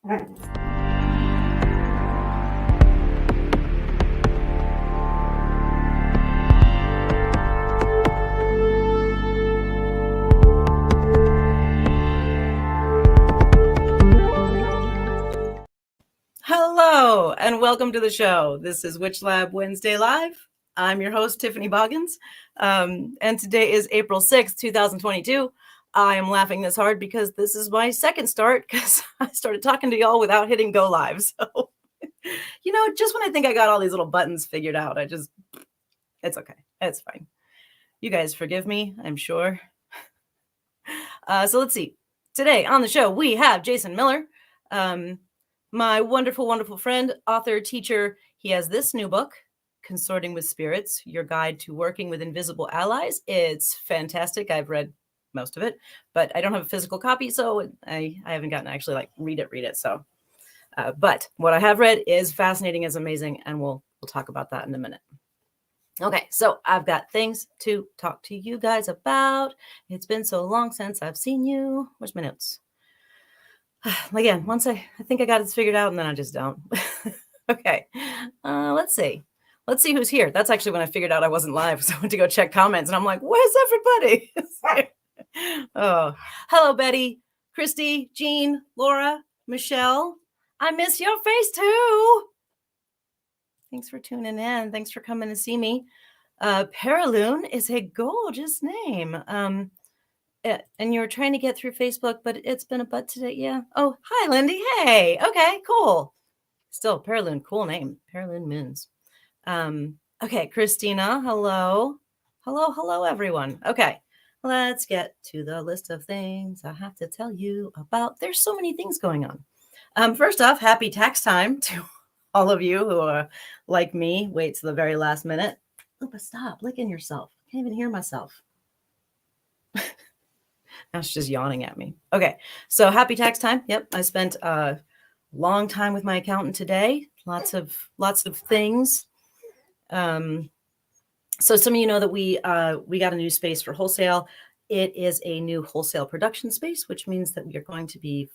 Hello, and welcome to the show. This is WitchLab Wednesday Live. I'm your host, Tiffany Boggins, and today is April 6th, 2022. I am laughing this hard because this is my second start because I started talking to y'all without hitting go live. So, just when I think I got all these little buttons figured out, it's okay. It's fine. You guys forgive me, I'm sure. So let's see. Today on the show, we have Jason Miller, my wonderful, wonderful friend, author, teacher. He has this new book, Consorting with Spirits, Your Guide to Working with Invisible Allies. It's fantastic. I've read most of it, but I don't have a physical copy, so I haven't gotten to actually read it. So, but what I have read is fascinating, is amazing, and we'll talk about that in a minute. Okay, so I've got things to talk to you guys about. It's been so long since I've seen you. Where's my notes? Again, once I think I got this figured out, and then I just don't. Okay, let's see. Let's see who's here. That's actually when I figured out I wasn't live, so I went to go check comments, and I'm like, where's everybody? Oh, hello, Betty, Christy, Jean, Laura, Michelle. I miss your face too. Thanks for tuning in. Thanks for coming to see me. Paraloon is a gorgeous name. And you're trying to get through Facebook, but it's been a butt today. Yeah. Oh, hi, Lindy. Hey. Okay, cool. Still, Paraloon, cool name. Paraloon Moons. Okay, Christina. Hello. Hello, everyone. Okay, let's get to the list of things I have to tell you about. There's so many things going on. First off, happy tax time to all of you who are like me, wait to the very last minute. Oh, but stop licking yourself. I can't even hear myself. Now she's just yawning at me. Okay, so happy tax time. Yep, I spent a long time with my accountant today. Lots of things. So some of you know that we got a new space for wholesale. It is a new wholesale production space, which means that we are going to be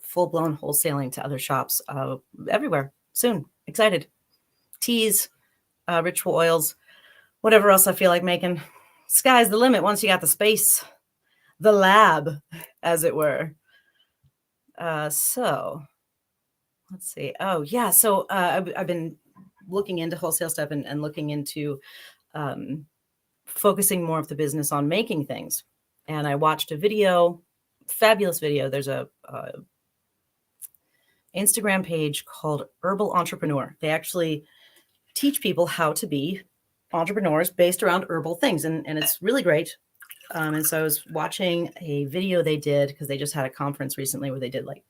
full-blown wholesaling to other shops everywhere soon. Excited. Teas, ritual oils, whatever else I feel like making. Sky's the limit once you got the space, the lab, as it were. So let's see. Oh, yeah. So I've been looking into wholesale stuff and looking into focusing more of the business on making things. And I watched a video, fabulous video. There's a Instagram page called Herbal Entrepreneur. They actually teach people how to be entrepreneurs based around herbal things. And it's really great. And so I was watching a video they did because they just had a conference recently where they did like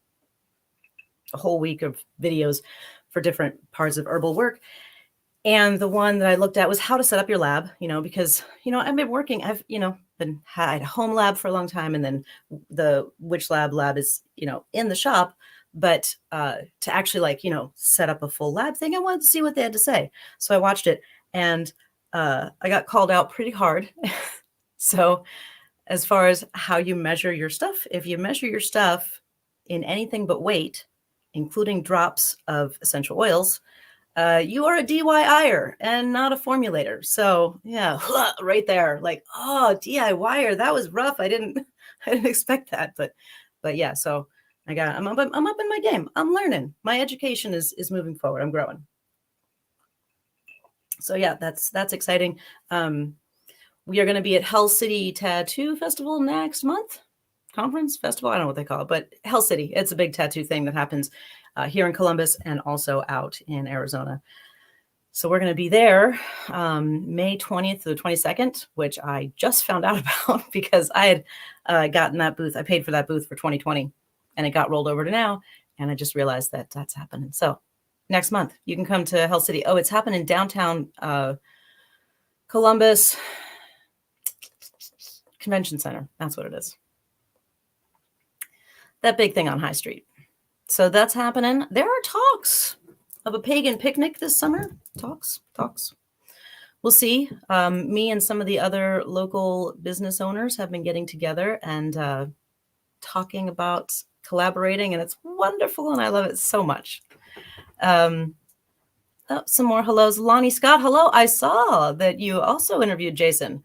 a whole week of videos for different parts of herbal work. And the one that I looked at was how to set up your lab, because, I've been working, had a home lab for a long time. And then the WitchLab lab is, in the shop. But to actually set up a full lab thing, I wanted to see what they had to say. So I watched it and I got called out pretty hard. So as far as how you measure your stuff, if you measure your stuff in anything but weight, including drops of essential oils, you are a DIYer and not a formulator. So yeah, right there, DIYer, that was rough. I didn't expect that, but yeah, so I'm up in my game. I'm learning. My education is moving forward. I'm growing. So yeah, that's exciting. We are going to be at Hell City Tattoo Festival next month. Conference festival, I don't know what they call it, but Hell City. It's a big tattoo thing that happens here in Columbus and also out in Arizona. So we're going to be there May 20th to the 22nd, which I just found out about because I had gotten that booth. I paid for that booth for 2020 and it got rolled over to now. And I just realized that that's happening. So next month you can come to Hell City. Oh, it's happening in downtown Columbus Convention Center. That's what it is. That big thing on High Street. So that's happening. There are talks of a pagan picnic this summer. Talks. We'll see. Me and some of the other local business owners have been getting together and talking about collaborating, and it's wonderful, and I love it so much. Some more hellos. Lonnie Scott, hello. I saw that you also interviewed Jason,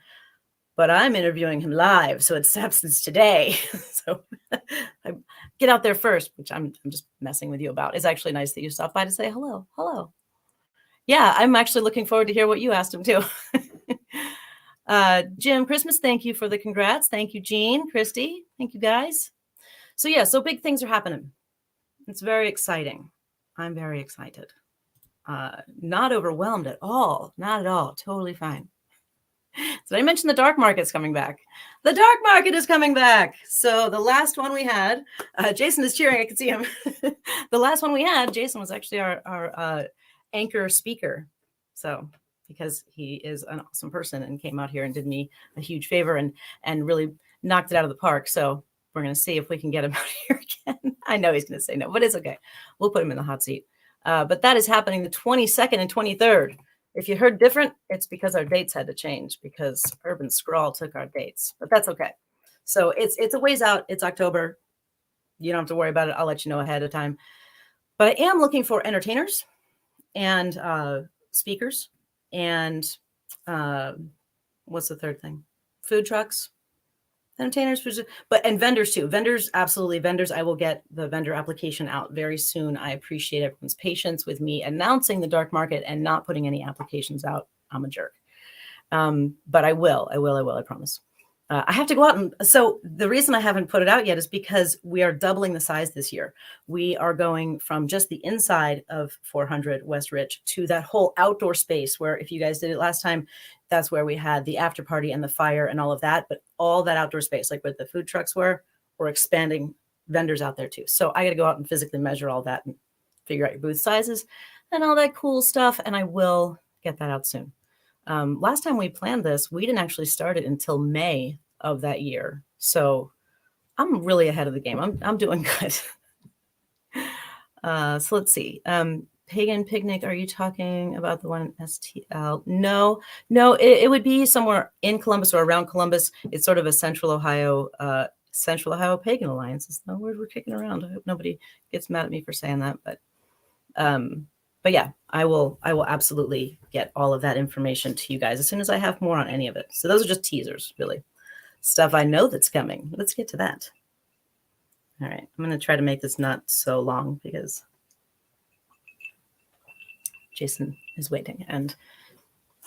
but I'm interviewing him live, so it's absence today. So I get out there first, which I'm just messing with you about. It's actually nice that you stopped by to say hello. Hello. Yeah, I'm actually looking forward to hear what you asked him too. Jim, Christmas, thank you for the congrats. Thank you, Jean, Christy. Thank you, guys. So yeah, so big things are happening. It's very exciting. I'm very excited. Not overwhelmed at all. Not at all. Totally fine. Did I mention the dark market's coming back? The dark market is coming back. So the last one we had, Jason is cheering. I can see him. The last one we had, Jason was actually our anchor speaker. So because he is an awesome person and came out here and did me a huge favor and really knocked it out of the park. So we're going to see if we can get him out here again. I know he's going to say no, but it's okay. We'll put him in the hot seat. But that is happening the 22nd and 23rd. If you heard different, it's because our dates had to change because Urban Scrawl took our dates, but that's okay. So it's a ways out. It's October. You don't have to worry about it. I'll let you know ahead of time. But I am looking for entertainers and speakers and what's the third thing? Food trucks. Entertainers, and vendors too. Vendors, absolutely. Vendors, I will get the vendor application out very soon. I appreciate everyone's patience with me announcing the dark market and not putting any applications out. I'm a jerk. But I will, I promise. I have to go out. And so the reason I haven't put it out yet is because we are doubling the size this year. We are going from just the inside of 400 West Rich to that whole outdoor space where if you guys did it last time, that's where we had the after party and the fire and all of that. But all that outdoor space, like what the food trucks were, we're expanding vendors out there too. So I got to go out and physically measure all that and figure out your booth sizes and all that cool stuff. And I will get that out soon. Last time we planned this, we didn't actually start it until May of that year. So I'm really ahead of the game. I'm doing good. So let's see. Pagan Picnic, are you talking about the one in STL? No, it would be somewhere in Columbus or around Columbus. It's sort of a Central Ohio Pagan Alliance. It's the word we're kicking around. I hope nobody gets mad at me for saying that, but yeah, I will absolutely get all of that information to you guys as soon as I have more on any of it. So those are just teasers, really. Stuff I know that's coming. Let's get to that. All right, I'm going to try to make this not so long because Jason is waiting. And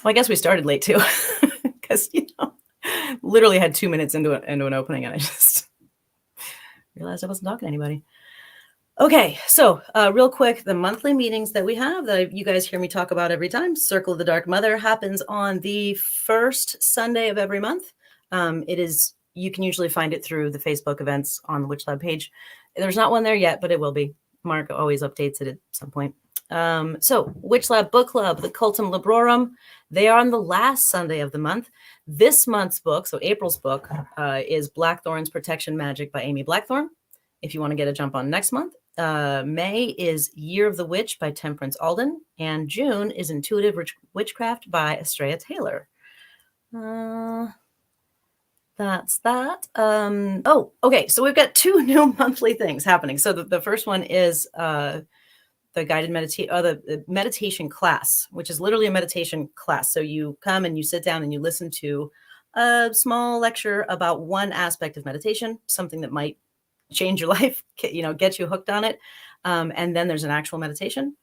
well, I guess we started late too because, literally had 2 minutes into an opening and I just realized I wasn't talking to anybody. Okay, so real quick, the monthly meetings that we have that you guys hear me talk about every time, Circle of the Dark Mother happens on the first Sunday of every month. You can usually find it through the Facebook events on the WitchLab page. There's not one there yet, but it will be. Mark always updates it at some point. So WitchLab Book Club, the Cultum Librorum, they are on the last Sunday of the month. This month's book, so April's book, is Blackthorn's Protection Magic by Amy Blackthorn. If you want to get a jump on next month. May is Year of the Witch by Temperance Alden. And June is Intuitive Witchcraft by Estrella Taylor. That's that. Okay. So we've got 2 new monthly things happening. So the first one is the guided the meditation class, which is literally a meditation class. So you come and you sit down and you listen to a small lecture about one aspect of meditation, something that might change your life, get you hooked on it. And then there's an actual meditation.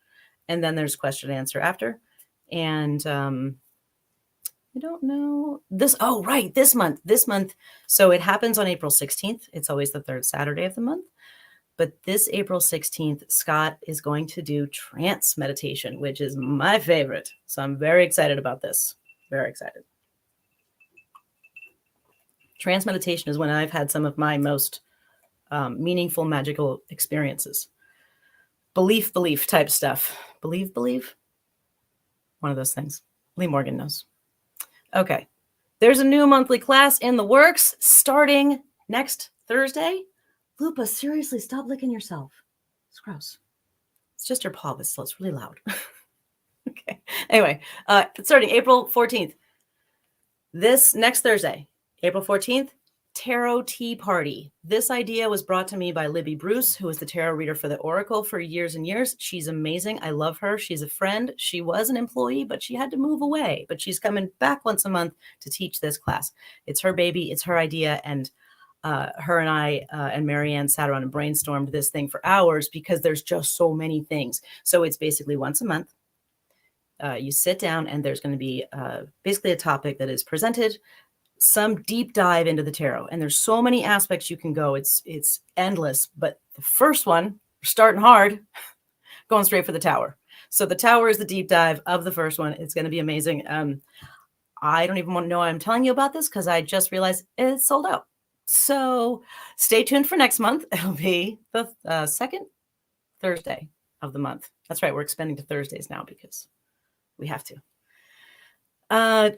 And then there's question and answer after. And I don't know this. Oh, right. This month. So it happens on April 16th. It's always the 3rd Saturday of the month. But this April 16th, Scott is going to do trance meditation, which is my favorite. So I'm very excited about this. Very excited. Trance meditation is when I've had some of my most meaningful magical experiences. Belief type stuff. Believe. One of those things. Lee Morgan knows. Okay. There's a new monthly class in the works starting next Thursday. Lupa, seriously, stop licking yourself. It's gross. It's just your paw, but still, it's really loud. Okay. Anyway, starting April 14th. This next Thursday, April 14th, Tarot Tea Party. This idea was brought to me by Libby Bruce, who was the tarot reader for the Oracle for years and years. She's amazing. I love her. She's a friend. She was an employee, but she had to move away. But she's coming back once a month to teach this class. It's her baby. It's her idea. And her and I and Marianne sat around and brainstormed this thing for hours because there's just so many things. So it's basically once a month. You sit down and there's going to be basically a topic that is presented, some deep dive into the tarot. And there's so many aspects you can go. It's endless. But the first one, we're starting hard, going straight for the tower. So the tower is the deep dive of the first one. It's going to be amazing. I don't even want to know why I'm telling you about this because I just realized it's sold out. So stay tuned for next month. It'll be the second Thursday of the month. That's right. We're expanding to Thursdays now because we have to.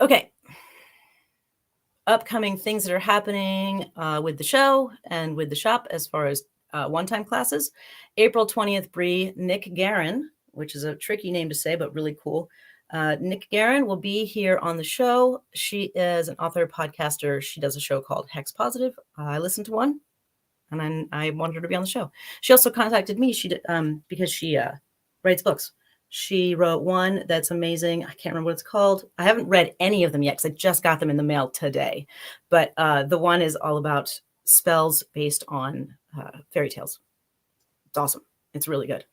Okay. Upcoming things that are happening with the show and with the shop as far as one-time classes. April 20th, Bree, Nick Guerin, which is a tricky name to say, but really cool. Nick Guerin will be here on the show. She is an author, podcaster. She does a show called Hex Positive. I listened to one, and I wanted her to be on the show. She also contacted me. She did, because she writes books. She wrote one that's amazing. I can't remember what it's called. I haven't read any of them yet because I just got them in the mail today. But the one is all about spells based on fairy tales. It's awesome. It's really good.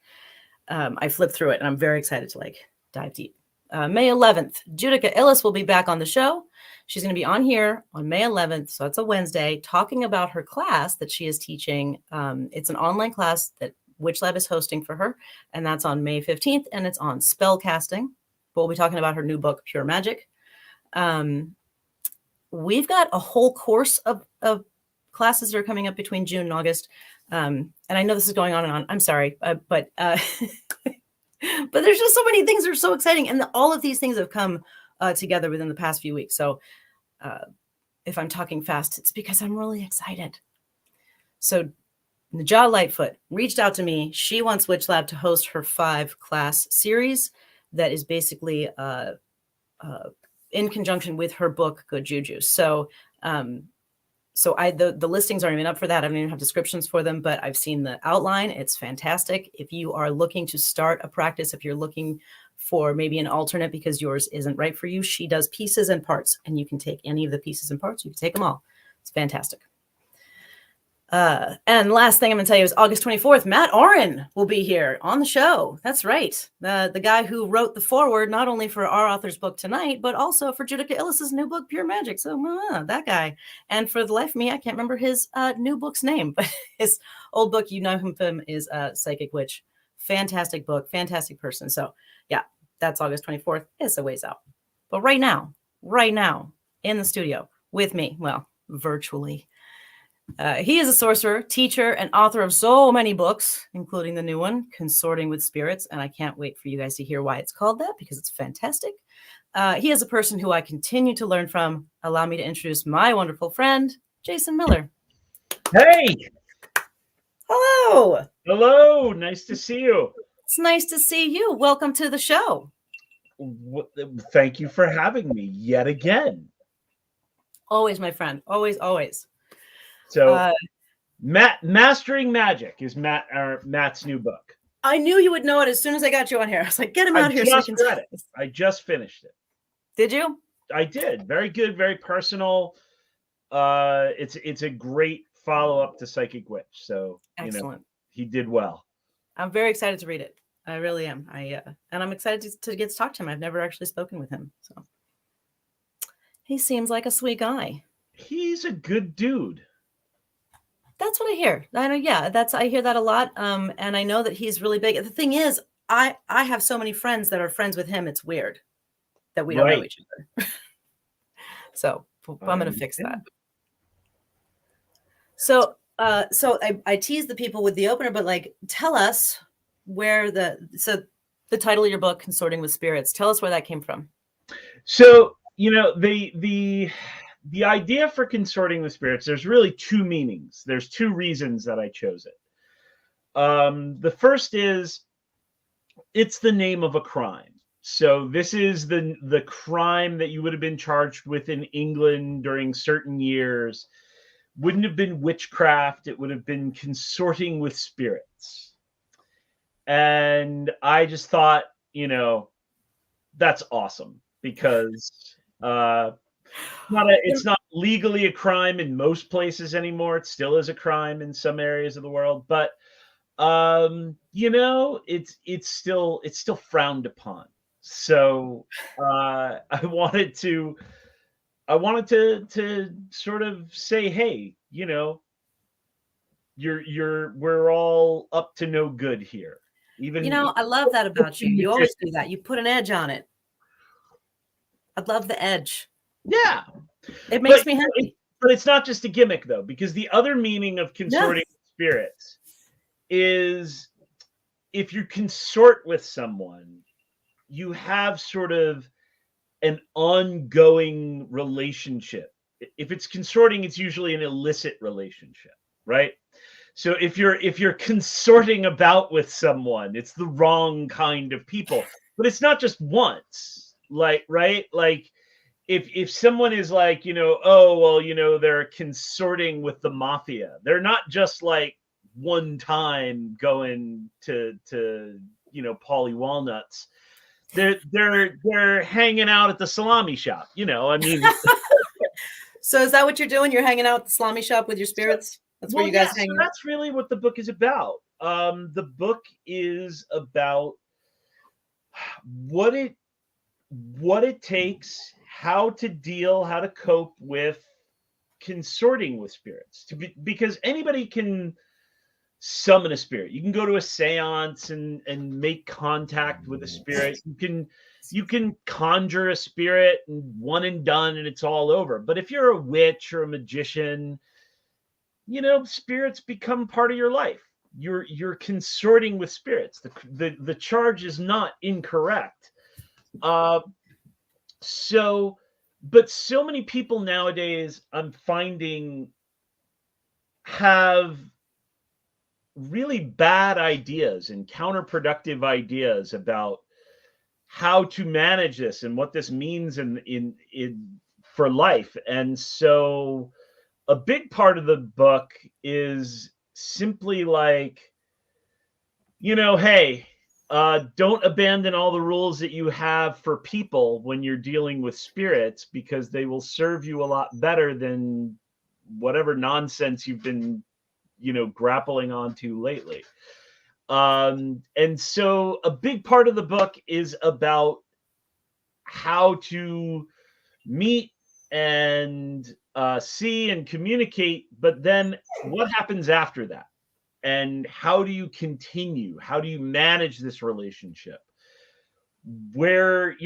I flipped through it, and I'm very excited to dive deep. May 11th, Judica Illis will be back on the show. She's going to be on here on May 11th, so it's a Wednesday, talking about her class that she is teaching. It's an online class that WitchLab is hosting for her, and that's on May 15th, and it's on spell casting. We'll be talking about her new book, Pure Magic. We've got a whole course of classes that are coming up between June and August, and I know this is going on and on. I'm sorry, but there's just so many things that are so exciting, and all of these things have come together within the past few weeks. So if I'm talking fast, it's because I'm really excited. So Najah Lightfoot reached out to me. She wants WitchLab to host her 5-class series that is basically in conjunction with her book, Good Juju. So the listings aren't even up for that. I don't even have descriptions for them, but I've seen the outline. It's fantastic. If you are looking to start a practice, if you're looking for maybe an alternate because yours isn't right for you, she does pieces and parts, and you can take any of the pieces and parts. You can take them all. It's fantastic. And last thing I'm going to tell you is August 24th, Matt Oren will be here on the show. That's right. The guy who wrote the foreword, not only for our author's book tonight, but also for Judica Illis's new book, Pure Magic. So that guy. And for the life of me, I can't remember his new book's name, but his old book, you know him is Psychic Witch. Fantastic book, fantastic person. So yeah, that's August 24th. It's a ways out. But right now, in the studio with me, well, virtually, he is a sorcerer, teacher, and author of so many books, including the new one, Consorting with Spirits. And I can't wait for you guys to hear why it's called that, because it's fantastic. He is a person who I continue to learn from. Allow me to introduce my wonderful friend, Jason Miller. Hey! Hello! Hello! Nice to see you. It's nice to see you. Welcome to the show. Thank you for having me yet again. Always, my friend. Always, always. So, Mastering Magic is Matt's new book. I knew you would know it as soon as I got you on here. I was like, get him out here. I just finished it. Did you? I did. Very good. Very personal. It's a great follow-up to Psychic Witch. So, excellent. He did well. I'm very excited to read it. I really am. And I'm excited to get to talk to him. I've never actually spoken with him. So he seems like a sweet guy. He's a good dude. That's what I hear. I know. Yeah, I hear that a lot. And I know that he's really big. The thing is, I have so many friends that are friends with him. It's weird that we don't know each other. So I'm going to fix that. So I tease the people with the opener, but tell us where the title of your book, Consorting with Spirits, tell us where that came from. So, the idea for Consorting with Spirits, there's really two meanings. There's two reasons that I chose it. The first is it's the name of a crime. So this is the crime that you would have been charged with in England during certain years wouldn't have been witchcraft. It would have been consorting with spirits. And I just thought, that's awesome because it's not legally a crime in most places anymore. It still is a crime in some areas of the world, but it's still frowned upon. So I wanted to sort of say, hey, we're all up to no good here. Even I love that about you. You always do that. You put an edge on it. I love the edge. Yeah. It makes me happy. But it's not just a gimmick, though, because the other meaning of consorting with spirits is if you consort with someone, you have sort of an ongoing relationship. If it's consorting, it's usually an illicit relationship, right? So if you're consorting about with someone, it's the wrong kind of people. But it's not just once, right? Like if someone is like, oh, well, they're consorting with the mafia. They're not just like one time going to Paulie Walnuts. They're hanging out at the salami shop. I mean. So is that what you're doing? You're hanging out at the salami shop with your spirits? That's where you guys hang out? That's really what the book is about. The book is about what it takes, how to cope with consorting with spirits. Because anybody can summon a spirit. You can go to a seance and make contact with a spirit. You can conjure a spirit and one and done and it's all over. But if you're a witch or a magician, spirits become part of your life. You're consorting with spirits. The charge is not incorrect. But so many people nowadays, I'm finding, have really bad ideas and counterproductive ideas about how to manage this and what this means in for life. And so a big part of the book is simply like, hey, don't abandon all the rules that you have for people when you're dealing with spirits, because they will serve you a lot better than whatever nonsense you've been, grappling onto lately. And so a big part of the book is about how to meet and see and communicate, but then what happens after that? And how do you continue? How do you manage this relationship? Where,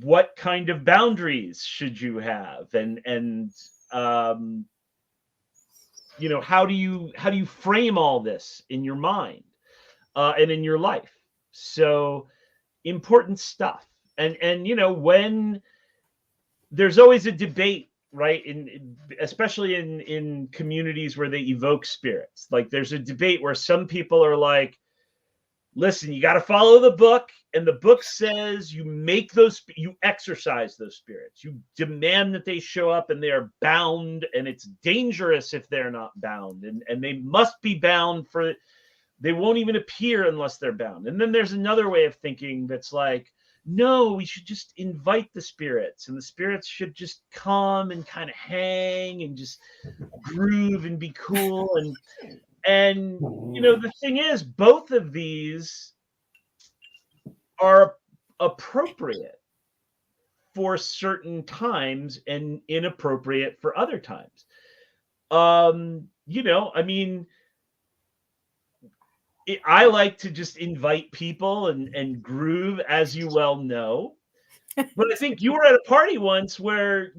what kind of boundaries should you have? And how do you frame all this in your mind and in your life? So important stuff. And when there's always a debate, right? Especially in communities where they evoke spirits. Like there's a debate where some people are like, listen, you got to follow the book. And the book says you exercise those spirits. You demand that they show up and they are bound, and it's dangerous if they're not bound. And they must be bound they won't even appear unless they're bound. And then there's another way of thinking that's like, no, we should just invite the spirits, and the spirits should just come and kind of hang and just groove and be cool. And the thing is, both of these are appropriate for certain times and inappropriate for other times. I mean, I like to just invite people and groove, as you well know. But I think you were at a party once where,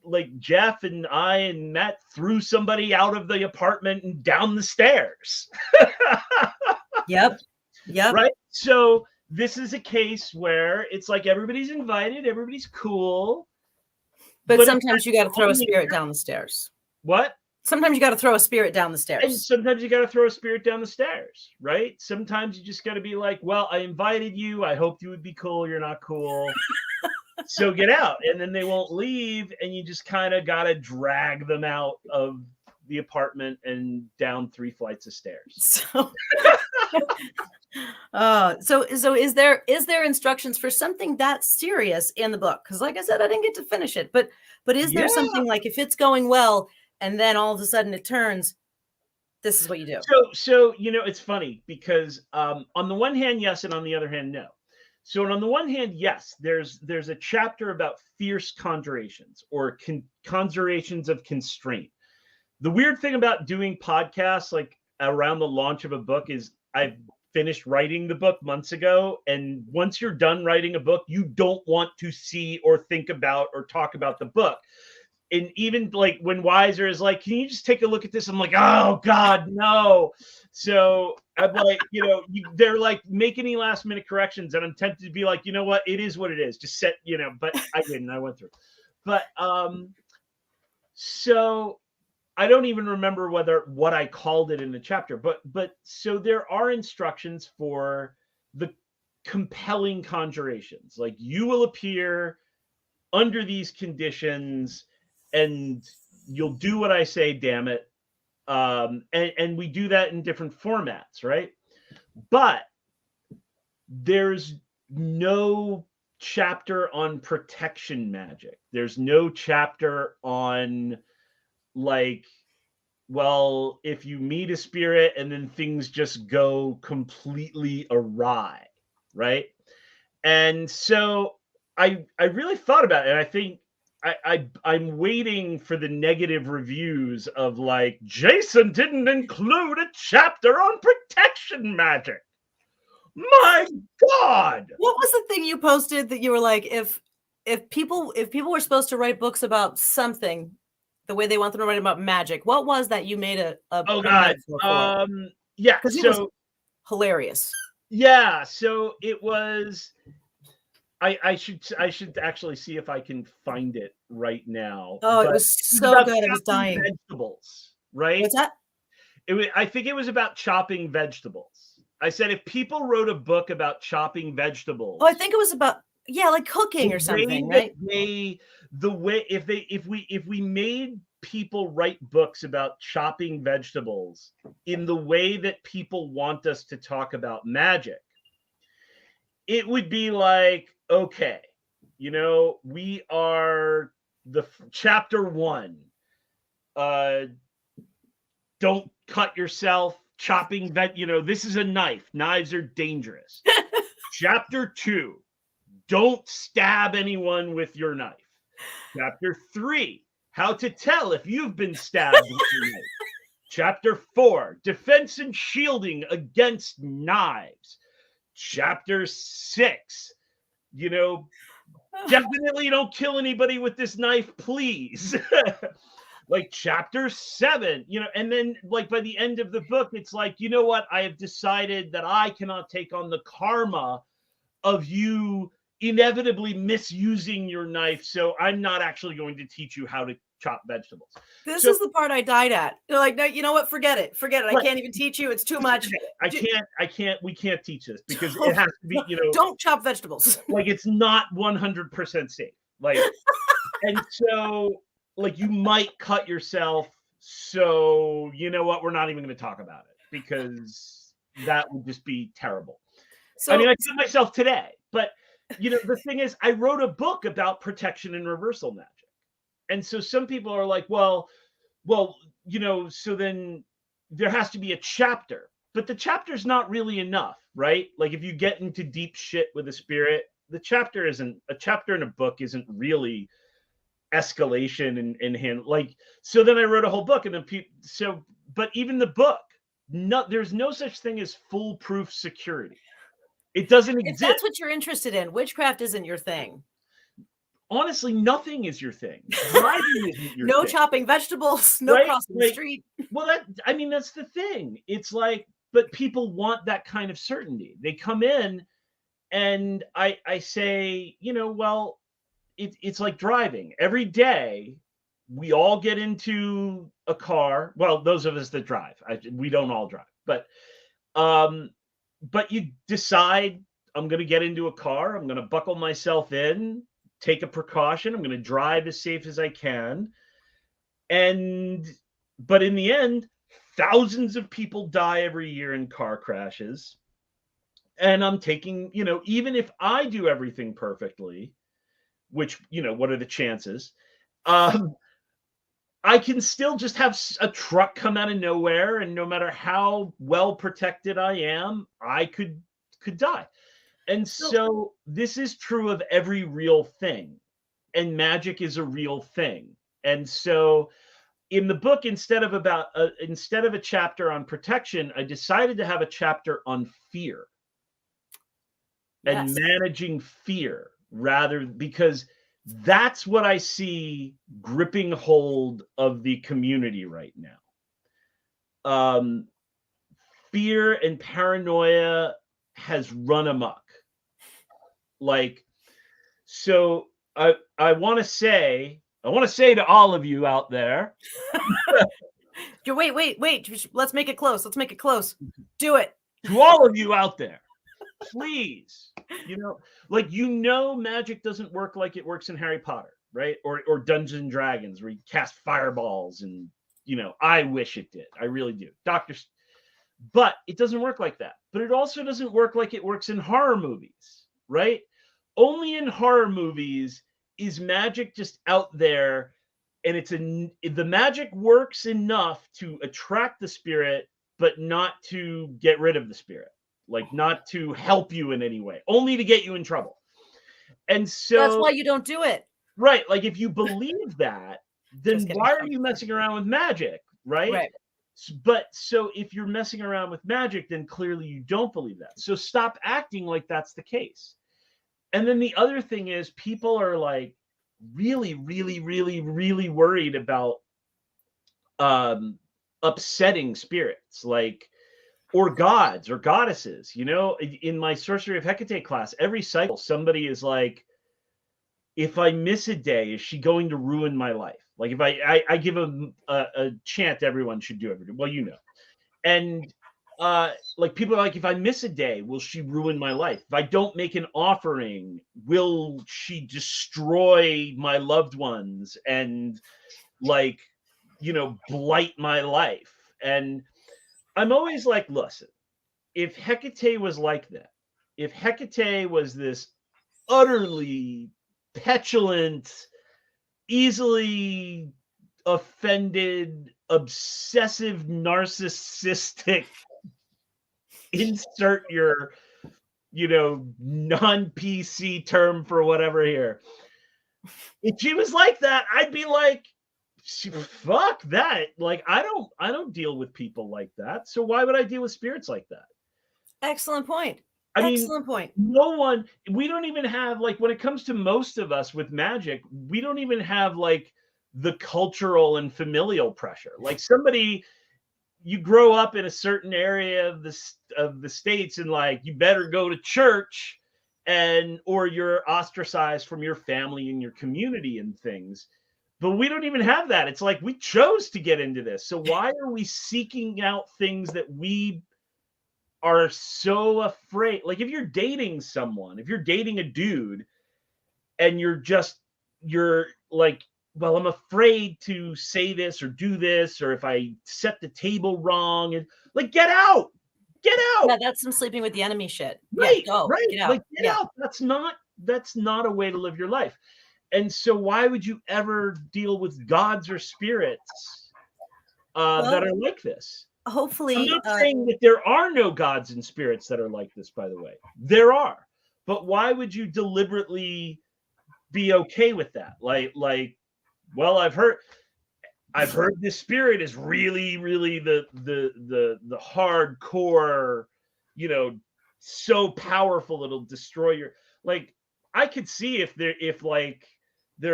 like Jeff and I and Matt threw somebody out of the apartment and down the stairs. Yep. Right. So this is a case where it's like everybody's invited, everybody's cool. But sometimes you got to throw a spirit down the stairs. What? Sometimes you got to throw a spirit down the stairs. And sometimes you got to throw a spirit down the stairs, right? Sometimes you just got to be like, well, I invited you. I hoped you would be cool. You're not cool. So get out. And then they won't leave. And you just kind of got to drag them out of the apartment and down 3 flights of stairs. So, so is there instructions for something that serious in the book? Because like I said, I didn't get to finish it, but is there something like if it's going well and then all of a sudden it turns, this is what you do? So it's funny because on the one hand, yes, and on the other hand, no. So on the one hand, yes, there's a chapter about fierce conjurations or conjurations of constraint. The weird thing about doing podcasts like around the launch of a book is I've finished writing the book months ago. And once you're done writing a book, you don't want to see or think about or talk about the book. And even like when Wiser is like, can you just take a look at this? I'm like, oh God, no. So I'm like, they're like, make any last minute corrections. And I'm tempted to be like, you know what? It is what it is. Just set, but I didn't, I went through. But so I don't even remember what I called it in the chapter, but so there are instructions for the compelling conjurations. Like you will appear under these conditions and you'll do what I say, damn it. And we do that in different formats, right? But there's no chapter on protection magic. There's no chapter on like, well, if you meet a spirit and then things just go completely awry, right? And so I really thought about it, and I think I'm waiting for the negative reviews of like, Jason didn't include a chapter on protection magic. My God. What was the thing you posted that you were like, if people were supposed to write books about something the way they want them to write about magic, what was that you made a oh God yeah, because it was hilarious. Yeah, so it was I should actually see if I can find it right now. Oh, it was so good. I was dying. Vegetables, right? What's that? I think it was about chopping vegetables. I said if people wrote a book about chopping vegetables. Oh, I think it was about like cooking or something, right? If we made people write books about chopping vegetables in the way that people want us to talk about magic, it would be like, okay, we are the chapter 1. Don't cut yourself chopping this is a knife. Knives are dangerous. Chapter 2, don't stab anyone with your knife. Chapter 3, how to tell if you've been stabbed with your knife. Chapter 4, defense and shielding against knives. Chapter 6, definitely don't kill anybody with this knife, please. Like chapter 7, and then like by the end of the book, it's like, you know what? I have decided that I cannot take on the karma of you inevitably misusing your knife. So I'm not actually going to teach you how to chop vegetables. This is the part I died at. They're like, no, you know what? Forget it. Right. I can't even teach you. It's too much. We can't teach this because it has to be, don't chop vegetables. Like it's not 100% safe. Like, and so like you might cut yourself. So you know what? We're not even going to talk about it because that would just be terrible. So I mean, I cut myself today, but the thing is, I wrote a book about protection and reversal magic. And so some people are like, well, so then there has to be a chapter, but the chapter's not really enough, right? Like if you get into deep shit with a spirit, a chapter in a book isn't really escalation and hand like, so then I wrote a whole book and then but even the book, there's no such thing as foolproof security. It doesn't exist. If that's what you're interested in, witchcraft isn't your thing. Honestly, nothing is your thing. Driving isn't your no thing. Chopping vegetables, no right? Crossing the street. Well, that's the thing. It's like, but people want that kind of certainty. They come in and I say, well, it's like driving. Every day, we all get into a car. Well, those of us that drive, we don't all drive, but you decide I'm going to get into a car. I'm going to buckle myself in. take a precaution. I'm going to drive as safe as I can. But in the end, thousands of people die every year in car crashes. And I'm taking, even if I do everything perfectly, which, what are the chances? I can still just have a truck come out of nowhere, and no matter how well protected I am, I could die. And so this is true of every real thing, and magic is a real thing. And so in the book, instead of a chapter on protection, I decided to have a chapter on fear and managing fear, because that's what I see gripping hold of the community right now. Fear and paranoia has run amok. So I want to say to all of you out there. Wait. Let's make it close. Do it. To all of you out there, please, magic doesn't work like it works in Harry Potter, right? Or Dungeons and Dragons, where you cast fireballs and, I wish it did. I really do. But it doesn't work like that. But it also doesn't work like it works in horror movies, right? Only in horror movies is magic just out there, and the magic works enough to attract the spirit, but not to get rid of the spirit, not to help you in any way, only to get you in trouble. And so that's why you don't do it. Right. If you believe that, then why are you messing around with magic? Right. But so if you're messing around with magic, then clearly you don't believe that. So stop acting like that's the case. And then the other thing is, people are really, really, really, really worried about upsetting spirits, or gods or goddesses. In my Sorcery of Hecate class, every cycle somebody is like, if I miss a day, is she going to ruin my life? If I give a chant everyone should do every day. Well, and people are like, if I miss a day, will she ruin my life? If I don't make an offering, will she destroy my loved ones and blight my life? And I'm always like, listen, if Hecate was like that, if Hecate was this utterly petulant, easily offended, obsessive, narcissistic, insert your, non-PC term for whatever here. If she was like that, I'd be like, fuck that. I don't deal with people like that. So why would I deal with spirits like that? Excellent point. Excellent point. We don't even have, when it comes to most of us with magic, we don't even have the cultural and familial pressure. Somebody, you grow up in a certain area of the States, and you better go to church, or you're ostracized from your family and your community and things. But we don't even have that. It's we chose to get into this. So why are we seeking out things that we are so afraid? If you're dating someone, if you're dating a dude, and you're well, I'm afraid to say this or do this, or if I set the table wrong, and get out. Yeah, that's some sleeping with the enemy shit. Right, yeah, go, right. Get out. Get out. That's not a way to live your life. And so why would you ever deal with gods or spirits that are like this? Hopefully, I'm not saying that there are no gods and spirits that are like this, by the way. There are. But why would you deliberately be okay with that? Well, I've heard this spirit is really, really the hardcore, so powerful it'll destroy your, I could see if there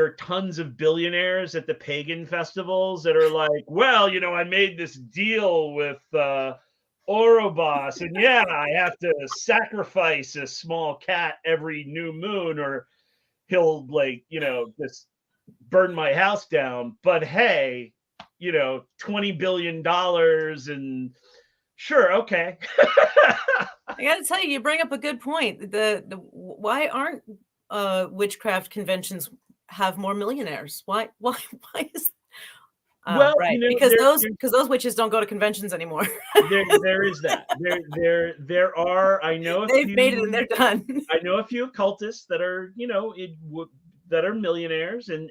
are tons of billionaires at the pagan festivals that are well, I made this deal with Ouroboros, and I have to sacrifice a small cat every new moon, or he'll just burn my house down. But hey, $20 billion, and sure, okay. I got to tell you, you bring up a good point. The why aren't witchcraft conventions have more millionaires? Why is Well, right? Because those witches don't go to conventions anymore. there is that. There are, I know a They've few, made it and they're done. I know a few occultists that are, that are millionaires, and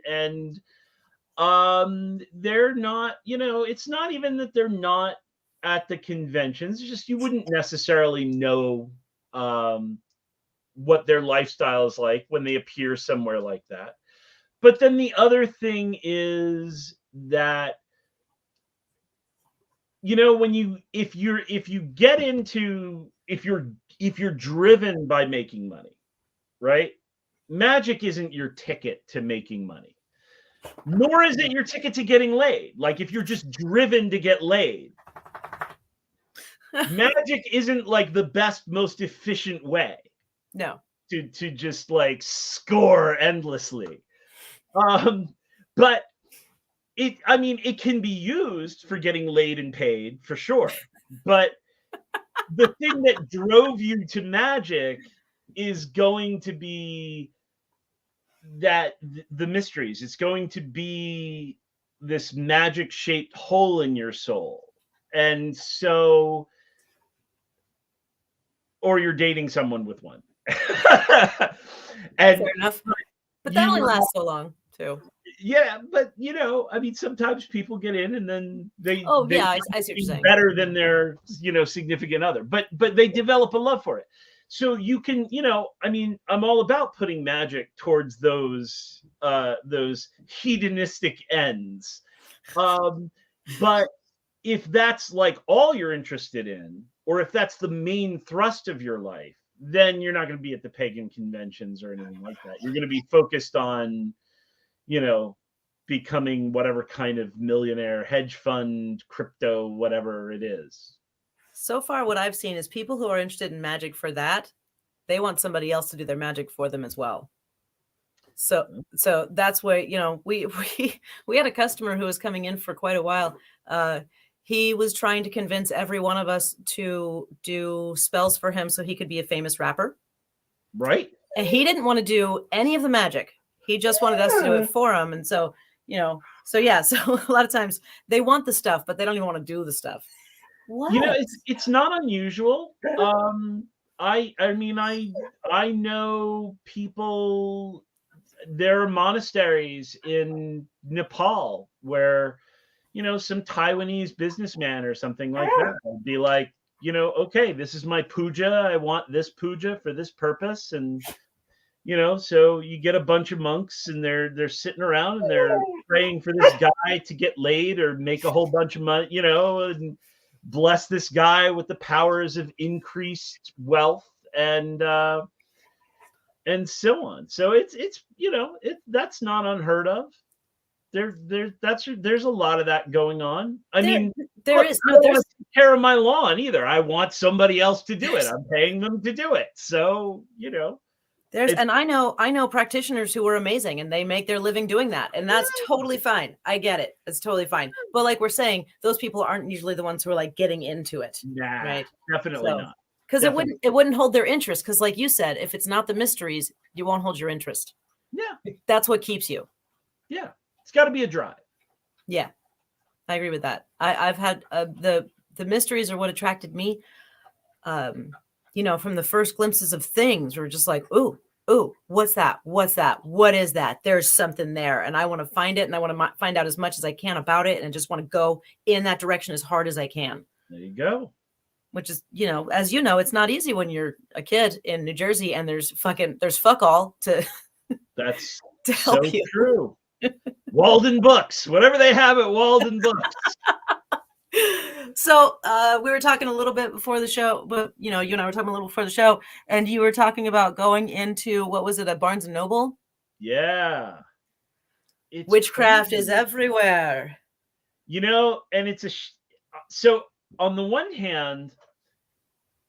they're not, it's not even that they're not at the conventions. It's just you wouldn't necessarily know what their lifestyle is like when they appear somewhere like that. But then the other thing is that, when if you get into, if you're driven by making money, right? Magic isn't your ticket to making money, nor is it your ticket to getting laid. Like, if you're just driven to get laid, magic isn't like the best, most efficient way No. to just like score endlessly. But it can be used for getting laid and paid for sure. But the thing that drove you to magic is going to be that the mysteries. It's going to be this magic shaped hole in your soul. And so, or you're dating someone with one. And fair enough. But that only lasts so long too. Yeah, but sometimes people get in and then they yeah, I see what you're saying. Better than their significant other, but they develop a love for it. So you can, I'm all about putting magic towards those hedonistic ends. But if that's like all you're interested in, or if that's the main thrust of your life, then you're not going to be at the pagan conventions or anything like that. You're going to be focused on, becoming whatever kind of millionaire, hedge fund, crypto, whatever it is. So far, what I've seen is people who are interested in magic for that, they want somebody else to do their magic for them as well. So that's where, we had a customer who was coming in for quite a while. He was trying to convince every one of us to do spells for him so he could be a famous rapper. Right. And he didn't want to do any of the magic. He just wanted us to do it for him. And so, so a lot of times they want the stuff, but they don't even want to do the stuff. What? It's not unusual. I know people. There are monasteries in Nepal where, some Taiwanese businessman or something like that will be like, okay, this is my puja. I want this puja for this purpose. And, so you get a bunch of monks and they're sitting around and they're praying for this guy to get laid or make a whole bunch of money, and bless this guy with the powers of increased wealth and so on. So it's that's not unheard of. There's a lot of that going on. I mean, there's take care of my lawn either. I want somebody else to do it. I'm paying them to do it. So, and I know practitioners who are amazing and they make their living doing that. And that's totally fine. I get it. It's totally fine. But like we're saying, those people aren't usually the ones who are like getting into it. Nah, right? Definitely not. Because it wouldn't hold their interest. Because like you said, if it's not the mysteries, you won't hold your interest. Yeah. That's what keeps you. Yeah. It's got to be a drive. Yeah. I agree with that. I've had the mysteries are what attracted me. From the first glimpses of things, we're just like, ooh, what's that? What's that? What is that? There's something there. And I want to find it. And I want to find out as much as I can about it. And just want to go in that direction as hard as I can. There you go. Which is, as you know, it's not easy when you're a kid in New Jersey and there's fuck all to, that's to help you. True. Walden Books, whatever they have at Walden Books. So we were talking a little bit before the show, but you and I were talking a little before the show, and you were talking about going into, what was it, at Barnes and Noble? Yeah. Witchcraft is everywhere. And it's so on the one hand,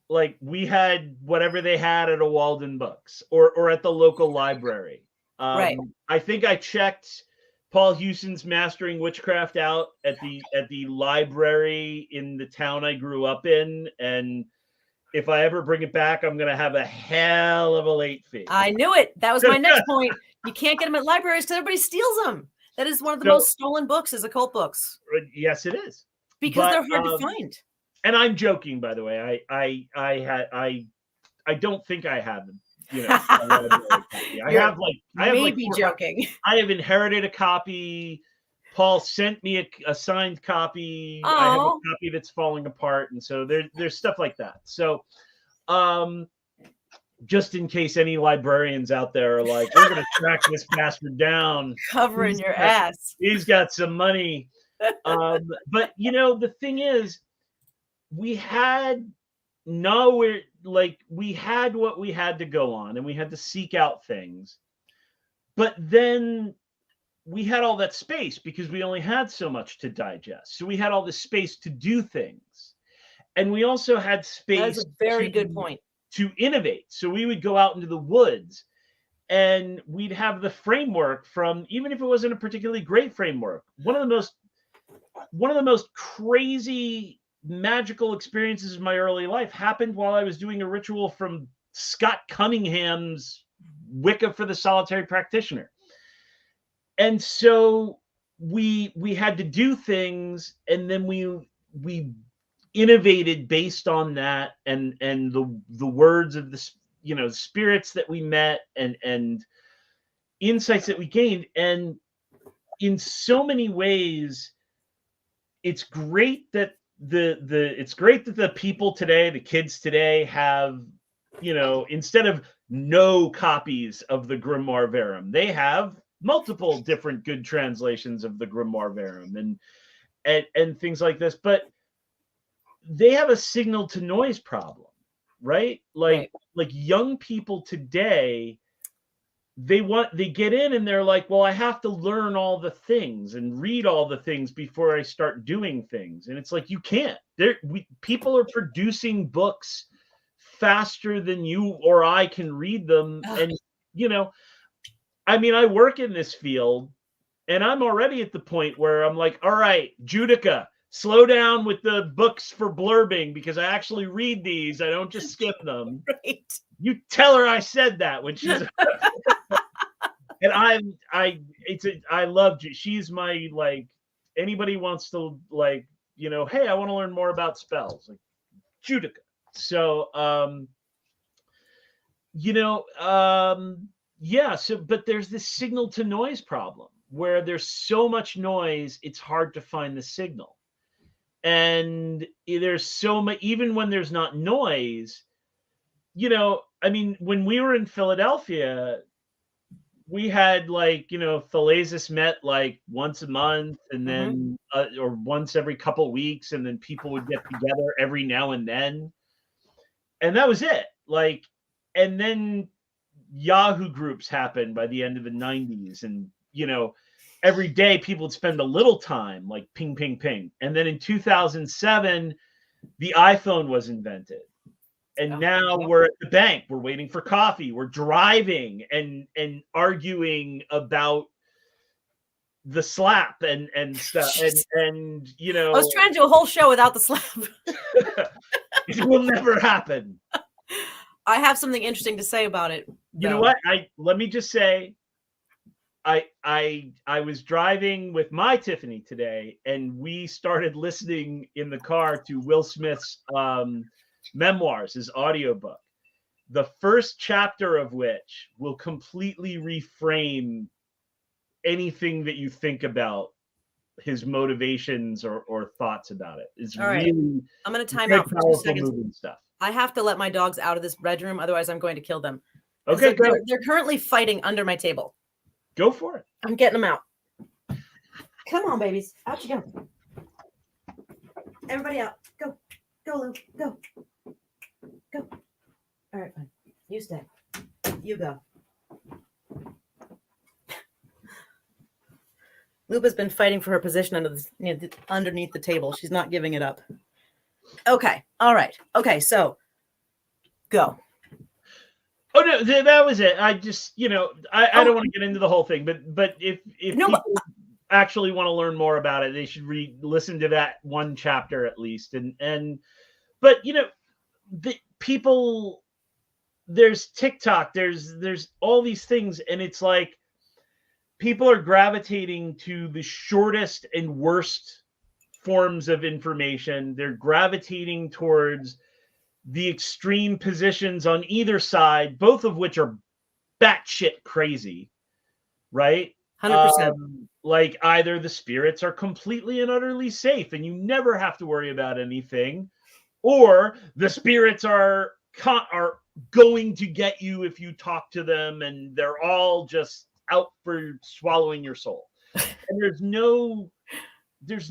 like we had whatever they had at a Walden Books or at the local library. Right. I think I checked Paul Hewson's Mastering Witchcraft out at the library in the town I grew up in, and if I ever bring it back, I'm going to have a hell of a late fee. I knew it. That was my next point. You can't get them at libraries because everybody steals them. That is one of the most stolen books is occult books. Yes, it is. Because they're hard to find. And I'm joking, by the way. I don't think I have them. I have joking. I have inherited a copy. Paul sent me a signed copy. Aww. I have a copy that's falling apart, and so there's stuff like that. So, just in case any librarians out there are like, we're going to track this bastard down, covering your ass. He's got some money. But the thing is, we had we had what we had to go on, and we had to seek out things. But then we had all that space because we only had so much to digest. So we had all this space to do things. And we also had space. That's a very good point. To innovate. So we would go out into the woods and we'd have the framework from, even if it wasn't a particularly great framework, one of the most crazy magical experiences of my early life happened while I was doing a ritual from Scott Cunningham's Wicca for the Solitary Practitioner. And so we had to do things, and then we innovated based on that, and the words of the spirits that we met, and insights that we gained. And in so many ways, it's great that the people today, the kids today, have, instead of no copies of the Grimoire Verum, they have multiple different good translations of the Grimoire Verum and things like this. But they have a signal to noise problem, right? Like young people today, they get in and they're like, well, I have to learn all the things and read all the things before I start doing things. And it's like, you can't. People are producing books faster than you or I can read them. And, I work in this field, and I'm already at the point where I'm like, all right, Judica, slow down with the books for blurbing, because I actually read these. I don't just skip them. Right. You tell her I said that when she's and I love you. She's my, like, anybody wants to, like, hey, I want to learn more about spells, like Judica. So but there's this signal to noise problem where there's so much noise, it's hard to find the signal. And there's so much, even when there's not noise, when we were in Philadelphia, we had, like, Thalasis met like once a month, and then or once every couple weeks, and then people would get together every now and then, and that was it. Like, and then Yahoo groups happened by the end of the 90s, and every day people would spend a little time, like, ping ping ping. And then in 2007 the iPhone was invented, and now we're at the bank, we're waiting for coffee, we're driving and arguing about the slap and stuff, and I was trying to do a whole show without the slap. It will never happen. I have something interesting to say about it. You know what? Let me just say, I was driving with my Tiffany today, and we started listening in the car to Will Smith's memoirs, his audiobook, the first chapter of which will completely reframe anything that you think about his motivations or thoughts about it. It's all right. Really, I'm going to time out for 2 seconds. Stuff. I have to let my dogs out of this bedroom, otherwise I'm going to kill them. Okay, so they're currently fighting under my table. Go for it. I'm getting them out. Come on, babies. Out you go. Everybody out. Go. Go, Lou. Go. Go. All right, fine. You stay. You go. Lupa's been fighting for her position underneath the table. She's not giving it up. Okay. All right. Okay. So go. Oh, no, that was it. I just, I don't want to get into the whole thing, but if people actually want to learn more about it, they should listen to that one chapter at least. But people, there's TikTok, there's all these things, and it's like people are gravitating to the shortest and worst forms of information. They're gravitating towards the extreme positions on either side, both of which are batshit crazy, right? 100%. Like either the spirits are completely and utterly safe and you never have to worry about anything, or the spirits are going to get you if you talk to them, and they're all just out for swallowing your soul. And there's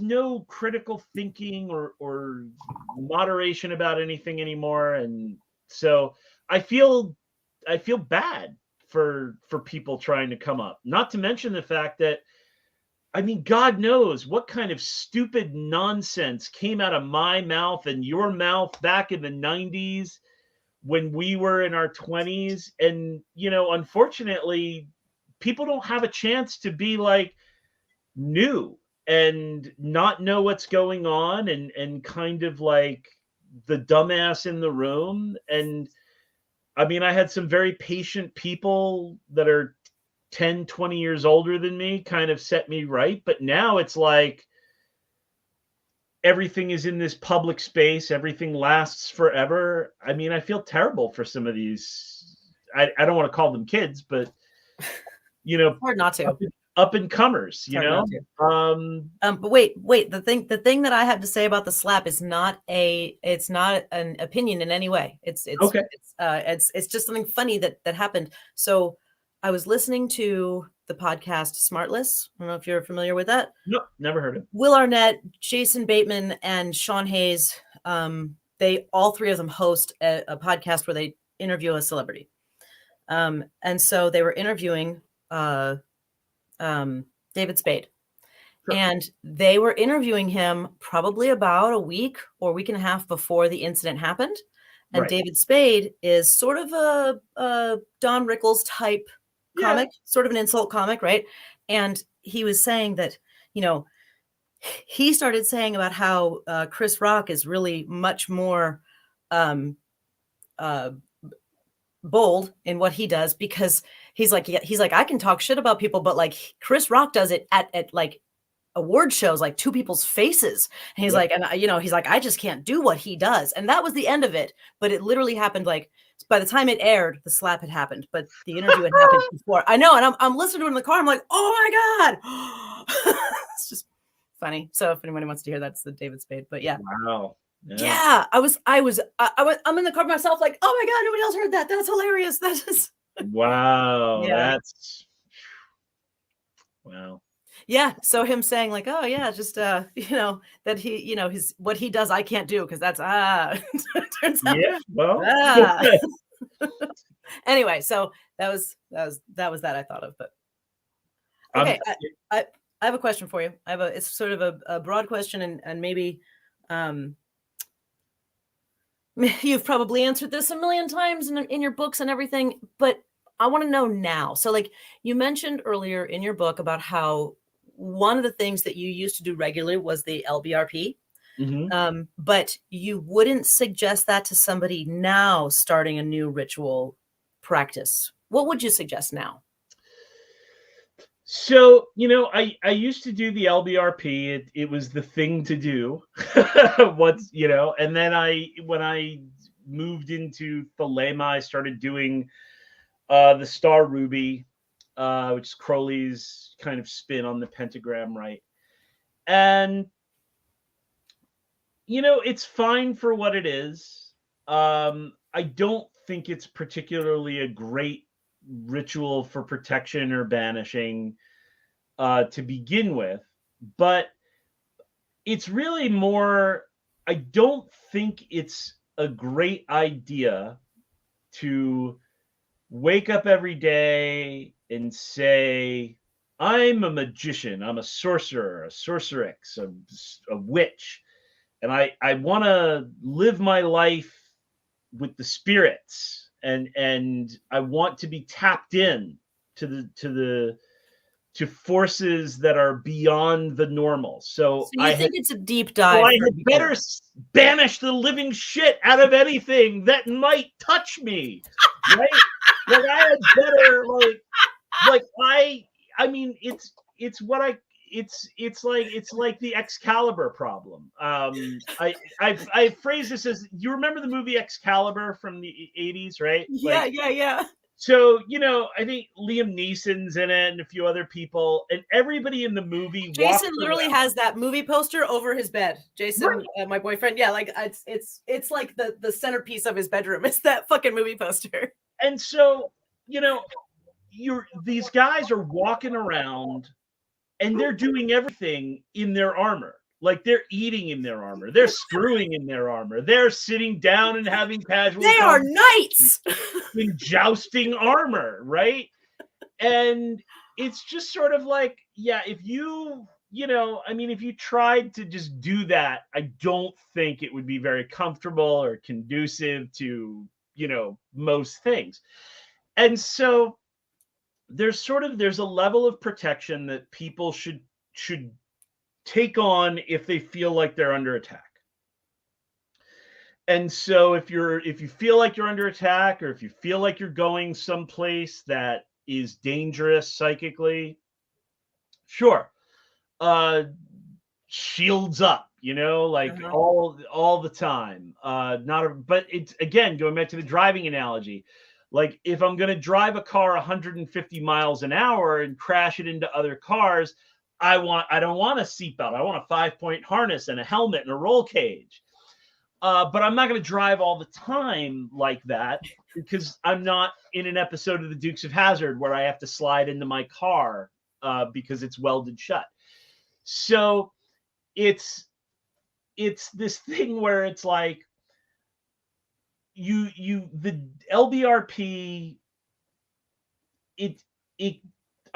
no critical thinking or moderation about anything anymore. And so I feel bad for people trying to come up, not to mention the fact that, I mean, God knows what kind of stupid nonsense came out of my mouth and your mouth back in the 90s when we were in our 20s. And, you know, unfortunately, people don't have a chance to be like new and not know what's going on, and kind of like the dumbass in the room. And I mean, I had some very patient people that are 10, 20 years older than me kind of set me right. But now it's like everything is in this public space. Everything lasts forever. I mean, I feel terrible for some of these. I don't want to call them kids, but, you know, Hard not to. Up and comers, you know. But wait. The thing that I have to say about the slap is it's not an opinion in any way. It's okay. It's just something funny that happened. So I was listening to the podcast Smartless. I don't know if you're familiar with that. No, never heard of it. Will Arnett, Jason Bateman, and Sean Hayes. They all three of them host a podcast where they interview a celebrity. And so they were interviewing David Spade. Sure. And they were interviewing him probably about a week or week and a half before the incident happened. And right. David Spade is sort of a Don Rickles type comic, sort of an insult comic, right? And he was saying that, you know, he started saying about how Chris Rock is really much more bold in what he does, because he's like, I can talk shit about people, but like Chris Rock does it at like award shows, like to people's faces. And he's like, and you know, he's like, I just can't do what he does. And that was the end of it. But it literally happened like by the time it aired, the slap had happened, but the interview had happened before. I know, and I'm listening to it in the car. I'm like, oh my God. It's just funny. So if anyone wants to hear, that's the David Spade. But yeah. Wow. Yeah. I'm in the car myself, like, oh my God, nobody else heard that. That's hilarious. That is wow. Yeah. That's wow. Yeah. So him saying like, oh yeah, just you know, that he, you know, his what he does, I can't do, because that's turns out. Yeah. Well. Anyway, so that was that I thought of. But okay, I have a question for you. It's sort of a broad question, and maybe you've probably answered this a million times in your books and everything, but I want to know now. So like you mentioned earlier in your book about how one of the things that you used to do regularly was the LBRP, but you wouldn't suggest that to somebody now starting a new ritual practice. What would you suggest now? So, you know, I used to do the LBRP. It was the thing to do. You know, and then when I moved into Thelema, I started doing the Star Ruby, which is Crowley's kind of spin on the pentagram, right? And, you know, it's fine for what it is. I don't think it's particularly a great ritual for protection or banishing to begin with, but it's really more, I don't think it's a great idea to wake up every day and say, I'm a magician, I'm a sorcerer, a sorceress, a witch, and I want to live my life with the spirits, and I want to be tapped in to to forces that are beyond the normal. So you think it's a deep dive? So I had better banish the living shit out of anything that might touch me, right? Like I had better I mean it's what I it's like the Excalibur problem. I phrase this as, you remember the movie Excalibur from the 80s, right? Yeah, yeah. So, I think Liam Neeson's in it and a few other people, and everybody in the movie. Jason literally has that movie poster over his bed. Jason, right. My boyfriend, yeah, like it's like the centerpiece of his bedroom. It's that fucking movie poster. And so, these guys are walking around and they're doing everything in their armor. Like they're eating in their armor, they're screwing in their armor, they're sitting down and having casual. They are knights in jousting armor, right? And it's just sort of like, yeah, if you tried to just do that, I don't think it would be very comfortable or conducive to, most things. And so there's a level of protection that people should take on if they feel like they're under attack. And so if you feel like you're under attack, or if you feel like you're going someplace that is dangerous psychically, sure, shields up, all the time. But it's, again, going back to the driving analogy. Like if I'm going to drive a car 150 miles an hour and crash it into other cars, I don't want a seatbelt. I want a 5-point harness and a helmet and a roll cage. But I'm not going to drive all the time like that, because I'm not in an episode of the Dukes of Hazzard where I have to slide into my car because it's welded shut. So it's this thing where it's like the LBRP,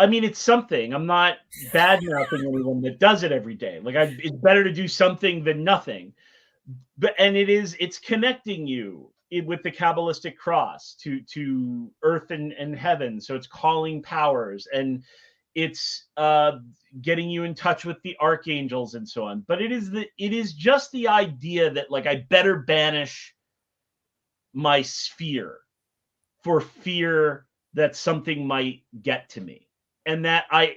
I mean, it's something. I'm not bad-mouthing anyone that does it every day. Like it's better to do something than nothing. And it's connecting you with the Kabbalistic cross to earth and heaven. So it's calling powers, and it's getting you in touch with the archangels and so on. But it is just the idea that, like, I better banish my sphere for fear that something might get to me, and that I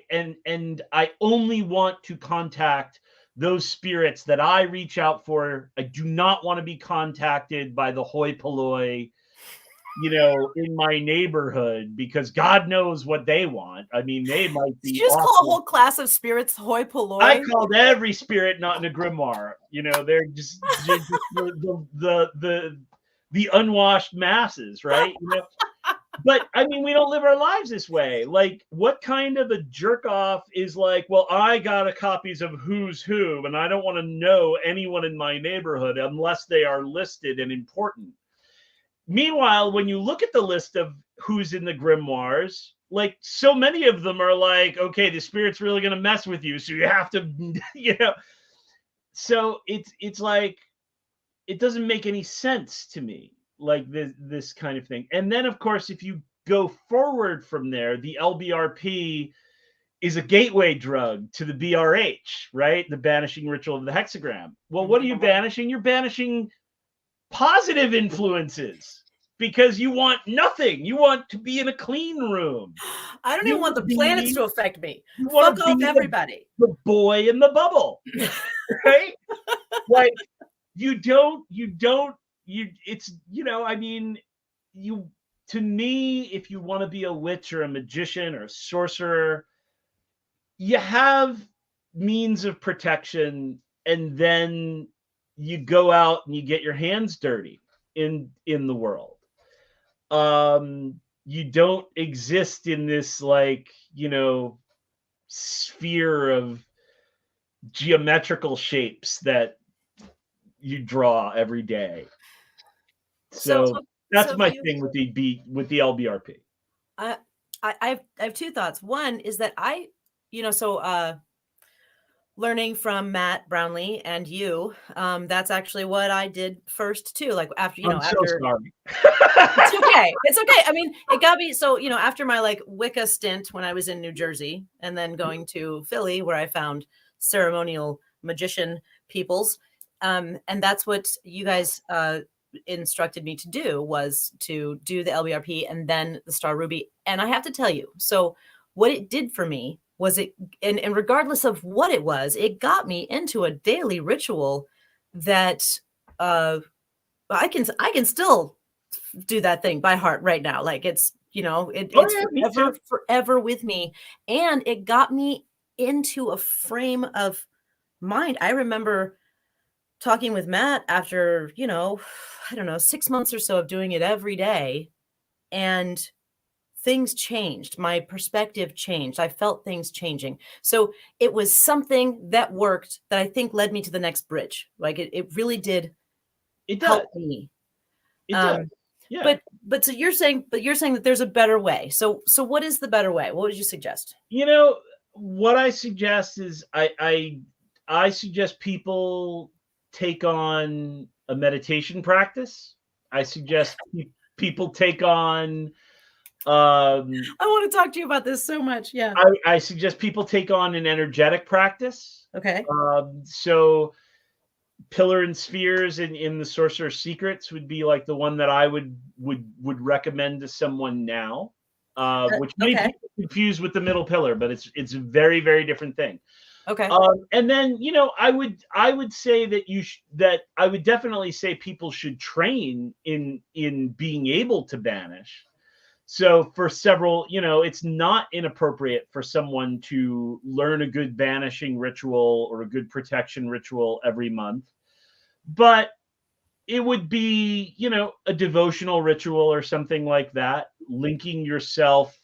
only want to contact those spirits that I reach out for. I do not want to be contacted by the hoi polloi, in my neighborhood, because God knows what they want. I mean, they might be. Did you just call a whole class of spirits hoi polloi? I called every spirit not in a grimoire. They're just the unwashed masses, right? But I mean, we don't live our lives this way. Like, what kind of a jerk off is like, well, I got a copies of Who's Who, and I don't want to know anyone in my neighborhood unless they are listed and important. Meanwhile, when you look at the list of who's in the grimoires, like, so many of them are like, okay, the spirit's really going to mess with you, so you have to, So it's like, it doesn't make any sense to me, like this kind of thing. And then, of course, if you go forward from there, the LBRP is a gateway drug to the BRH, right? The banishing ritual of the hexagram. Well, what are you banishing? You're banishing positive influences, because you want nothing. You want to be in a clean room. I don't even want the planets to affect me. Fuck off everybody. The boy in the bubble, right? Like, to me, if you want to be a witch or a magician or a sorcerer, you have means of protection, and then you go out and you get your hands dirty in the world. You don't exist in this, like, sphere of geometrical shapes that you draw every day. So that's my thing with the LBRP. I have two thoughts. One is that learning from Matt Brownlee and you, that's actually what I did first too. Like after, I'm so after sorry. it's okay. It's okay. I mean, it got me. So, after my like Wicca stint when I was in New Jersey and then going to Philly where I found ceremonial magician peoples. And that's what you guys instructed me to do, was to do the LBRP and then the Star Ruby. And I have to tell you, so what it did for me was and regardless of what it was, it got me into a daily ritual that I can still do that thing by heart right now. Like it's, it's Yeah, me too. forever with me. And it got me into a frame of mind. I remember talking with Matt after, I don't know, 6 months or so of doing it every day, and things changed. My perspective changed. I felt things changing. So it was something that worked that I think led me to the next bridge. Like it really did It does. help me. It does. Yeah. But so you're saying that there's a better way. So what is the better way? What would you suggest? What I suggest is I suggest people take on a meditation practice. I suggest people take on I want to talk to you about this so much. Yeah. I suggest people take on an energetic practice. Okay. So Pillar and Spheres in the Sorcerer's Secrets would be like the one that I would recommend to someone now, which many people confuse with the Middle Pillar, but it's a very, very different thing. Okay. And then I would say that I would definitely say people should train in being able to banish. So for several, it's not inappropriate for someone to learn a good banishing ritual or a good protection ritual every month. But it would be, a devotional ritual or something like that, linking yourself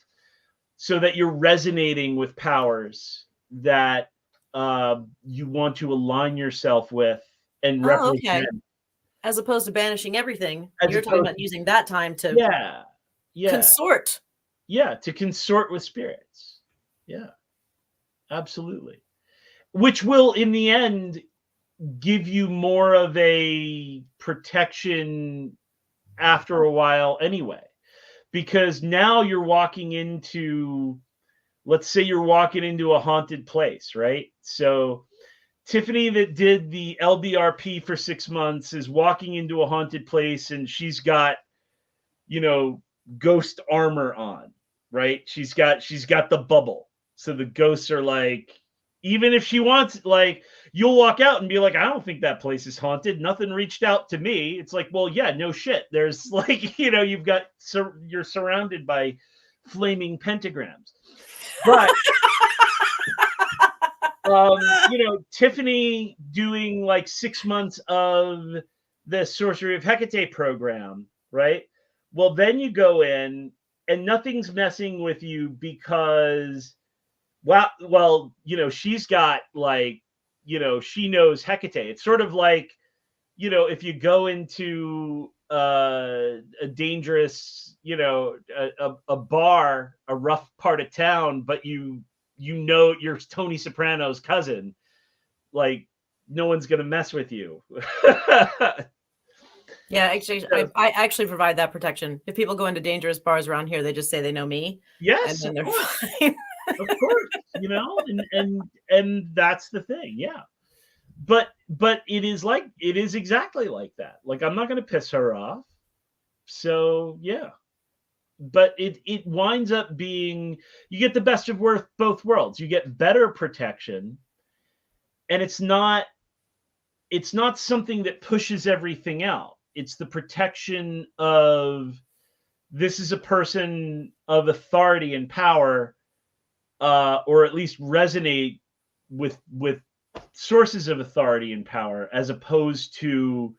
so that you're resonating with powers that you want to align yourself with and represent. Okay. As opposed to banishing everything, you're talking about using that time to consort. Yeah, to consort with spirits. Yeah, absolutely. Which will, in the end, give you more of a protection after a while anyway. Because now you're walking into, let's say you're walking into a haunted place, right? So Tiffany that did the LBRP for 6 months is walking into a haunted place and she's got, ghost armor on, right? She's got the bubble. So the ghosts are like, even if she wants, like, you'll walk out and be like, I don't think that place is haunted. Nothing reached out to me. It's like, well, yeah, no shit. There's like, you're surrounded by flaming pentagrams. But Tiffany doing like 6 months of the Sorcery of Hecate program, right? Well, then you go in and nothing's messing with you because, well, she's got like, she knows Hecate. It's sort of like, if you go into a dangerous, a bar, a rough part of town, but you're Tony Soprano's cousin, like no one's gonna mess with you. Yeah, actually, I actually provide that protection. If people go into dangerous bars around here, they just say they know me. Yes, and then they're fine. Of course, and that's the thing. Yeah, but it is exactly like that. Like I'm not going to piss her off. So yeah, but it winds up being, you get the best of both worlds. You get better protection, and it's not something that pushes everything out. It's the protection of, this is a person of authority and power, or at least resonate with sources of authority and power, as opposed to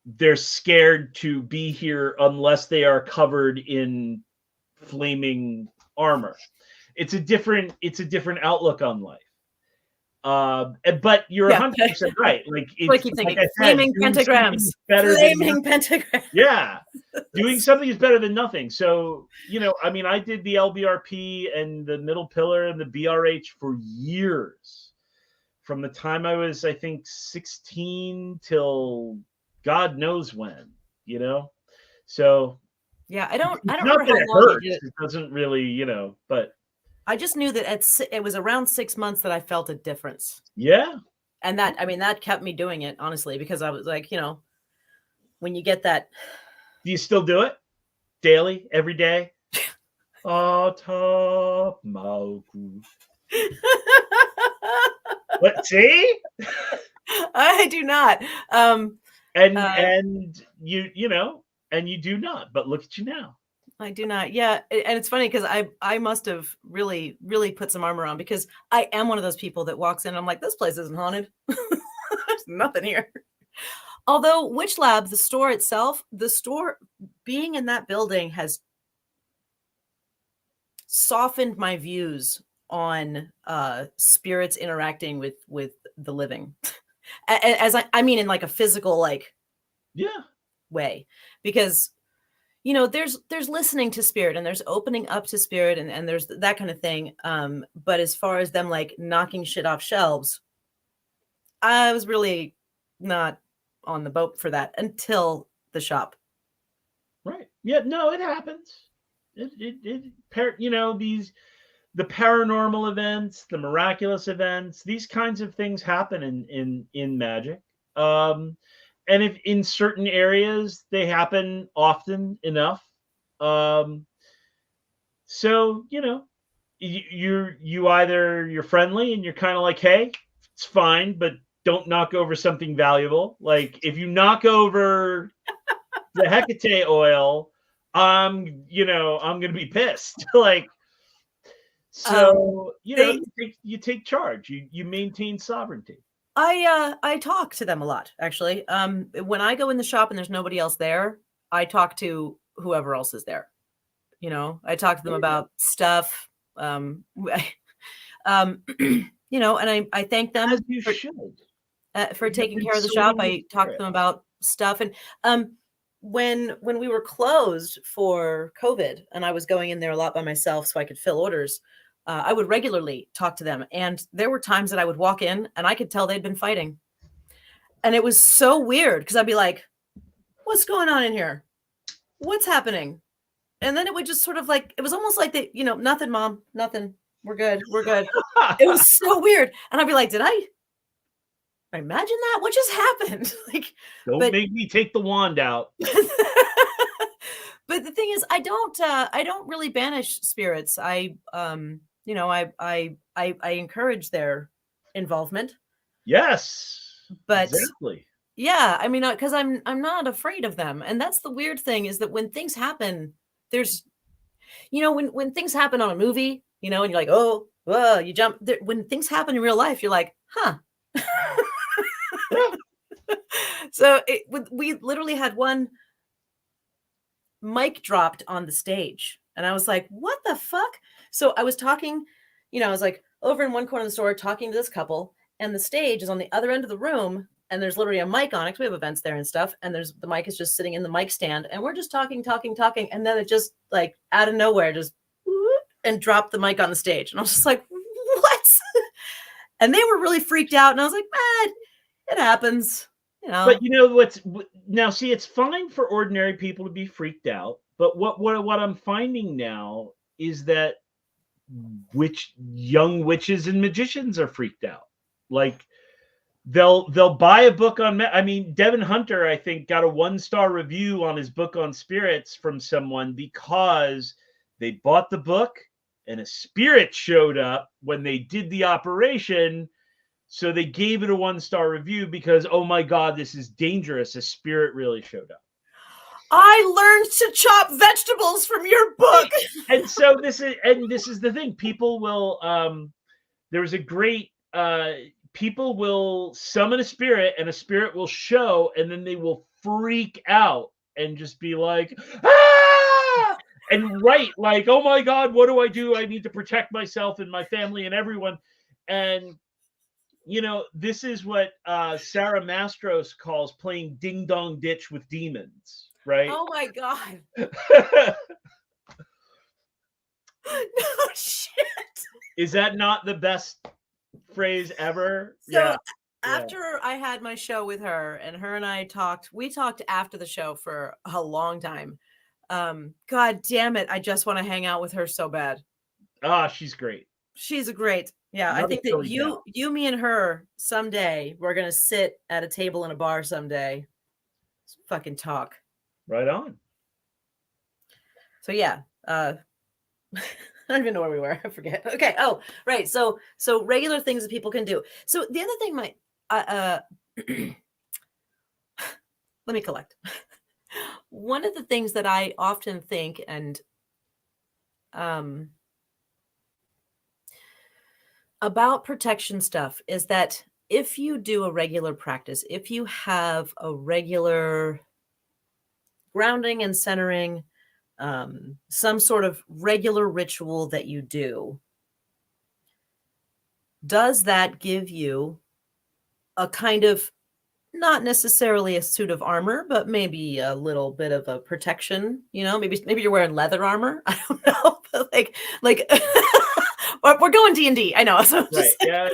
they're scared to be here unless they are covered in flaming armor. It's a different outlook on life. But you're 100% right. Like it's like, like I said, flaming pentagrams. Flaming pentagrams. Yeah, doing something is better than nothing. So I did the LBRP and the Middle Pillar and the BRH for years, from the time I was, I think, 16 till God knows when, you know? So Yeah, I don't it's not remember that how it long I did hurts. it. It doesn't really, but I just knew that it was around 6 months that I felt a difference. yeah. And that, I mean, that kept me doing it, honestly, because I was like, when you get that. Do you still do it daily, every day? Top Mauku. But see? I do not. And Uh, and you do not, but look at you now. I do not. Yeah, and it's funny because I must have really really put some armor on, because I am one of those people that walks in and I'm like, this place isn't haunted. There's nothing here. Although WitchLab, the store itself, being in that building has softened my views on spirits interacting with the living. As I mean, in like a physical Yeah. way, because there's listening to spirit, and there's opening up to spirit, and there's that kind of thing. But as far as them like knocking shit off shelves, I was really not on the boat for that until the shop. Right. Yeah, no, it happens. These the paranormal events, the miraculous events, these kinds of things happen in magic. Um and if in certain areas they happen often enough. Um so, you're friendly and you're kind of like, hey, it's fine, but don't knock over something valuable. Like if you knock over the Hecate oil, I'm gonna be pissed. Like, so They you take charge. You maintain sovereignty. I talk to them a lot, actually. When I go in the shop and there's nobody else there, I talk to whoever else is there. I talk to them There you go. about stuff. Um, and I thank As them you for should. for You're taking care of the shop. inserting the I talk to spirit. them about stuff, and when we were closed for COVID, and I was going in there a lot by myself so I could fill orders, I would regularly talk to them, and there were times that I would walk in and I could tell they'd been fighting, and it was so weird because I'd be like, "What's going on in here? What's happening?" And then it would just sort of like, it was almost like they, nothing, mom, nothing. We're good. We're good. It was so weird. And I'd be like, did I imagine that? What just happened? Don't But make me take the wand out. but the thing is, I don't really banish spirits. I encourage their involvement. Yes, But exactly. yeah, I mean, because I'm not afraid of them. And that's the weird thing, is that when things happen, there's when things happen on a movie, and you're like, oh, you jump there. When things happen in real life, you're like, huh. Yeah. So we literally had one mic dropped on the stage, and I was like, what the fuck? So I was talking, I was like over in one corner of the store talking to this couple, and the stage is on the other end of the room, and there's literally a mic on it, 'cause we have events there and stuff, and the mic is just sitting in the mic stand, and we're just talking, and then it just like out of nowhere just whoop, and dropped the mic on the stage, and I was just like, what? And they were really freaked out, and I was like, it happens, But now? See, it's fine for ordinary people to be freaked out. But what I'm finding now is that young witches and magicians are freaked out. Like they'll buy a book on. I mean, Devin Hunter, I think, got a 1-star review on his book on spirits from someone because they bought the book and a spirit showed up when they did the operation. So they gave it a 1-star review because, oh my God, this is dangerous. A spirit really showed up. I learned to chop vegetables from your book. And so this is the thing. People will there's a great people will summon a spirit and a spirit will show, and then they will freak out and just be like, ah! And like, oh my God, what do I do? I need to protect myself and my family and everyone. And this is what Sarah Mastros calls playing ding dong ditch with demons, right? Oh my God. No shit. Is that not the best phrase ever. So Yeah. after I had my show with her and I talked, we talked after the show for a long time. God damn it. I just want to hang out with her so bad. Ah, she's great. She's a great. Yeah. I Another think that Philly gal. you, me and her someday, we're going to sit at a table in a bar someday. Let's fucking talk. Right on. So yeah, I don't even know where we were. I forget. Okay. Oh, right. So regular things that people can do. So the other thing let me collect. One of the things that I often think and about protection stuff is that if you do a regular practice, if you have a regular grounding and centering, some sort of regular ritual that you do, does that give you a kind of, not necessarily a suit of armor, but maybe a little bit of a protection, maybe you're wearing leather armor. I don't know, but like we're going D&D. I know. So Right. Yeah.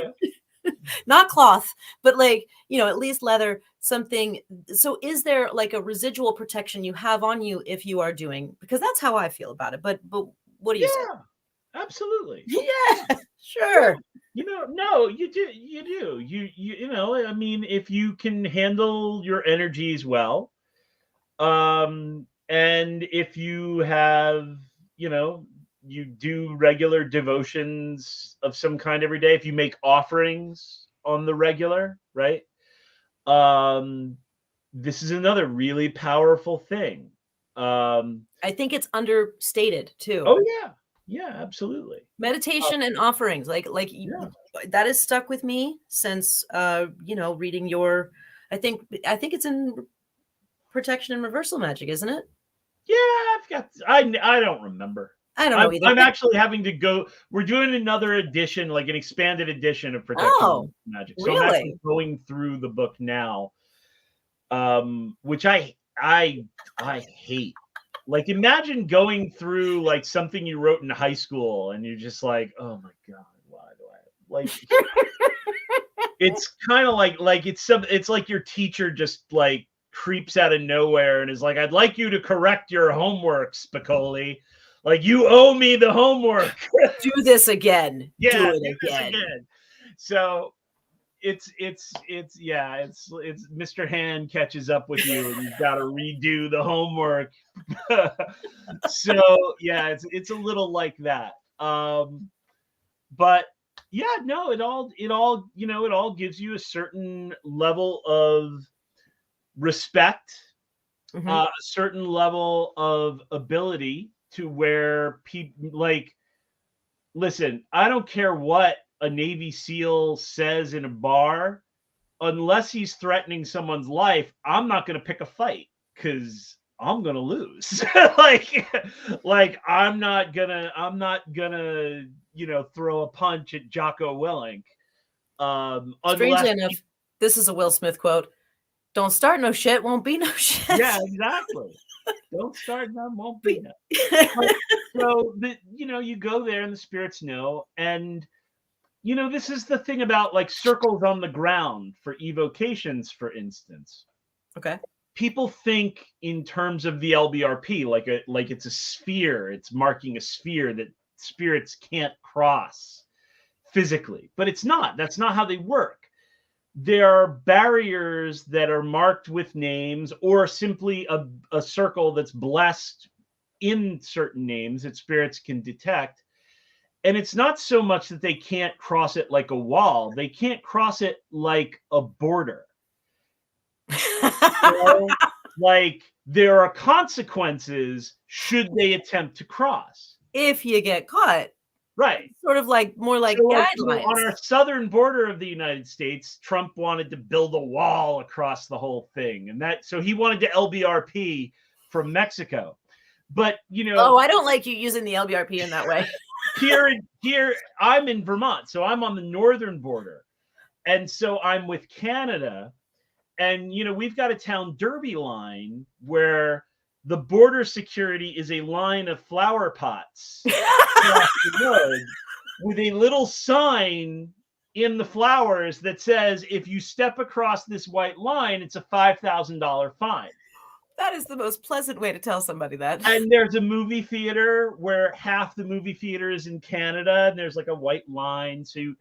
not cloth, but at least leather, something. So is there like a residual protection you have on you if you are doing, because that's how I feel about it. But what do you say? Absolutely. Yeah, sure. No, you do. I mean, if you can handle your energies well, and if you have, you do regular devotions of some kind every day, if you make offerings on the regular, right? This is another really powerful thing. I think it's understated too. Oh yeah, absolutely. Meditation and offerings, Yeah. that has stuck with me since reading your. I think it's in Protection and Reversal Magic, isn't it? Yeah, I don't remember. I don't know either. I'm actually having to go. We're doing another edition, like an expanded edition of Protection and Magic. So really? I'm actually going through the book now, which I hate. Like, imagine going through like something you wrote in high school, and you're just like, oh my god, why do I like? It's kind of like it's like your teacher just like creeps out of nowhere and is like, I'd like you to correct your homework, Spicoli. Like, you owe me the homework. Do this again. Yeah, do it again. So it's Mr. Hand catches up with you and you've got to redo the homework. So yeah, it's a little like that. But yeah, no, it all gives you a certain level of respect, a certain level of ability to where people like, listen, I don't care what a Navy SEAL says in a bar, unless he's threatening someone's life, I'm not going to pick a fight because I'm going to lose. like I'm not gonna, throw a punch at Jocko Willink. Strangely enough, this is a Will Smith quote. Don't start no shit, won't be no shit. Yeah, exactly. Don't start none, won't be none. So you go there and the spirits know. And this is the thing about like circles on the ground for evocations, for instance. Okay. People think in terms of the LBRP, like it's a sphere. It's marking a sphere that spirits can't cross physically, but it's not. That's not how they work. There are barriers that are marked with names, or simply a circle that's blessed in certain names that spirits can detect. And it's not so much that they can't cross it like a wall. They can't cross it like a border. Like, there are consequences should they attempt to cross. If you get caught. Right. Sort of like more like guidelines. On our southern border of the United States, Trump wanted to build a wall across the whole thing. And so he wanted to LBRP from Mexico. But, Oh, I don't like you using the LBRP in that way. Here, I'm in Vermont, so I'm on the northern border. And so I'm with Canada. And, we've got a town Derby line where the border security is a line of flower pots across the road with a little sign in the flowers that says, if you step across this white line, it's a $5,000 fine. That is the most pleasant way to tell somebody that. And there's a movie theater where half the movie theater is in Canada, and there's like a white line. So,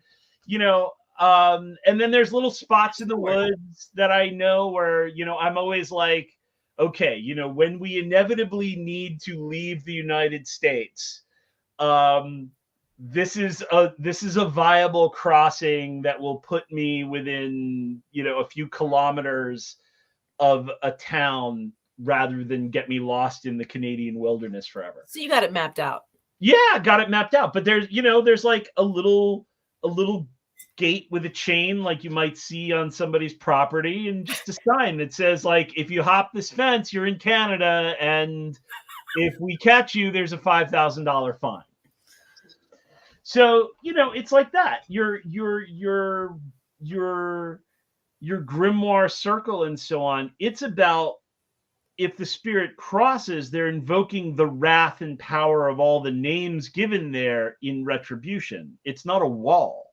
and then there's little spots in the woods that I know where, I'm always like, okay, when we inevitably need to leave the United States, this is a viable crossing that will put me within, a few kilometers of a town rather than get me lost in the Canadian wilderness forever. So you got it mapped out. Yeah, got it mapped out. But there's like a little gate with a chain like you might see on somebody's property, and just a sign that says, like, if you hop this fence, you're in Canada, and if we catch you, there's a $5,000 fine. So, it's like that. Your grimoire circle and so on, it's about, if the spirit crosses, they're invoking the wrath and power of all the names given there in retribution. It's not a wall.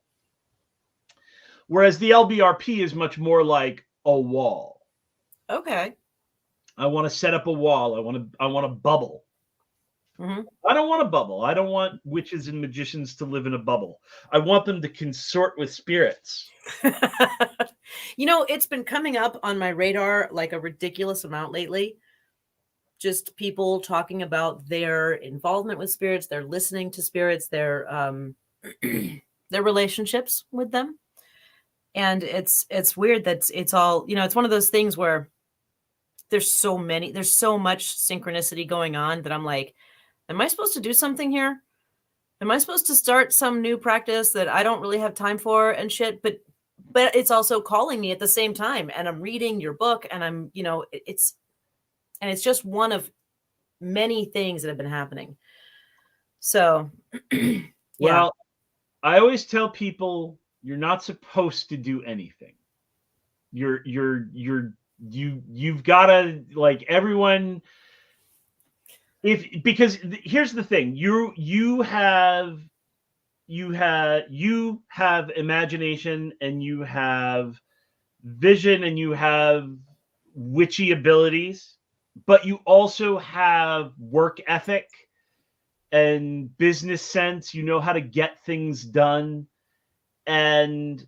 Whereas the LBRP is much more like a wall. Okay. I want to set up a wall. I want a bubble. Mm-hmm. I don't want a bubble. I don't want witches and magicians to live in a bubble. I want them to consort with spirits. It's been coming up on my radar like a ridiculous amount lately. Just people talking about their involvement with spirits, their listening to spirits, their their relationships with them. And it's weird that it's all, it's one of those things where there's so much synchronicity going on that I'm like, am I supposed to do something here? Am I supposed to start some new practice that I don't really have time for and shit? But it's also calling me at the same time. And I'm reading your book, and I'm, it's just one of many things that have been happening. So, yeah. Well, I always tell people, you're not supposed to do anything. You've got to, like, everyone, because here's the thing, you have imagination, and you have vision, and you have witchy abilities, but you also have work ethic and business sense. You know how to get things done. And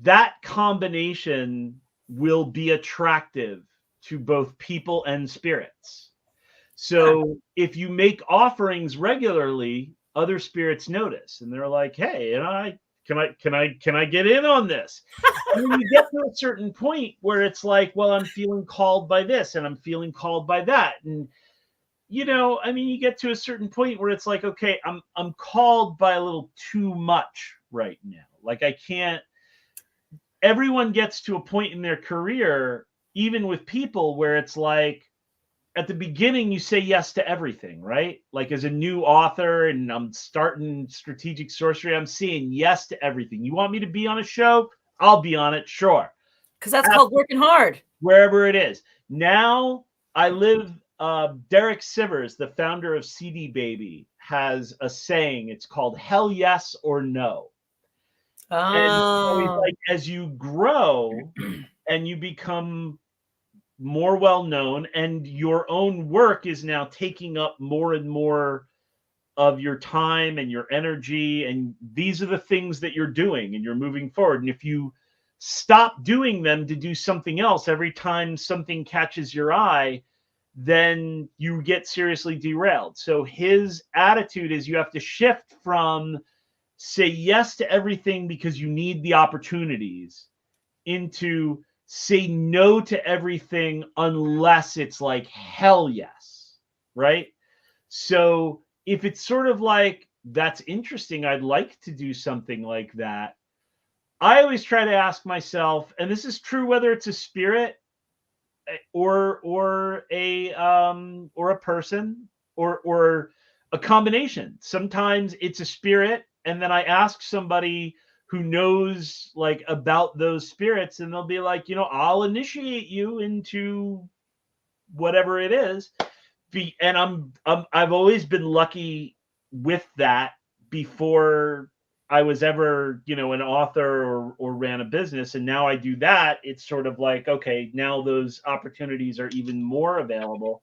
that combination will be attractive to both people and spirits. So if you make offerings regularly, other spirits notice, and they're like, hey, can I get in on this? And when you get to a certain point where it's like, well, I'm feeling called by this, and I'm feeling called by that. And, you get to a certain point where it's like, okay, I'm called by a little too much right now. Like, I can't. Everyone gets to a point in their career, even with people, where it's like, at the beginning, you say yes to everything, right? Like, as a new author, and I'm starting strategic sorcery, I'm saying yes to everything. You want me to be on a show? I'll be on it, sure. Because that's called working hard. Wherever it is. Now, I live, Derek Sivers, the founder of CD Baby, has a saying. It's called hell yes or no. And so he's like, as you grow and you become more well-known, and your own work is now taking up more and more of your time and your energy, and these are the things that you're doing, and you're moving forward. And if you stop doing them to do something else every time something catches your eye, then you get seriously derailed. So his attitude is, you have to shift from say yes to everything because you need the opportunities, into say no to everything unless it's like hell yes, right? So if it's sort of like, that's interesting, I'd like to do something like that, I always try to ask myself, and this is true whether it's a spirit or a person or a combination. Sometimes it's a spirit, and then I ask somebody who knows like about those spirits, and they'll be like, I'll initiate you into whatever it is. And I've always been lucky with that before I was ever, an author or ran a business. And now I do that. It's sort of like, okay, now those opportunities are even more available.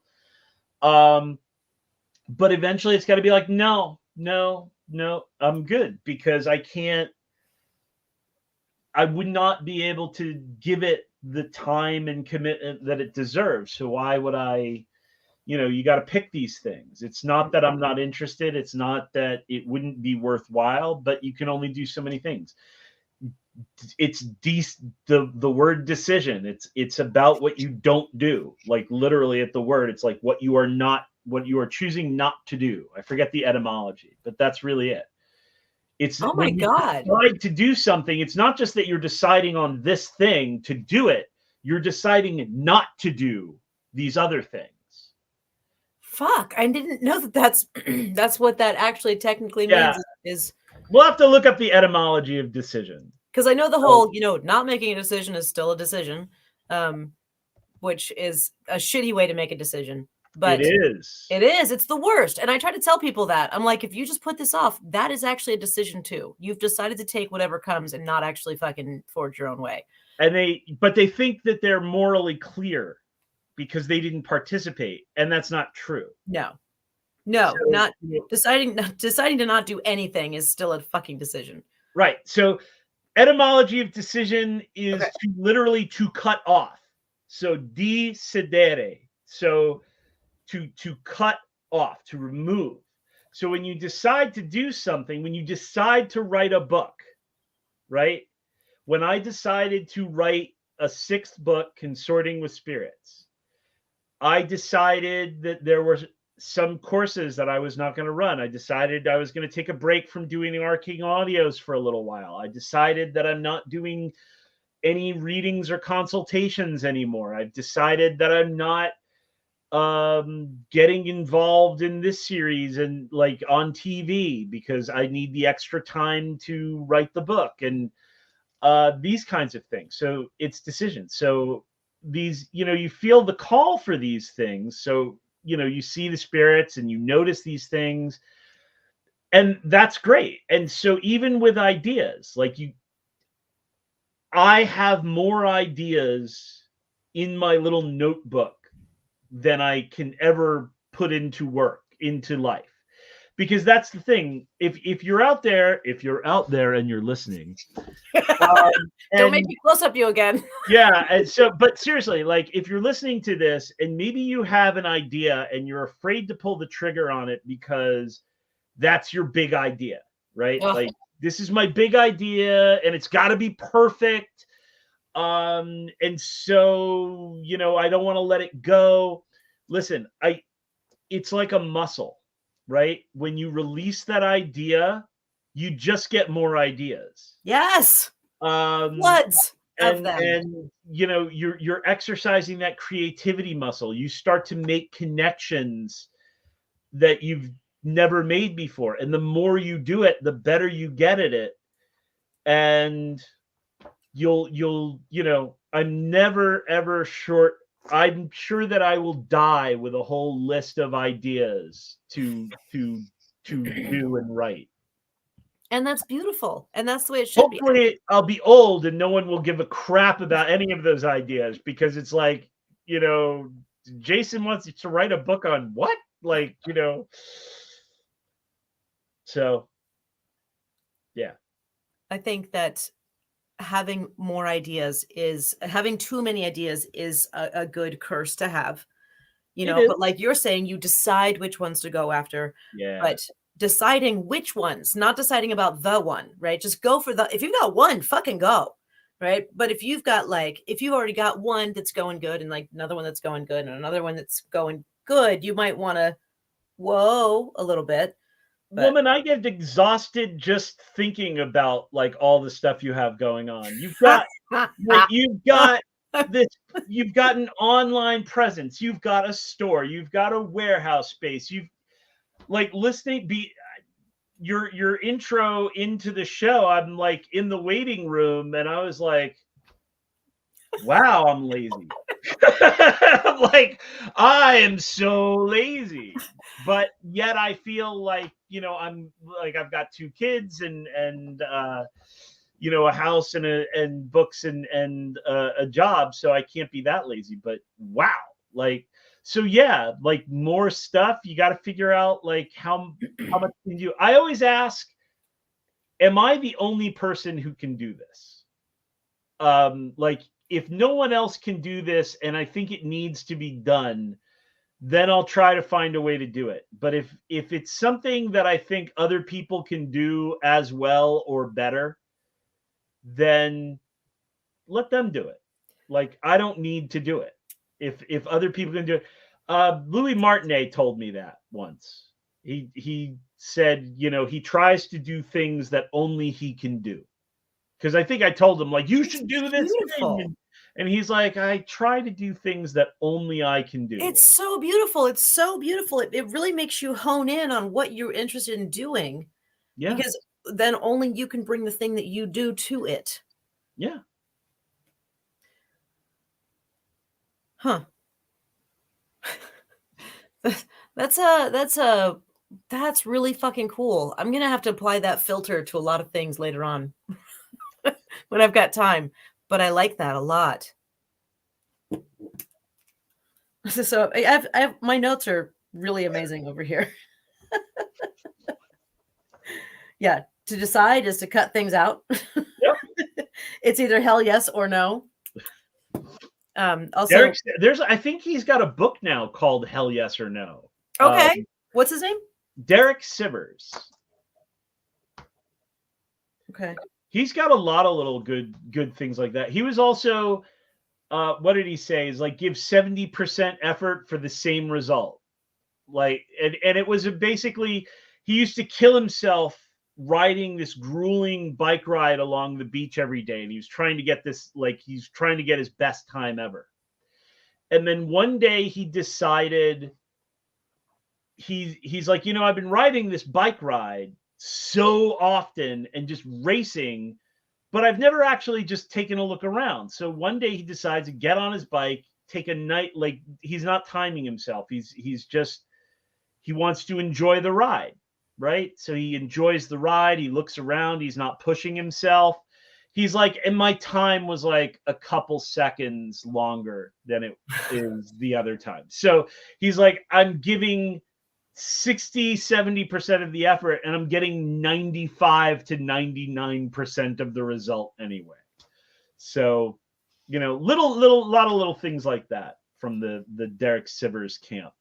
But eventually it's got to be like, no, I'm good, because I would not be able to give it the time and commitment that it deserves. So why would I, you got to pick these things. It's not that I'm not interested. It's not that it wouldn't be worthwhile, but you can only do so many things. It's the word decision. It's about what you don't do. Like literally at the word, it's like what you are choosing not to do. I forget the etymology, but that's really it. It's Oh my when you God. decide to do something, it's not just that you're deciding on this thing to do it. You're deciding not to do these other things. Fuck, I didn't know that's that's what that actually technically Yeah. means is We'll have to look up the etymology of decision. because I know the whole, not making a decision is still a decision, which is a shitty way to make a decision. But it is. It's the worst. And I try to tell people that. I'm like, if you just put this off, that is actually a decision too. You've decided to take whatever comes and not actually fucking forge your own way. And they think that they're morally clear because they didn't participate, and that's not true. No, not deciding to not do anything is still a fucking decision. Right. So etymology of decision is literally to cut off. So decidere. So to cut off, to remove. So when you decide to do something, when you decide to write a book, right? When I decided to write a 6th book, Consorting with Spirits, I decided that there were some courses that I was not going to run. I decided I was going to take a break from doing the Arcing audios for a little while. I decided that I'm not doing any readings or consultations anymore. I've decided that I'm not getting involved in this series and like on TV because I need the extra time to write the book and these kinds of things. So it's decisions. So these, you feel the call for these things. So, you see the spirits and you notice these things, and that's great. And so even with ideas, like I have more ideas in my little notebook than I can ever put into work, into life. Because that's the thing. If you're out there and you're listening, don't make me close up you again. Yeah, and so, but seriously, like if you're listening to this and maybe you have an idea and you're afraid to pull the trigger on it because that's your big idea, right? Ugh. Like this is my big idea and it's got to be perfect. And so, I don't want to let it go. Listen, it's like a muscle, right? When you release that idea, you just get more ideas. Yes. Floods of them. And you're exercising that creativity muscle. You start to make connections that you've never made before. And the more you do it, the better you get at it. And you'll I'm never ever short. I'm sure that I will die with a whole list of ideas to do and write. And that's beautiful. And that's the way it should be. Hopefully I'll be old and no one will give a crap about any of those ideas, because it's like, Jason wants to write a book on what? Like, so yeah. I think that having more ideas having too many ideas is a good curse to have, but like you're saying, you decide which ones to go after. Yeah. But deciding which ones, not deciding about the one, right? Just go for if you've got one, fucking go, right? But if you've already got one that's going good and like another one that's going good and another one that's going good, you might want to a little bit. Woman, I get exhausted just thinking about like all the stuff you have going on. You've got this, you've got an online presence, you've got a store, you've got a warehouse space, you've like listening your intro into the show. I'm like in the waiting room and I was like, wow, I'm lazy. I'm like, I am so lazy. But yet I feel like, I'm like, I've got 2 kids and a house and books and a job, so I can't be that lazy. But wow, like, so yeah, like more stuff. You got to figure out like how much can you. I always ask, am I the only person who can do this? Like, if no one else can do this, and I think it needs to be done, then I'll try to find a way to do it. But if it's something that I think other people can do as well or better, then let them do it. Like, I don't need to do it. If other people can do it. Louis Martinet told me that once. He said, he tries to do things that only he can do. Because I think I told him, like, you should do this beautiful. thing. And he's like, I try to do things that only I can do. It's so beautiful. It's so beautiful. It really makes you hone in on what you're interested in doing. Yeah. Because then only you can bring the thing that you do to it. Yeah. Huh. That's really fucking cool. I'm gonna have to apply that filter to a lot of things later on when I've got time. But I like that a lot. So I have my notes are really amazing over here. Yeah, to decide is to cut things out. Yep. It's either hell yes or no. Also, Derek, I think he's got a book now called Hell Yes or No. Okay. What's his name? Derek Sivers. Okay. He's got a lot of little good things like that. He was also, what did he say? Is like, give 70% effort for the same result. Like, and it was basically, he used to kill himself riding this grueling bike ride along the beach every day, and he was trying to get this, like, he's trying to get his best time ever. And then one day he decided, he's like, I've been riding this bike ride so often and just racing, but I've never actually just taken a look around. So one day he decides to get on his bike, take a night, like, he's not timing himself. He's just, he wants to enjoy the ride, right? So he enjoys the ride. He looks around. He's not pushing himself. He's like, and my time was like a couple seconds longer than it is the other time. So he's like, I'm giving 60-70% of the effort, and I'm getting 95 to 99% of the result anyway. So, lot of little things like that from the Derek Sivers camp.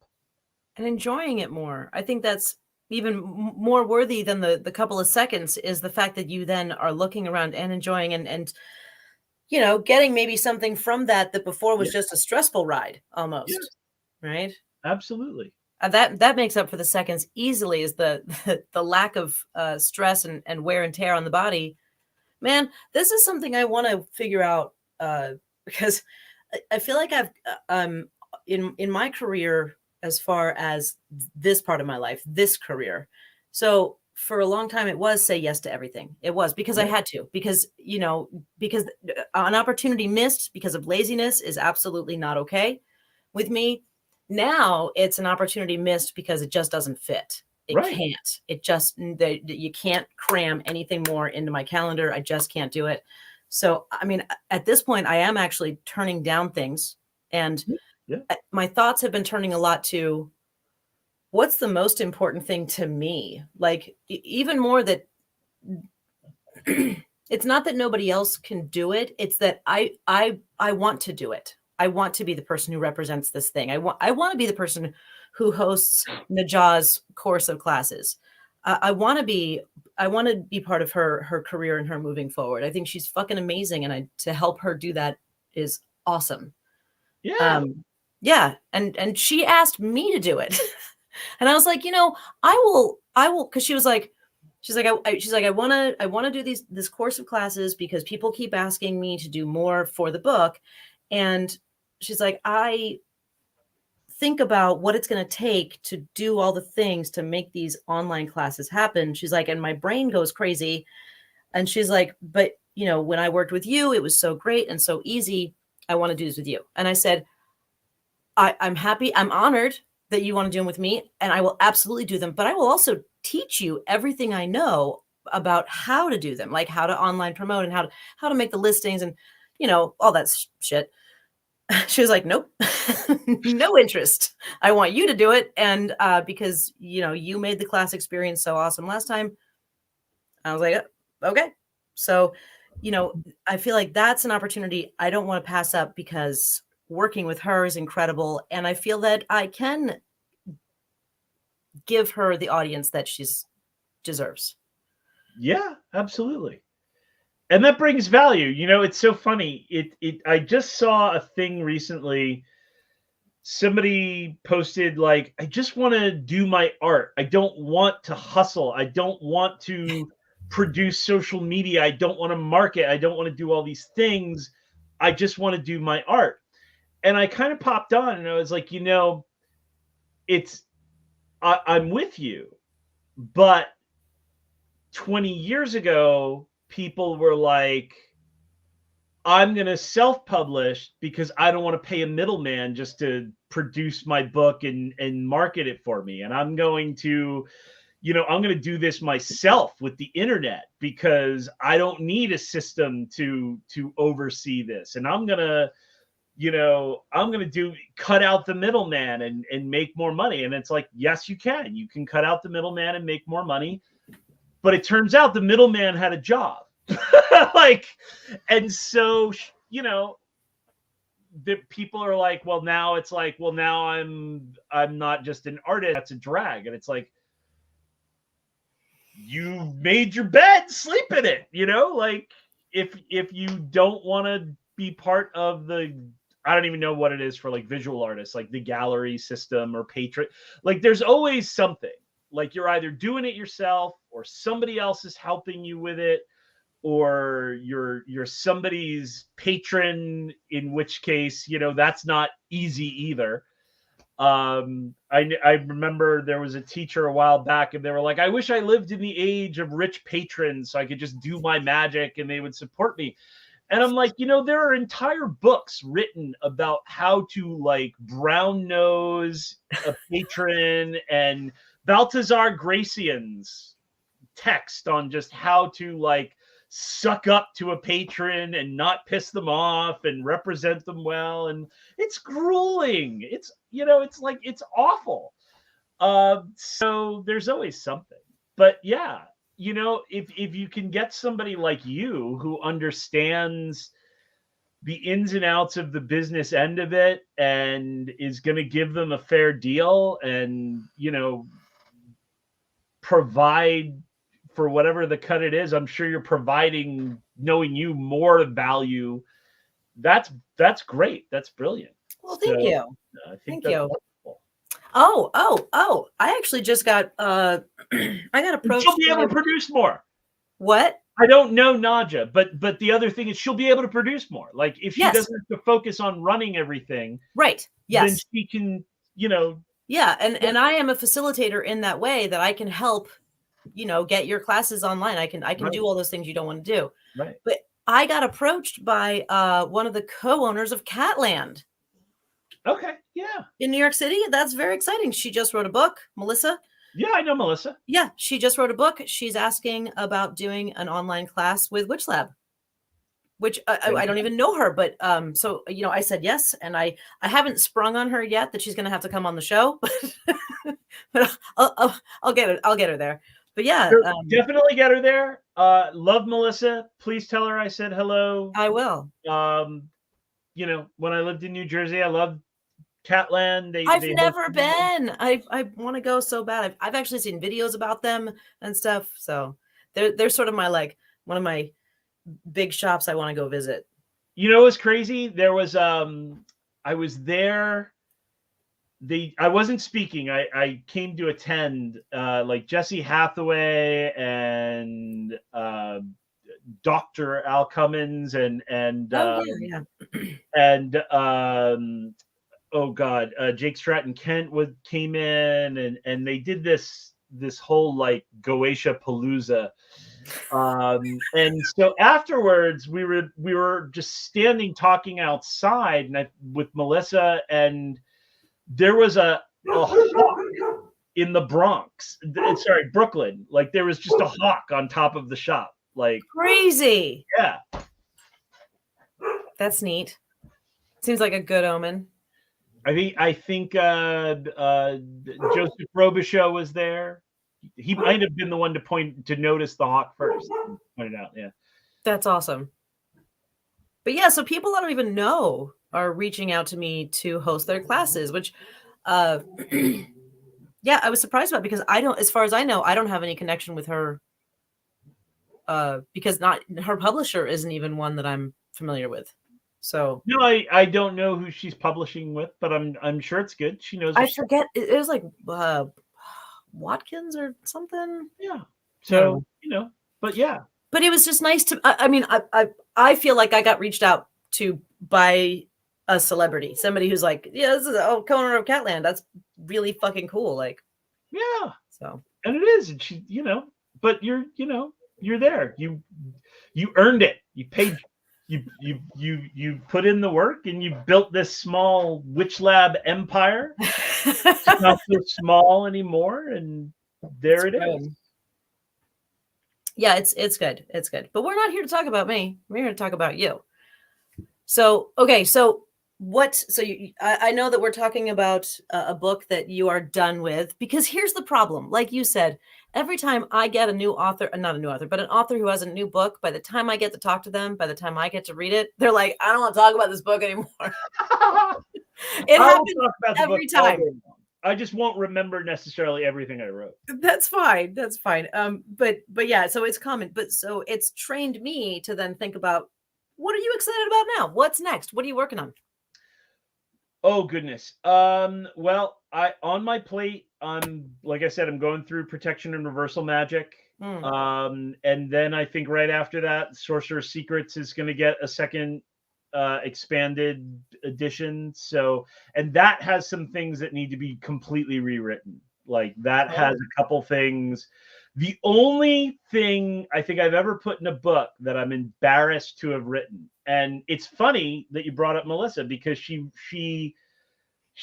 And enjoying it more. I think that's even more worthy than the couple of seconds, is the fact that you then are looking around and enjoying and getting maybe something from that before was just a stressful ride almost. Yeah. Right? Absolutely. That makes up for the seconds easily, is the lack of stress and wear and tear on the body. Man, this is something I want to figure out, because I feel like I've in my career, as far as this part of my life, this career. So for a long time, it was say yes to everything. It was because I had to, because an opportunity missed because of laziness is absolutely not okay with me. Now it's an opportunity missed because it just doesn't fit. It can't. It just, you can't cram anything more into my calendar. I just can't do it. So, I mean, at this point, I am actually turning down things, and my thoughts have been turning a lot to what's the most important thing to me. Like, even more that it's not that nobody else can do it. It's that I want to do it. I want to be the person who represents this thing. I want to be the person who hosts Najah's course of classes. I want to be part of her career and her moving forward. I think she's fucking amazing, and to help her do that is awesome. Yeah. Yeah. And she asked me to do it. And I was like, I will, cause she's like, I want to do this course of classes because people keep asking me to do more for the book. And she's like, I think about what it's going to take to do all the things to make these online classes happen. She's like, and my brain goes crazy. And she's like, but when I worked with you, it was so great and so easy. I want to do this with you. And I said, I'm happy. I'm honored that you want to do them with me, and I will absolutely do them. But I will also teach you everything I know about how to do them, like how to online promote and how to make the listings and, you know, all that shit. She was like, nope, no interest. I want you to do it. And because, you know, you made the class experience so awesome last time. I was like, okay. So, you know, I feel like that's an opportunity I don't want to pass up, because working with her is incredible. And I feel that I can give her the audience that she's deserves. Yeah, absolutely. And that brings value. You know, it's so funny. I just saw a thing recently. Somebody posted like, I just want to do my art. I don't want to hustle. I don't want to produce social media. I don't want to market. I don't want to do all these things. I just want to do my art. And I kind of popped on and I was like, you know, I'm with you, but 20 years ago, people were like, I'm going to self-publish because I don't want to pay a middleman just to produce my book and market it for me. And I'm going to, you know, I'm going to do this myself with the internet because I don't need a system to oversee this. And I'm going to, you know, cut out the middleman and make more money. And it's like, yes, you can. You can cut out the middleman and make more money. But it turns out the middleman had a job. Like, and so, you know, the people are like, well, now it's like, well, now I'm not just an artist, that's a drag. And it's like, you made your bed, sleep in it, you know? Like, if you don't want to be part of the, I don't even know what it is for like visual artists, like the gallery system or patron, like there's always something. Like you're either doing it yourself or somebody else is helping you with it, or you're somebody's patron, in which case, you know, that's not easy either. I remember there was a teacher a while back and they were like, I wish I lived in the age of rich patrons so I could just do my magic and they would support me. And I'm like, you know, there are entire books written about how to like brown nose a patron, and Balthazar Gracian's text on just how to like suck up to a patron and not piss them off and represent them well. And it's grueling. It's, you know, it's like, it's awful. So there's always something. But yeah, you know, if you can get somebody like you who understands the ins and outs of the business end of it and is going to give them a fair deal and, you know, provide for whatever the cut it is, I'm sure you're providing, knowing you, more value. That's great. That's brilliant. Well, thank you. I think that's wonderful. Oh, I actually just got I got approached. She'll be able to produce more. What? I don't know Naja, but the other thing is she'll be able to produce more. Like if she doesn't have to focus on running everything, right? Yes. Then she can, you know. Yeah, and I am a facilitator in that way, that I can help, you know, get your classes online. I can right. do all those things you don't want to do. Right. But I got approached by one of the co-owners of Catland. Okay. Yeah. In New York City. That's very exciting. She just wrote a book, Melissa. Yeah, I know Melissa. Yeah, she just wrote a book. She's asking about doing an online class with WitchLab, which I don't even know her, but so, you know, I said yes, and I haven't sprung on her yet that she's going to have to come on the show, but I'll get her there. But yeah, definitely get her there. Love Melissa. Please tell her I said hello. I will. You know, when I lived in New Jersey, I loved Catland. I've never been. I want to go so bad. I've actually seen videos about them and stuff. So they're sort of my, like, one of my big shops I want to go visit. You know what's crazy? There was I was there. I wasn't speaking. I came to attend like Jesse Hathaway and Dr. Al Cummins and oh god, Jake Stratton Kent came in and they did this whole like Goetia Palooza. And so afterwards we were just standing talking outside with Melissa, and there was a a hawk in the Bronx. Sorry, Brooklyn. Like there was just a hawk on top of the shop. Like crazy. yeah. That's neat. Seems like a good omen. I think Joseph Robichaux was there. He might have been the one to notice the hawk first. Point it out, yeah. That's awesome. But yeah, so people I don't even know are reaching out to me to host their classes, which yeah, I was surprised about because I don't, as far as I know, I don't have any connection with her because not her publisher isn't even one that I'm familiar with. So no, I don't know who she's publishing with, but I'm sure it's good. She knows. I forget it was like Watkins or something. Yeah. So but yeah. But it was just nice to. I mean, I feel like I got reached out to by a celebrity, somebody who's like, yeah, this is co-owner of Catland. That's really fucking cool. Like, yeah. So and it is, and she, but you're there. You earned it. You paid. You put in the work and you built this small WitchLab empire. It's not so small anymore, and there it is. Yeah, it's good. It's good. But we're not here to talk about me. We're here to talk about you. So, okay, so I know that we're talking about a book that you are done with, because here's the problem. Like you said, every time I get a new author, not a new author, but an author who has a new book, by the time I get to talk to them, by the time I get to read it, they're like, I don't want to talk about this book anymore. It happens every time. I just won't remember necessarily everything I wrote. That's fine. That's fine. But yeah, so it's common. But so it's trained me to then think about, what are you excited about now? What's next? What are you working on? Oh goodness. Well, on my plate, like I said, I'm going through Protection and Reversal Magic. And then I think right after that, Sorcerer's Secrets is going to get a second expanded edition. So, and that has some things that need to be completely rewritten. Like that has a couple things. The only thing I think I've ever put in a book that I'm embarrassed to have written, and it's funny that you brought up Melissa, because she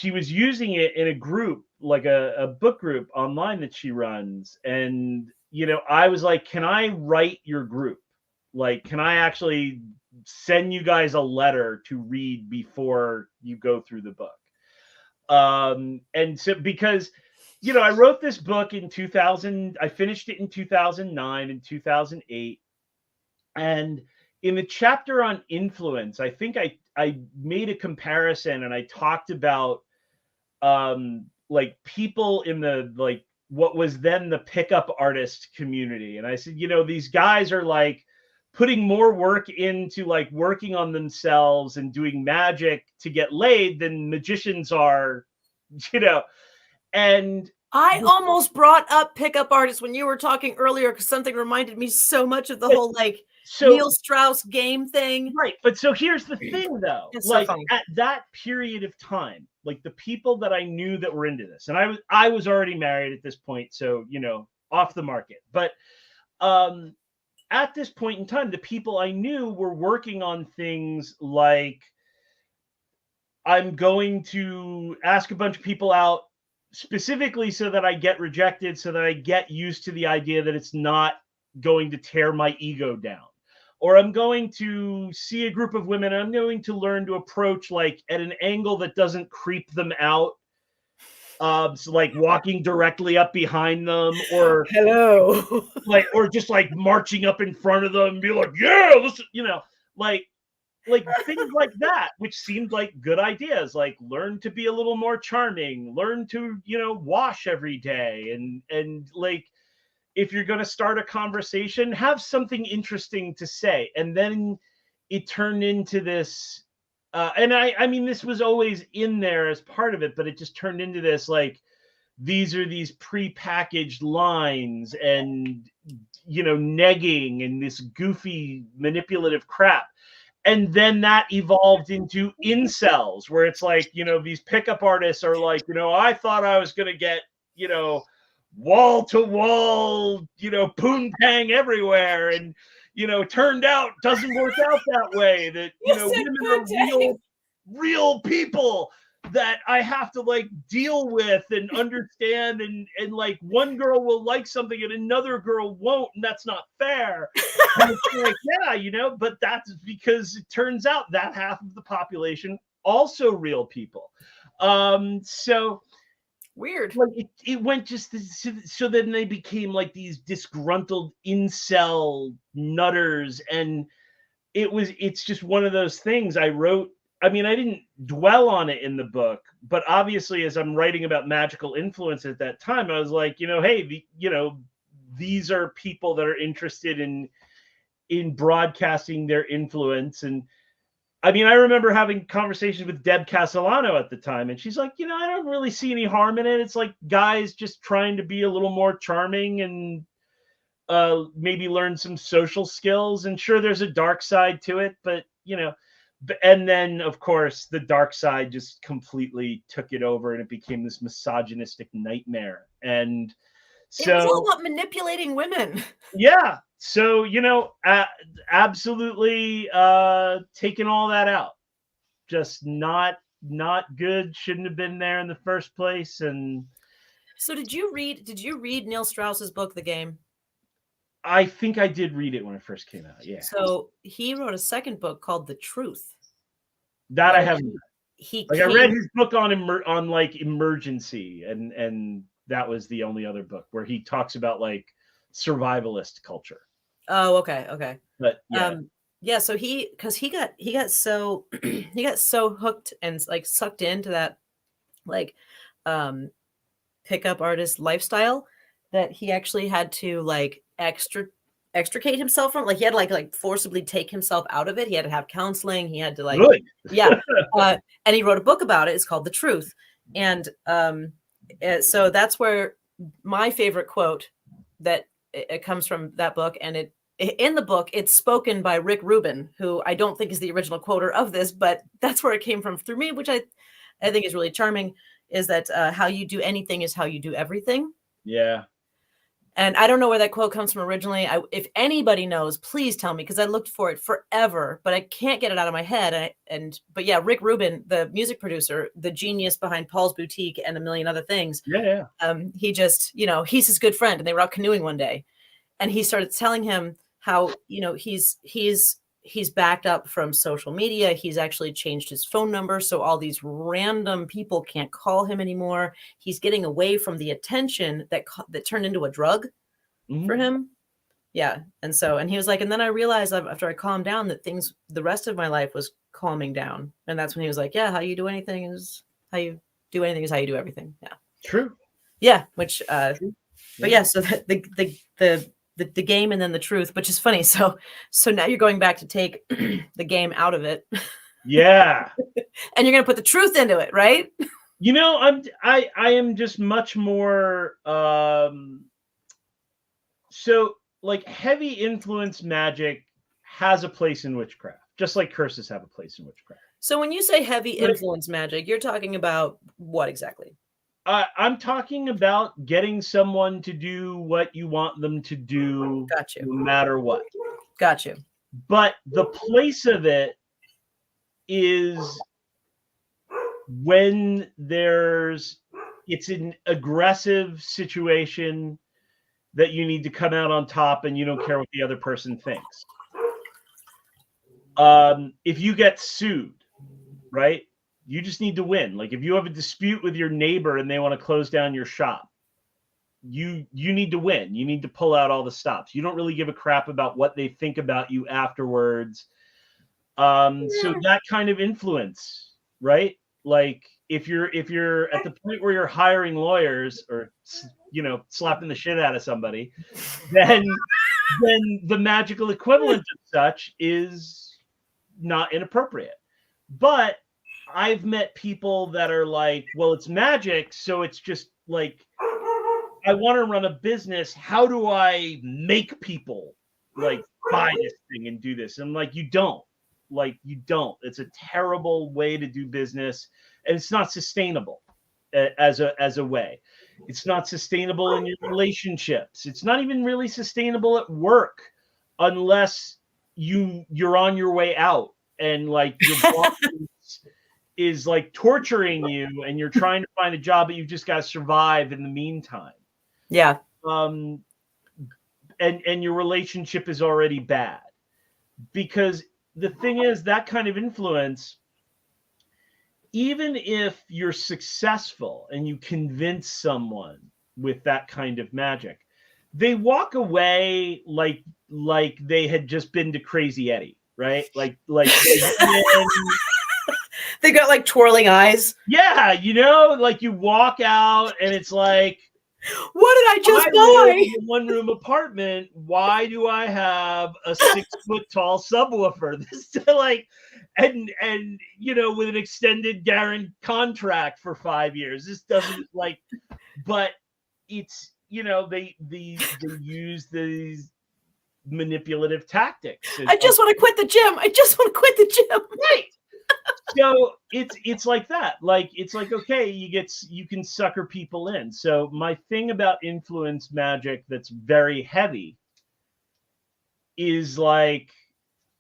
was using it in a group, like a book group online that she runs, and I was like, can I write your group? Like, can I actually send you guys a letter to read before you go through the book? And so, because I wrote this book in 2000, I finished it in 2009 and 2008. And in the chapter on influence, I think I made a comparison, and I talked about like people in the, like, what was then the pickup artist community. And I said, these guys are like putting more work into like working on themselves and doing magic to get laid than magicians are, and I almost brought up pickup artists when you were talking earlier, because something reminded me so much of the whole Neil Strauss game thing. Right. But so here's the thing, though. It's like, so funny. At that period of time, like the people that I knew that were into this, and I was already married at this point, so off the market. But at this point in time, the people I knew were working on things like, I'm going to ask a bunch of people out specifically so that I get rejected, so that I get used to the idea that it's not going to tear my ego down. Or I'm going to see a group of women, and I'm going to learn to approach like at an angle that doesn't creep them out. So like walking directly up behind them, or hello, or just like marching up in front of them and be like, yeah, listen, like things like that, which seemed like good ideas. Like learn to be a little more charming, learn to wash every day, and like, if you're going to start a conversation, have something interesting to say. And then it turned into this, and I mean, this was always in there as part of it, but it just turned into this, like, these are these prepackaged lines and, negging and this goofy manipulative crap. And then that evolved into incels, where it's like, these pickup artists are like, I thought I was going to get, wall to wall, poontang everywhere, and turned out doesn't work out that way. That women are real people. that I have to like deal with and understand, and like one girl will like something and another girl won't, and that's not fair. And it's like, yeah, you know, but that's because it turns out that half of the population also real people. So Weird. like it went just so then they became like these disgruntled incel nutters, and it's just one of those things I wrote. I mean, I didn't dwell on it in the book, but obviously as I'm writing about magical influence at that time, I was like, you know, hey, these are people that are interested in broadcasting their influence. And I mean, I remember having conversations with Deb Castellano at the time, and she's like, you know, I don't really see any harm in it. It's like guys just trying to be a little more charming and maybe learn some social skills. And sure, there's a dark side to it, but you know, and then of course the dark side just completely took it over, and it became this misogynistic nightmare. And It was all so about manipulating women. yeah, so you know, absolutely taking all that out, just not good, shouldn't have been there in the first place. And So did you read Neil Strauss's book, The Game? I think I did read it when it first came out. Yeah. So he wrote a second book called The Truth. That I haven't. I read his book on like emergency, and that was the only other book where he talks about like survivalist culture. Oh, okay. But yeah. Yeah, so he got so he got so hooked and like sucked into that like pickup artist lifestyle that he actually had to like extricate himself from, like he had to like forcibly take himself out of it. He had to have counseling. He had to like really? Yeah. And he wrote a book about it. It's called The Truth. And so that's where my favorite quote that it comes from that book. And in the book, it's spoken by Rick Rubin, who I don't think is the original quoter of this, but that's where it came from through me, which I think is really charming, is that how you do anything is how you do everything. Yeah. And I don't know where that quote comes from originally. If anybody knows, please tell me, because I looked for it forever, but I can't get it out of my head. But yeah, Rick Rubin, the music producer, the genius behind Paul's Boutique and a million other things. Yeah. He just, he's his good friend, and they were out canoeing one day, and he started telling him how, he's backed up from social media. He's actually changed his phone number, so all these random people can't call him anymore. He's getting away from the attention that turned into a drug for him. Yeah. And he was like, and then I realized after I calmed down that the rest of my life was calming down. And that's when he was like, yeah, how you do anything is how you do everything. Yeah. True. Yeah. Which, but yeah, so the game and then the truth, which is funny. So now you're going back to take the game out of it. Yeah. And you're going to put the truth into it, right? You know, I am just much more so like heavy influence magic has a place in witchcraft, just like curses have a place in witchcraft. So when you say heavy influence magic, you're talking about what exactly? I'm talking about getting someone to do what you want them to do. Got you. No matter what. Got you. But the place of it is when it's an aggressive situation that you need to come out on top, and you don't care what the other person thinks. If you get sued, right? You just need to win. Like if you have a dispute with your neighbor and they want to close down your shop, you need to win. You need to pull out all the stops. You don't really give a crap about what they think about you afterwards. So that kind of influence, right? Like if you're at the point where you're hiring lawyers or slapping the shit out of somebody, then the magical equivalent of such is not inappropriate. But I've met people that are like, well, it's magic, so it's just like, I want to run a business. How do I make people like buy this thing and do this? And like, you don't. It's a terrible way to do business, and it's not sustainable as a way. It's not sustainable in your relationships. It's not even really sustainable at work unless you're on your way out and like your boss is like torturing you, and you're trying to find a job, but you've just got to survive in the meantime. Yeah. And your relationship is already bad. Because the thing is, that kind of influence, even if you're successful and you convince someone with that kind of magic, they walk away like they had just been to Crazy Eddie, right? Like they got like twirling eyes. Yeah, you know, like you walk out and it's like, what did I just live buy? in a one-room apartment. Why do I have a 6-foot-tall subwoofer? This like, and you know, with an extended guarantee contract for 5 years. This doesn't like, but it's, you know, they use these manipulative tactics. I just want to quit the gym. I just want to quit the gym. Right. So it's like that. Like, it's like, okay, you can sucker people in. So my thing about influence magic that's very heavy is like,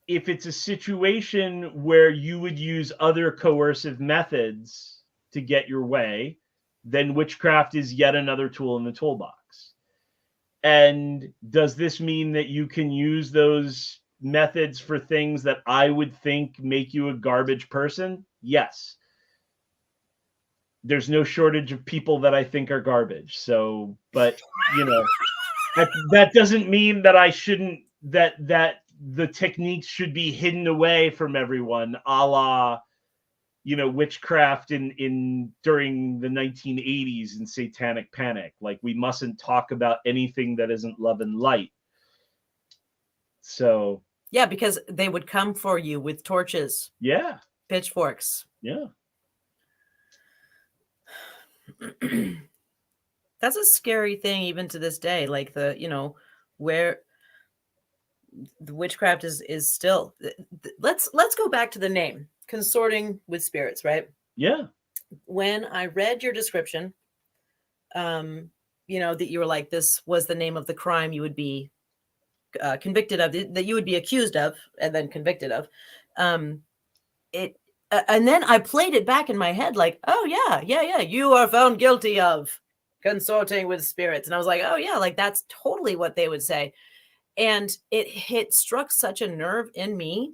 if it's a situation where you would use other coercive methods to get your way, then witchcraft is yet another tool in the toolbox. And does this mean that you can use those methods for things that I would think make you a garbage person? Yes. There's no shortage of people that I think are garbage. So, but you know, that doesn't mean that I shouldn't, that the techniques should be hidden away from everyone, a la, you know, witchcraft in during the 1980s in Satanic Panic. Like, we mustn't talk about anything that isn't love and light. So yeah, because they would come for you with torches. Yeah. Pitchforks. Yeah. That's a scary thing even to this day. Like, the, you know, where the witchcraft is still, let's go back to the name, consorting with spirits, right? Yeah. When I read your description, you know, that you were like, this was the name of the crime you would be convicted of, that you would be accused of and then convicted of. And then I played it back in my head like, oh yeah, you are found guilty of consorting with spirits. And I was like, oh yeah, like that's totally what they would say. And it struck such a nerve in me.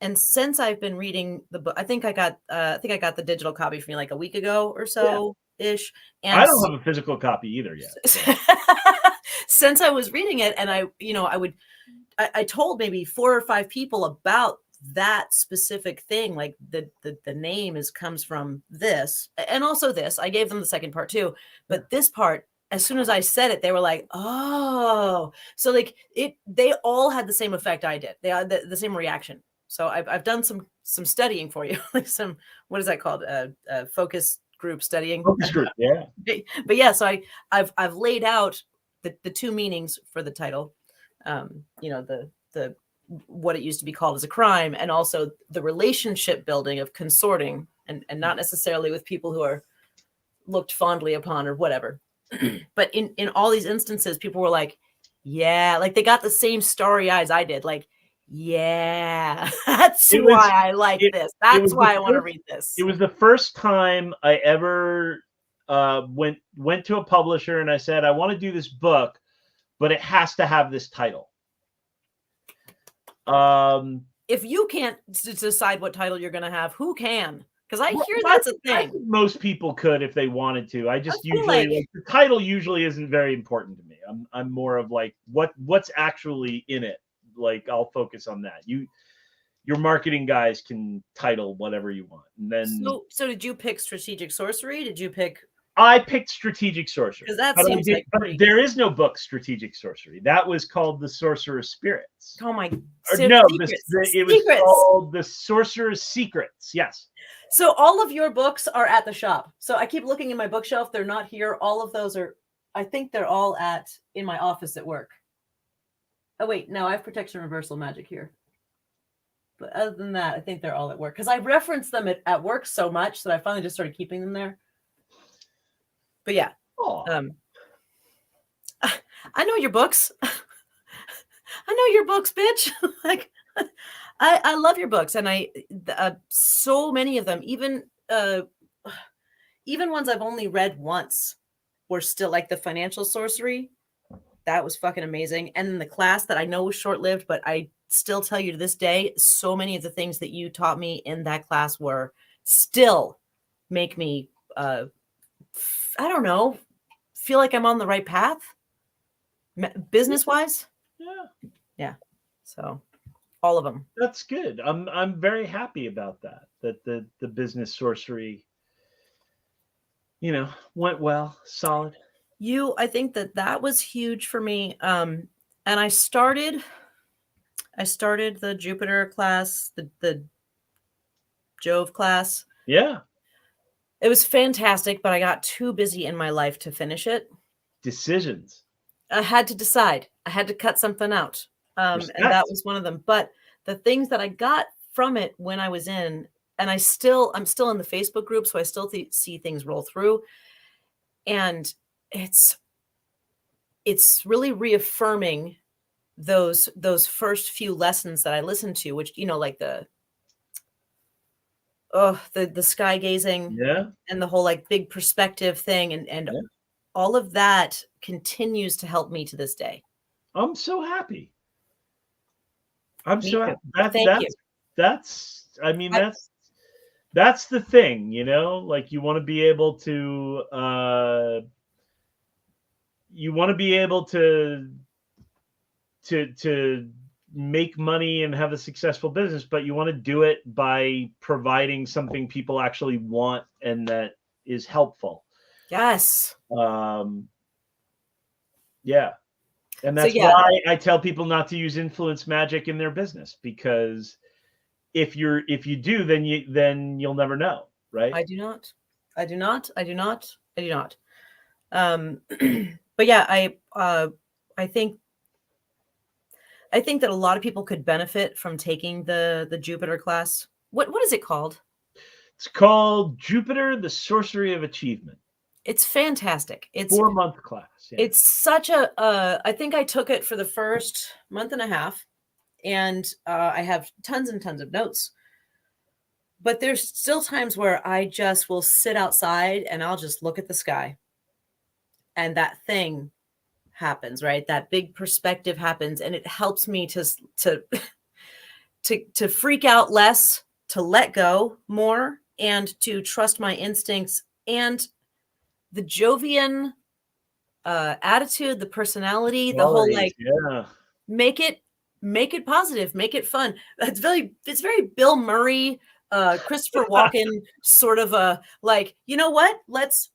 And since I've been reading the book, I think I got the digital copy from you like a week ago or so ish. And I don't have a physical copy either yet. So. Since I was reading it, and I told maybe 4 or 5 people about that specific thing, like the name comes from this, and also this. I gave them the second part too, but this part, as soon as I said it, they were like, "Oh!" So like they all had the same effect I did. They had the same reaction. So I've done some studying for you, like some, what is that called? Focus group studying. Focus group, yeah. But yeah, so I've laid out the 2 meanings for the title. You know, the what it used to be called as a crime, and also the relationship building of consorting, and not necessarily with people who are looked fondly upon or whatever. But in all these instances, people were like, yeah, like they got the same starry eyes I did. Like, yeah, that's why I like this. That's why I want to read this. It was the first time I ever went to a publisher and I said, I want to do this book, but it has to have this title. If you can't decide what title you're going to have, who can? Because I hear that's a thing. I think most people could if they wanted to. I just usually like the title usually isn't very important to me. I'm more of like what's actually in it. Like, I'll focus on that. Your marketing guys can title whatever you want. And then so did you pick strategic sorcery? Did you pick? I picked strategic sorcery. Because that seems like pretty... there is no book strategic sorcery. That was called the Sorcerer's Spirits. Oh my! No, it was called the Sorcerer's Secrets. Yes. So all of your books are at the shop. So I keep looking in my bookshelf. They're not here. All of those are. I think they're all in my office at work. Oh wait, no, I have protection reversal magic here. But other than that, I think they're all at work, because I reference them at work so much that I finally just started keeping them there. But yeah, I know your books. I know your books, bitch. Like, I love your books, and so many of them, even ones I've only read once, were still like the Financial Sorcery. That was fucking amazing. And then the class that I know was short lived, but I still tell you to this day, so many of the things that you taught me in that class were still make me, I don't know, feel like I'm on the right path business wise. Yeah. Yeah. So all of them. That's good. I'm very happy about that. That the business sorcery, went well, solid. I think that was huge for me. And I started the Jupiter class, the Jove class. Yeah. It was fantastic, but I got too busy in my life to finish it. Decisions. I had to decide. I had to cut something out. And Respect. that was one of them. But the things that I got from it when I was in, and I'm still in the Facebook group, so I still see things roll through. And it's really reaffirming those first few lessons that I listened to, which, like the sky gazing, Yeah. and the whole like big perspective thing, and Yeah. all of that continues to help me to this day. I'm so happy. I'm Me so too. happy. Thank you. I mean, that's the thing, like you want to be able to to make money and have a successful business, but you want to do it by providing something people actually want and that is helpful. Yes. Yeah. And that's why I tell people not to use influence magic in their business, because if you do, then you'll never know, right? I do not. But yeah, I think that a lot of people could benefit from taking the Jupiter class. What is it called? It's called Jupiter, the Sorcery of Achievement. It's fantastic. It's 4-month class. Yeah. It's such a, I think I took it for the first month and a half, and I have tons and tons of notes. But there's still times where I just will sit outside and I'll just look at the sky. And that thing happens, right? That big perspective happens, and it helps me to to freak out less, to let go more, and to trust my instincts, and the Jovian attitude, the personality, the whole like, make it positive, make it fun. It's very Bill Murray, Christopher Walken sort of a like, you know what? Let's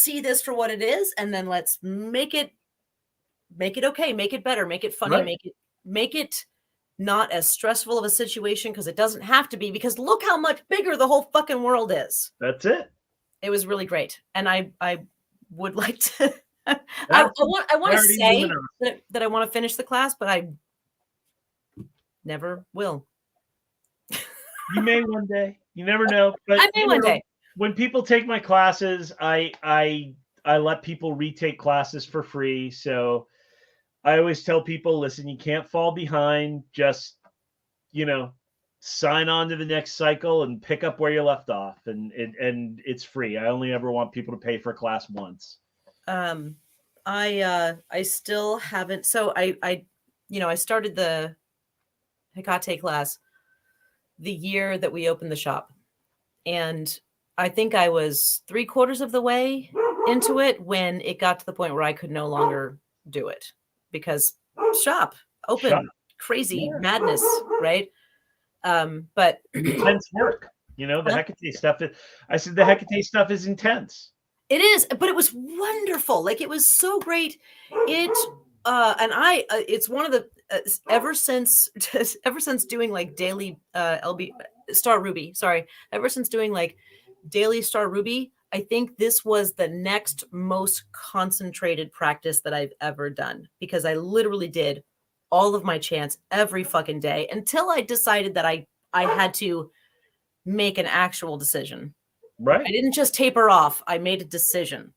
see this for what it is, and then let's make it okay, make it better, make it funny, right. make it not as stressful of a situation, because it doesn't have to be, because look how much bigger the whole fucking world is. That's it. It was really great. And I would like to I want to say that I want to finish the class, but I never will. You may one day. You never know. But I may one day. When people take my classes, I let people retake classes for free. So I always tell people, listen, you can't fall behind. Just, sign on to the next cycle and pick up where you left off. And it's free. I only ever want people to pay for a class once. I still haven't. So I started the Hecate class the year that we opened the shop. And I think I was 3/4 of the way into it when it got to the point where I could no longer do it, because shop open, crazy madness, right? But intense work, the Hecate stuff. I said the Hecate stuff is intense. It is, but it was wonderful. Like, it was so great. It's one of the ever since doing like daily LB Star Ruby. Sorry, ever since doing like daily Star Ruby, I think this was the next most concentrated practice that I've ever done, because I literally did all of my chants every fucking day until I decided that I had to make an actual decision. Right. I didn't just taper off. I made a decision.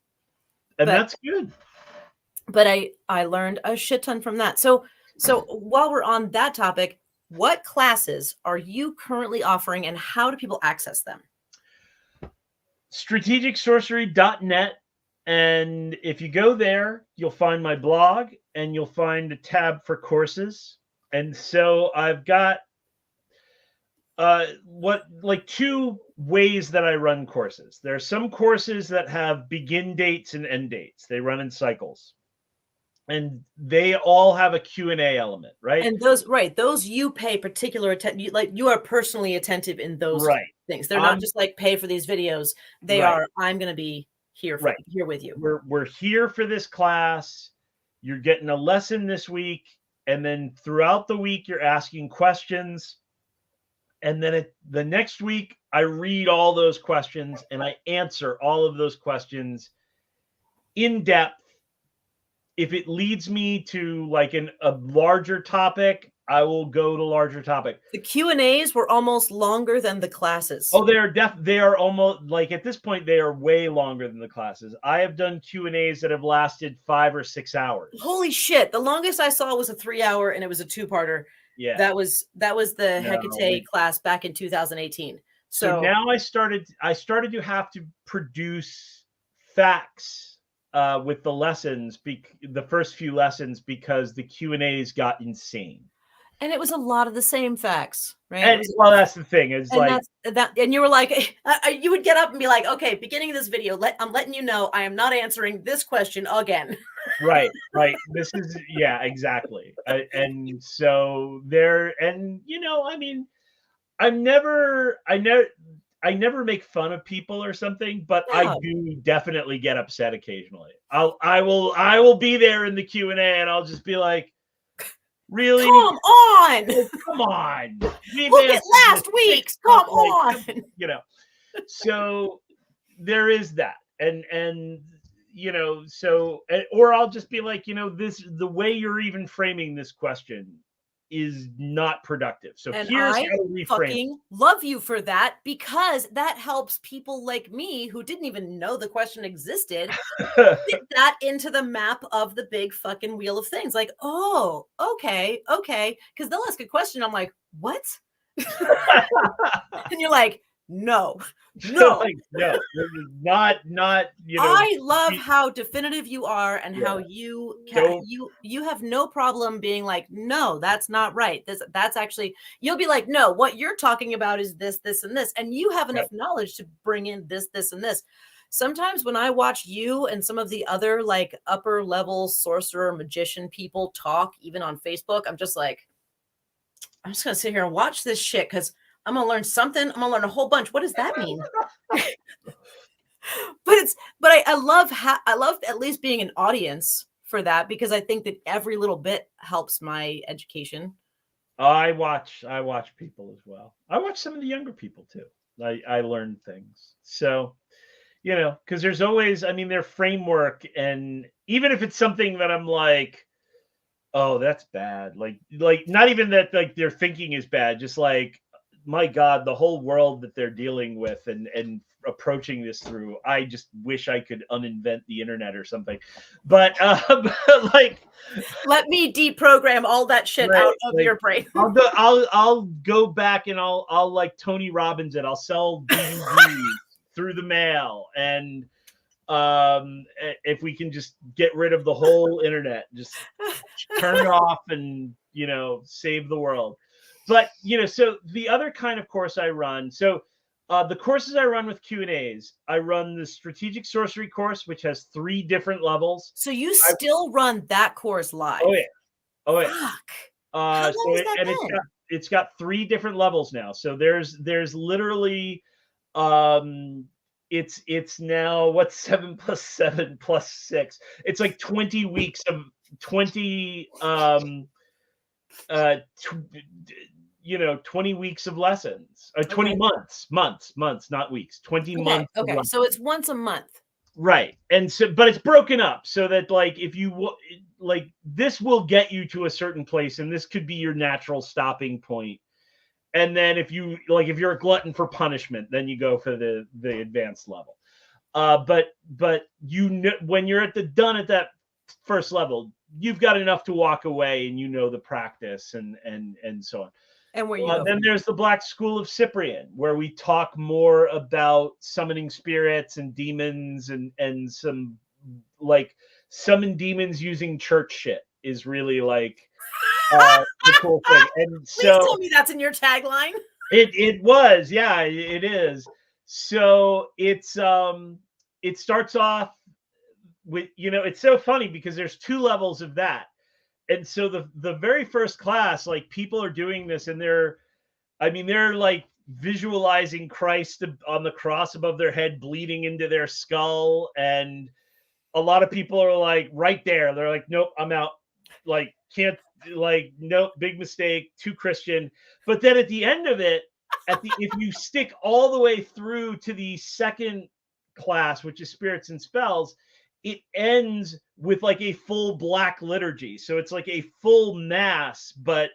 And that's good. But I learned a shit ton from that. So while we're on that topic, what classes are you currently offering and how do people access them? strategicsorcery.net. And if you go there, you'll find my blog and you'll find a tab for courses. And so I've got two ways that I run courses. There are some courses that have begin dates and end dates. They run in cycles. And they all have a Q&A element, right? And those you pay particular attention, like you are personally attentive in those things. They're not just like pay for these videos. They are, I'm going to be here here with you. We're here for this class. You're getting a lesson this week, and then throughout the week you're asking questions. And then the next week I read all those questions and I answer all of those questions in depth. If it leads me to like a larger topic, I will go to larger topic. The Q&As were almost longer than the classes. Oh, they are almost, like, at this point they are way longer than the classes. I have done Q&As that have lasted 5 or 6 hours. Holy shit. The longest I saw was a 3-hour and it was a 2-parter. Yeah. That was the Hecate class back in 2018. So now I started to have to produce facts with the lessons, the first few lessons, because the Q&As got insane. And it was a lot of the same facts, right? And, well, that's the thing. It's like and you were like, you would get up and be like, okay, beginning of this video, I'm letting you know I am not answering this question again. Right. This is, yeah, exactly. And so I mean, I never make fun of people or something, but no. I do definitely get upset occasionally. I will be there in the Q&A and I'll just be like, really? Come on. Come on. Look at last week's. Come on. So there is that. And so, or I'll just be like, the way you're even framing this question is not productive. So and here's I how to reframe. Fucking love you for that, because that helps people like me who didn't even know the question existed fit that into the map of the big fucking wheel of things. Like, oh, okay. Because they'll ask a question. I'm like, what? And you're like, no. Like, no, not. I love how definitive you are, and how you have no problem being like, no, that's not right. That's actually, you'll be like, no, what you're talking about is this, and this, and you have enough knowledge to bring in this, and this. Sometimes when I watch you and some of the other like upper level sorcerer magician people talk, even on Facebook, I'm just like, I'm just gonna sit here and watch this shit because I'm gonna learn something. I'm gonna learn a whole bunch. What does that mean? But I love at least being an audience for that, because I think that every little bit helps my education. I watch people as well. I watch some of the younger people too. I learn things. So, because there's always, their framework, and even if it's something that I'm like, oh, that's bad. Like not even that like their thinking is bad, just like, my God, the whole world that they're dealing with and approaching this through, I just wish I could uninvent the internet or something. But like, let me deprogram all that shit out of your brain. I'll go back and I'll like Tony Robbins it. I'll sell DVDs through the mail, and if we can just get rid of the whole internet, just turn it off and save the world. But, so the other kind of course I run, so the courses I run with Q&As, I run the Strategic Sorcery course, which has 3 different levels. So you still run that course live? Oh, yeah. Fuck. How long has that been? It's got 3 different levels now. So there's literally, it's now, what's 7 plus 7 plus 6? It's like 20 weeks of 20 weeks of lessons, 20 months, not weeks, 20 months. Okay. So it's once a month. Right. And so, but it's broken up so that like, if you like, this will get you to a certain place, and this could be your natural stopping point. And then if you're a glutton for punishment, then you go for the advanced level. But when you're done at that first level, you've got enough to walk away, and the practice and so on. And where you go Then from there's the Black School of Cyprian, where we talk more about summoning spirits and demons and some like summon demons using church shit is really like the cool thing. And Please so tell me that's in your tagline. it was, yeah, it is. So it starts off with, it's so funny because there's two levels of that. And so the very first class, like people are doing this and they're like visualizing Christ on the cross above their head, bleeding into their skull. And a lot of people are like right there. They're like, nope, I'm out. Like, can't, like, nope, big mistake, too Christian. But then at the end of it, if you stick all the way through to the second class, which is spirits and spells, it ends with like a full black liturgy. So it's like a full mass, but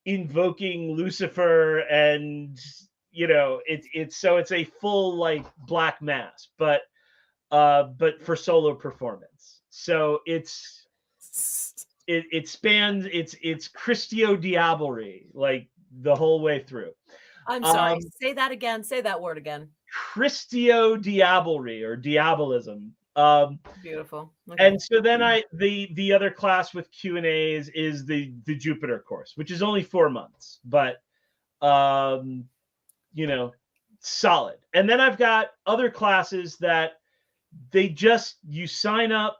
invoking Lucifer, and it's a full like black mass, but for solo performance. So it spans it's Christio Diablerie like the whole way through. I'm sorry. Say that again. Say that word again. Christio Diablerie or diabolism. Beautiful. Okay. And so then the other class with Q&As is the Jupiter course, which is only 4 months, but solid. And then I've got other classes that you sign up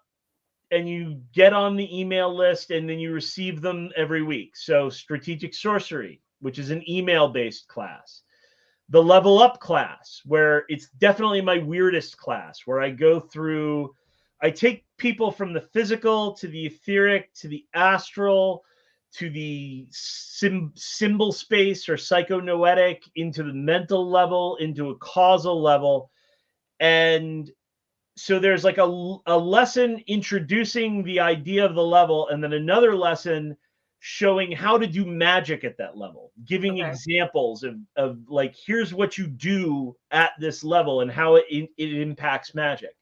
and you get on the email list and then you receive them every week. So Strategic Sorcery, which is an email-based class. The Level Up class, where it's definitely my weirdest class, where I take people from the physical to the etheric to the astral to the symbol space or psychonoetic into the mental level, into a causal level. And so there's like a lesson introducing the idea of the level, and then another lesson showing how to do magic at that level, giving examples of like, here's what you do at this level and how it impacts magic.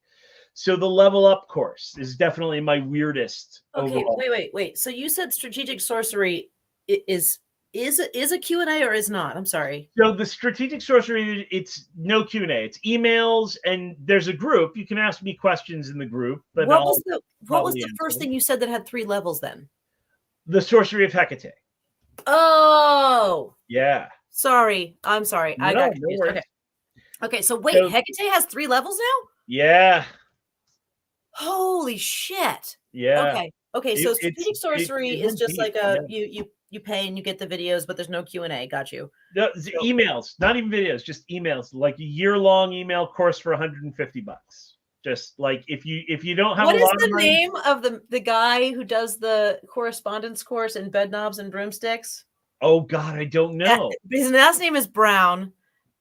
So the Level Up course is definitely my weirdest. Okay, overall. wait. So you said Strategic Sorcery is a Q&A or is not? I'm sorry. So the Strategic Sorcery, it's no Q&A. It's emails, and there's a group. You can ask me questions in the group. But what was the first thing you said that had 3 levels then? The Sorcery of Hecate. Oh. Yeah. Sorry. I'm sorry. I got confused. No Okay, so wait, Hecate has 3 levels now? Yeah. Holy shit. Yeah. Okay, so Strategic Sorcery is just like you pay and you get the videos, but there's no Q&A. Got you. No, emails, not even videos, just emails, like a year-long email course for $150. Just like if you don't have what a is lot the of money, name of the guy who does the correspondence course in Bed Knobs and Broomsticks? Oh God, I don't know. His last name is Brown,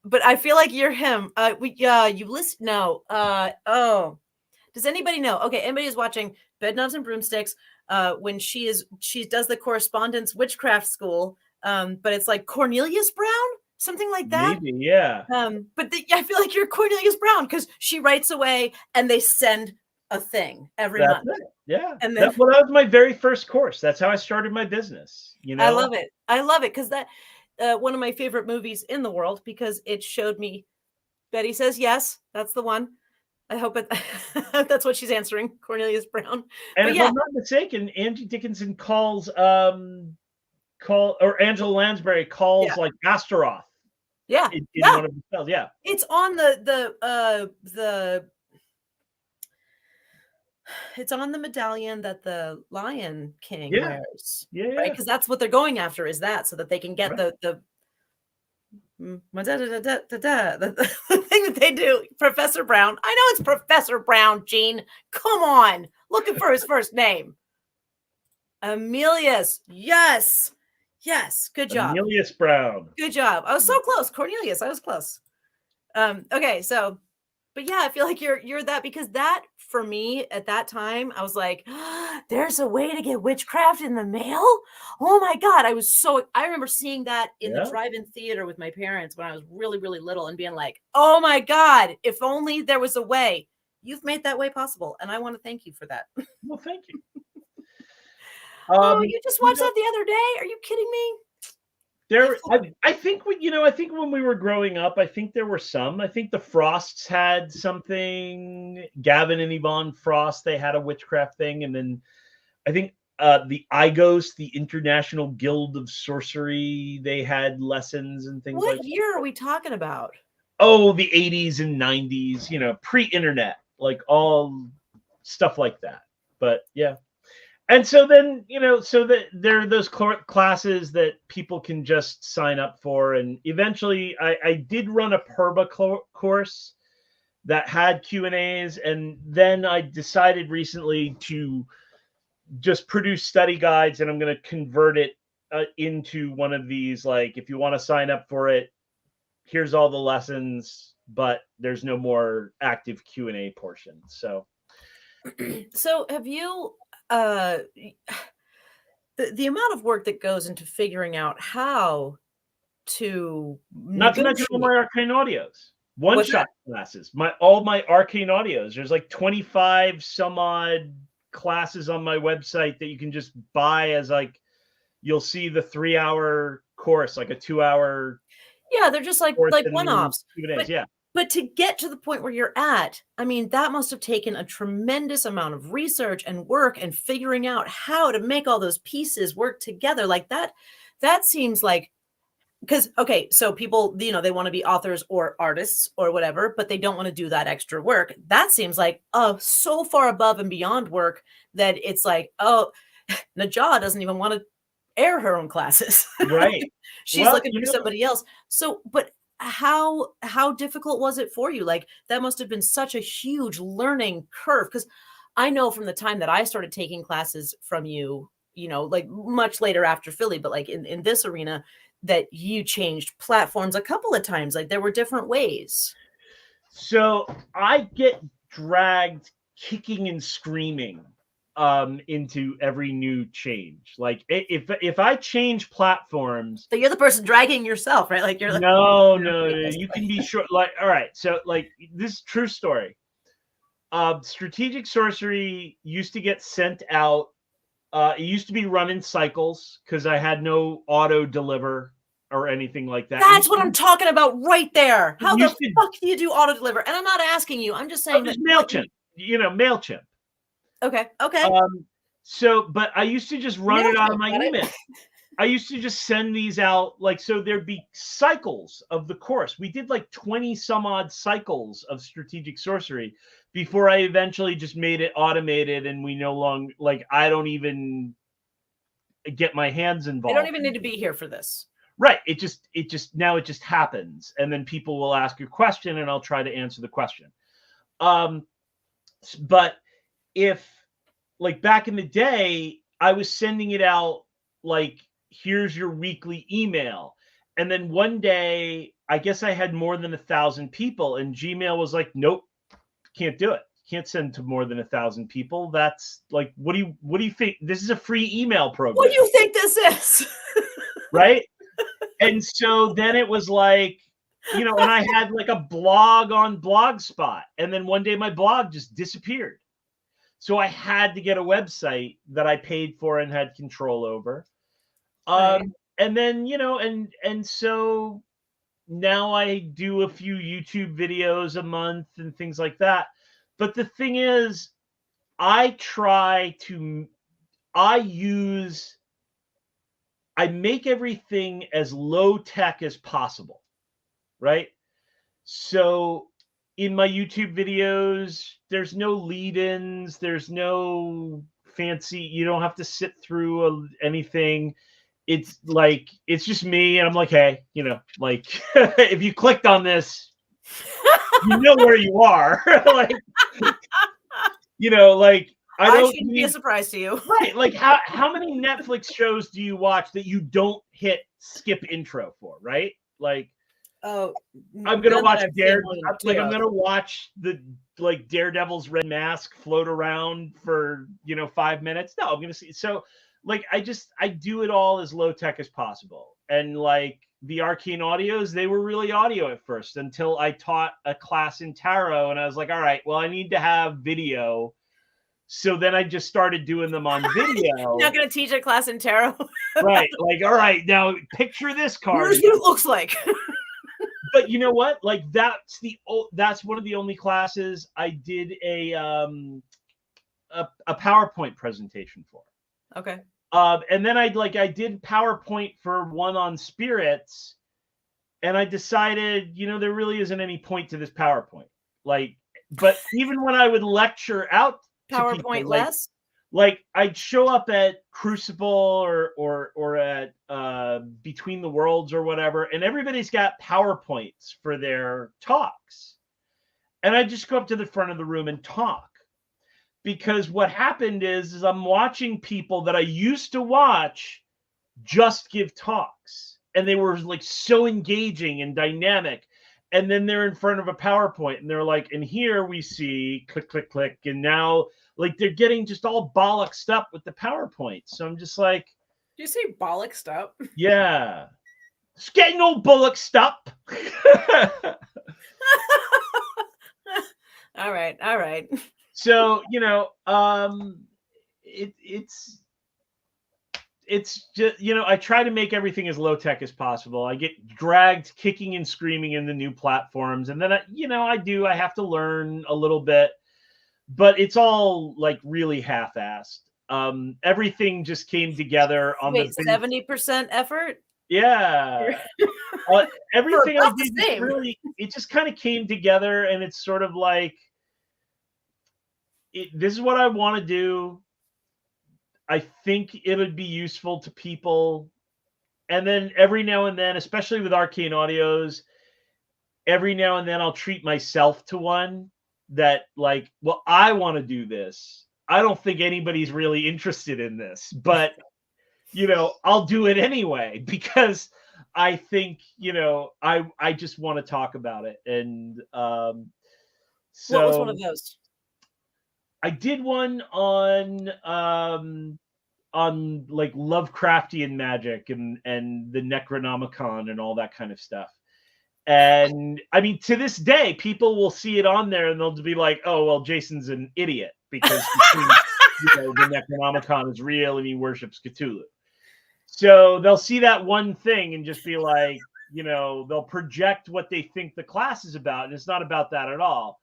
but I feel like you're him. You listen. No. Does anybody know? Okay, anybody who's watching Bed Knobs and Broomsticks, when she does the correspondence witchcraft school, but it's like Cornelius Brown, something like that. Maybe, yeah. But I feel like you're Cornelius Brown because she writes away and they send a thing every month. Yeah. And then, that was my very first course. That's how I started my business. I love it. I love it because that one of my favorite movies in the world, because it showed me Betty Says Yes. That's the one. I hope that's what she's answering, Cornelius Brown. And but if I'm not mistaken, Angie Dickinson calls or Angela Lansbury calls like Astaroth. Yeah. In one of the spells. Yeah. It's on it's on the medallion that the Lion King wears. Yeah. Right? Because that's what they're going after, is that, so that they can get the thing that they do. Professor Brown. I know it's Professor Brown, Gene. Come on. Looking for his first name. Emilius. Yes. Good job. Emilius Brown. Good job. I was so close. Cornelius. I was close. Okay, so, but yeah, I feel like you're that, because that, for me at that time, I was like, there's a way to get witchcraft in the mail. Oh my God. I remember seeing that in the drive-in theater with my parents when I was really, really little and being like, oh my God, if only there was a way. You've made that way possible. And I want to thank you for that. Well, thank you. You just watched that the other day? Are you kidding me? I think I think when we were growing up, I think there were some. I think the Frosts had something. Gavin and Yvonne Frost, they had a witchcraft thing, and then I think the IGOS, the International Guild of Sorcery, they had lessons and things What like that. year are we talking about? Oh, the 80s and 90s, pre-internet, like all stuff like that. But yeah. And so then, so that there are those classes that people can just sign up for. And eventually I did run a Perba course that had Q&As. And then I decided recently to just produce study guides, and I'm going to convert it into one of these, like, if you want to sign up for it, here's all the lessons, but there's no more active Q&A portion. So have you the amount of work that goes into figuring out how to not to mention all my arcane audios, one-shot classes, all my arcane audios. There's like 25 some odd classes on my website that you can just buy as, like, you'll see the 3-hour course, like a 2-hour. Yeah, they're just like one-offs. Yeah. But to get to the point where you're at, I mean, that must have taken a tremendous amount of research and work and figuring out how to make all those pieces work together. Like that seems like, because, okay, so people, they want to be authors or artists or whatever, but they don't want to do that extra work. That seems like so far above and beyond work that it's like, oh, Najah doesn't even want to air her own classes. Right. She's looking for somebody else. So, but how difficult was it for you? Like, that must have been such a huge learning curve, because I know from the time that I started taking classes from you, like much later after Philly, but like in this arena, that you changed platforms a couple of times. Like, there were different ways. So I get dragged kicking and screaming into every new change. Like, if I change platforms, so you're the person dragging yourself, right? Like, you're like, no, you can be sure. Like, all right, so like, this is true story. Strategic sorcery used to get sent out. It used to be run in cycles because I had no auto deliver or anything like that. That's what I'm talking about right there. How the fuck do you do auto deliver? And I'm not asking you. I'm just saying that MailChimp. MailChimp. Okay. So, but I used to just run it out of my email. I used to just send these out, like, so there'd be cycles of the course. We did like 20 some odd cycles of strategic sorcery before I eventually just made it automated, and we no longer, like, I don't even get my hands involved. I don't even need to be here for this. Right. It just now it just happens, and then people will ask a question and I'll try to answer the question. But if, like, back in the day, I was sending it out like, here's your weekly email. And then one day, I guess I had more than 1,000 people, and Gmail was like, nope, can't do it. Can't send to more than 1,000 people. That's like, what do you think? This is a free email program. What do you think this is? Right. And so then it was like, and I had like a blog on Blogspot, and then one day my blog just disappeared. So I had to get a website that I paid for and had control over. Right. And then, and so now I do a few YouTube videos a month and things like that. But the thing is, I make everything as low tech as possible, right? So in my YouTube videos, there's no lead-ins, there's no fancy, you don't have to sit through anything. It's like, it's just me, and I'm like, hey, like, if you clicked on this, you know where you are. Like, like, I shouldn't be a surprise to you. Right. Like, how many Netflix shows do you watch that you don't hit skip intro for, right? Like, oh, I'm gonna watch I'm gonna watch the, like, Daredevil's red mask float around for 5 minutes. No, I'm gonna see. So, like, I do it all as low tech as possible. And like, the arcane audios, they were really audio at first, until I taught a class in tarot, and I was like, all right, well, I need to have video. So then I just started doing them on video. You're not going to teach a class in tarot. Right. Like, all right, now picture this card. Here's what it looks like. But you know what? Like that's one of the only classes I did a PowerPoint presentation for. Okay. And then I did PowerPoint for one on spirits, and I decided, there really isn't any point to this PowerPoint. Like, but even when I would lecture out to PowerPoint people, less. like I'd show up at Crucible or at Between the Worlds or whatever, and everybody's got PowerPoints for their talks, and I just go up to the front of the room and talk. Because what happened is I'm watching people that I used to watch just give talks, and they were like so engaging and dynamic. And then they're in front of a PowerPoint and they're like, and here we see click, click, click. And now like they're getting just all bollocksed up with the PowerPoint. So I'm just like, do you say bollocksed up? Yeah. It's getting all bollocksed up. All right. All right. So, it's just, I try to make everything as low tech as possible. I get dragged kicking and screaming in the new platforms. And then, I have to learn a little bit, but it's all like really half-assed. Everything just came together on the 70% effort. Yeah. Everything I did really, it just kind of came together, and it's sort of like, this is what I want to do. I think it would be useful to people. And then every now and then, especially with Arcane Audios, every now and then I'll treat myself to one that like, well, I want to do this. I don't think anybody's really interested in this, but I'll do it anyway because I think, I just want to talk about it. And so what was one of those? I did one on like Lovecraftian magic and the Necronomicon and all that kind of stuff. And I mean, to this day, people will see it on there and they'll be like, "Oh, well, Jason's an idiot because the Necronomicon is real and he worships Cthulhu." So they'll see that one thing and just be like, they'll project what they think the class is about, and it's not about that at all.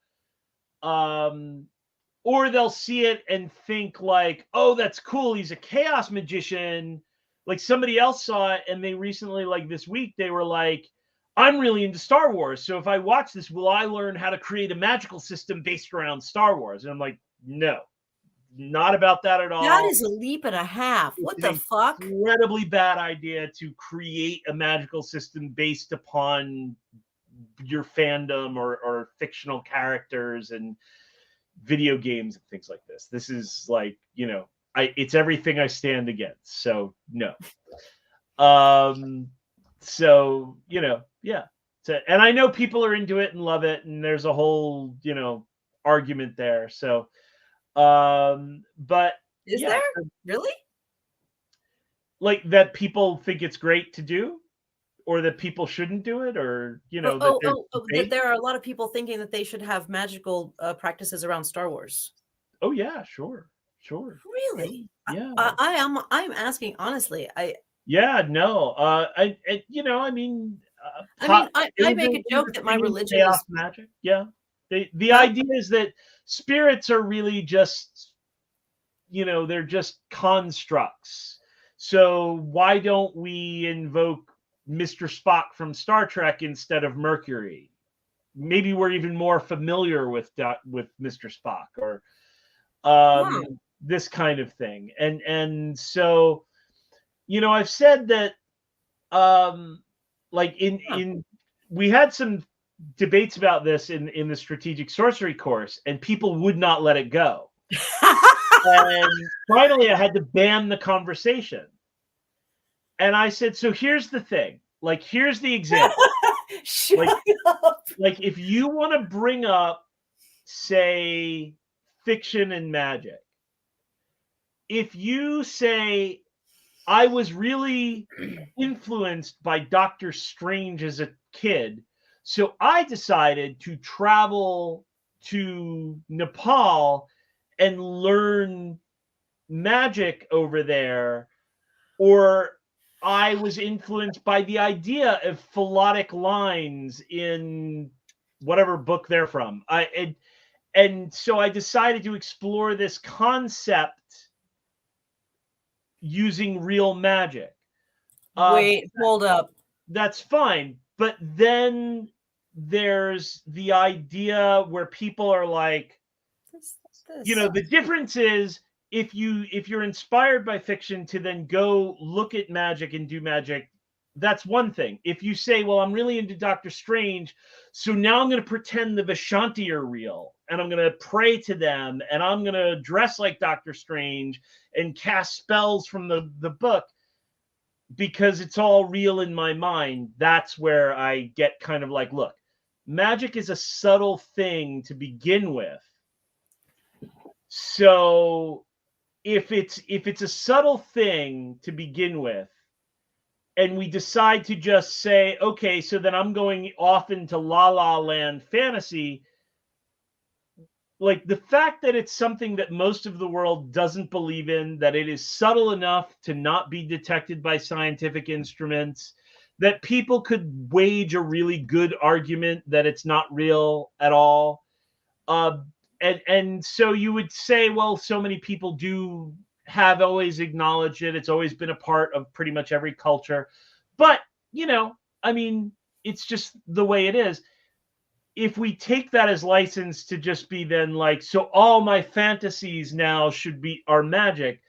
Or they'll see it and think like, oh, that's cool. He's a chaos magician. Like somebody else saw it and they recently, like this week, they were like, I'm really into Star Wars. So if I watch this, will I learn how to create a magical system based around Star Wars? And I'm like, no, not about that at all. That is a leap and a half. What the fuck? Incredibly bad idea to create a magical system based upon your fandom or fictional characters and video games and things like this. This is like, it's everything I stand against. So no. So, yeah. So, and I know people are into it and love it, and there's a whole, argument there. So, but is there really? Like that people think it's great to do? Or that people shouldn't do it, or that there are a lot of people thinking that they should have magical practices around Star Wars. Oh yeah, sure. Really? Yeah. I'm asking honestly. I make a joke that my religion is magic. Yeah. The idea is that spirits are really just, they're just constructs. So why don't we invoke Mr. Spock from Star Trek instead of Mercury? Maybe we're even more familiar with Mr. Spock or this kind of thing. And so, I've said that like we had some debates about this in the strategic sorcery course, and people would not let it go. And finally I had to ban the conversation. And I said, so here's the thing. Like, here's the example. Shut up. Like, if you want to bring up, say, fiction and magic, if you say, I was really influenced by Doctor Strange as a kid, so I decided to travel to Nepal and learn magic over there, or I was influenced by the idea of philotic lines in whatever book they're from. And so I decided to explore this concept using real magic. Wait, hold up. That's fine. But then there's the idea where people are like, the difference is if you're inspired by fiction to then go look at magic and do magic, that's one thing. If you say, well, I'm really into Doctor Strange, so now I'm going to pretend the Vishanti are real, and I'm going to pray to them, and I'm going to dress like Doctor Strange and cast spells from the book because it's all real in my mind, that's where I get kind of like, look, magic is a subtle thing to begin with. So if it's a subtle thing to begin with, and we decide to just say, okay, so then I'm going off into La La Land fantasy, like the fact that it's something that most of the world doesn't believe in, that it is subtle enough to not be detected by scientific instruments, that people could wage a really good argument that it's not real at all. And so you would say, well, so many people do have always acknowledged it. It's always been a part of pretty much every culture. But, I mean, it's just the way it is. If we take that as license to just be then like, so all my fantasies now are magic,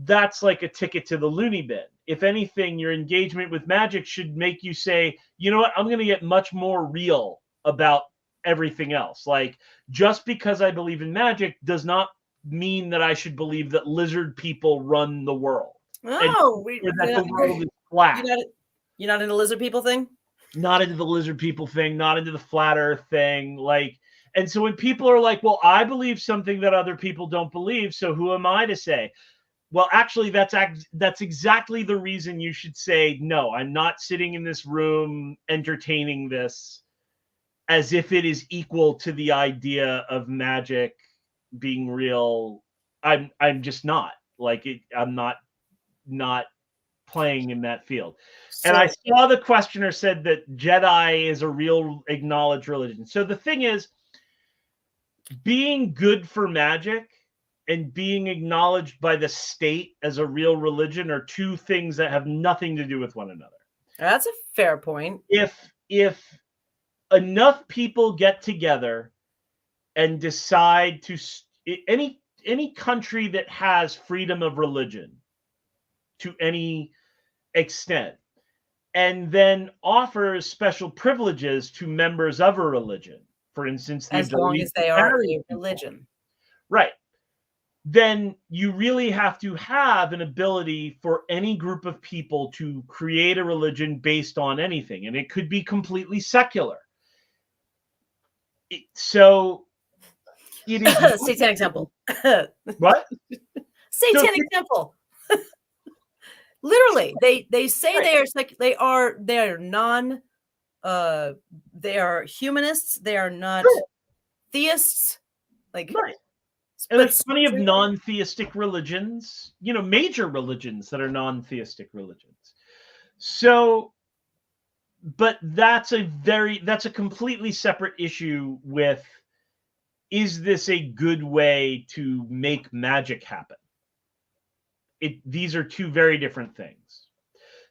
that's like a ticket to the loony bin. If anything, your engagement with magic should make you say, you know what, I'm going to get much more real about everything else. Like, just because I believe in magic does not mean that I should believe that lizard people run the world. Oh, that the world is flat. You're not into lizard people thing? Not into the lizard people thing, not into the flat earth thing. Like, and so when people are like, well, I believe something that other people don't believe, so who am I to say? Well, actually, that's exactly the reason you should say, no, I'm not sitting in this room entertaining this as if it is equal to the idea of magic being real. I'm just not. Like, I'm not playing in that field. And I saw the questioner said that Jedi is a real acknowledged religion. So the thing is, being good for magic and being acknowledged by the state as a real religion are two things that have nothing to do with one another. That's a fair point. If enough people get together and decide to any country that has freedom of religion to any extent, and then offers special privileges to members of a religion, for instance, as long as they are a religion, right? Then you really have to have an ability for any group of people to create a religion based on anything, and it could be completely secular. So it is Satanic Temple. What? Satanic Temple. Literally, they say right. they are non they are humanists, they are not right. theists. Like right. And there's plenty of non-theistic religions, major religions that are non-theistic religions. So, but that's a completely separate issue with, is this a good way to make magic happen? These are two very different things.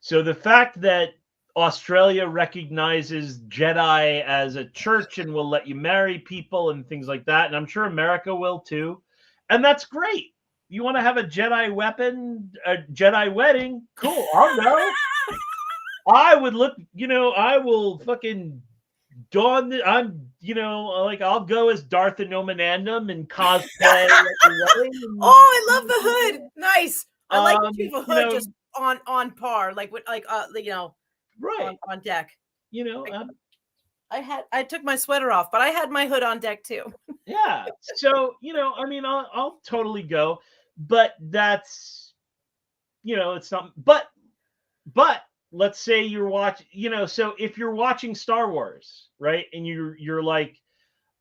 So the fact that Australia recognizes Jedi as a church and will let you marry people and things like that, and I'm sure America will too, and that's great. You want to have a Jedi weapon, a Jedi wedding? Cool, I'll go. I would look, I will fucking don. I'll go as Darth Anomenandum and cosplay at the wedding. Oh, I love the hood. Nice. I like the beautiful hood, just on par, like with right on deck. I took my sweater off, but I had my hood on deck too. Yeah. So I'll totally go, but that's it's not. But let's say you're watching. So if you're watching Star Wars, right, and you're like,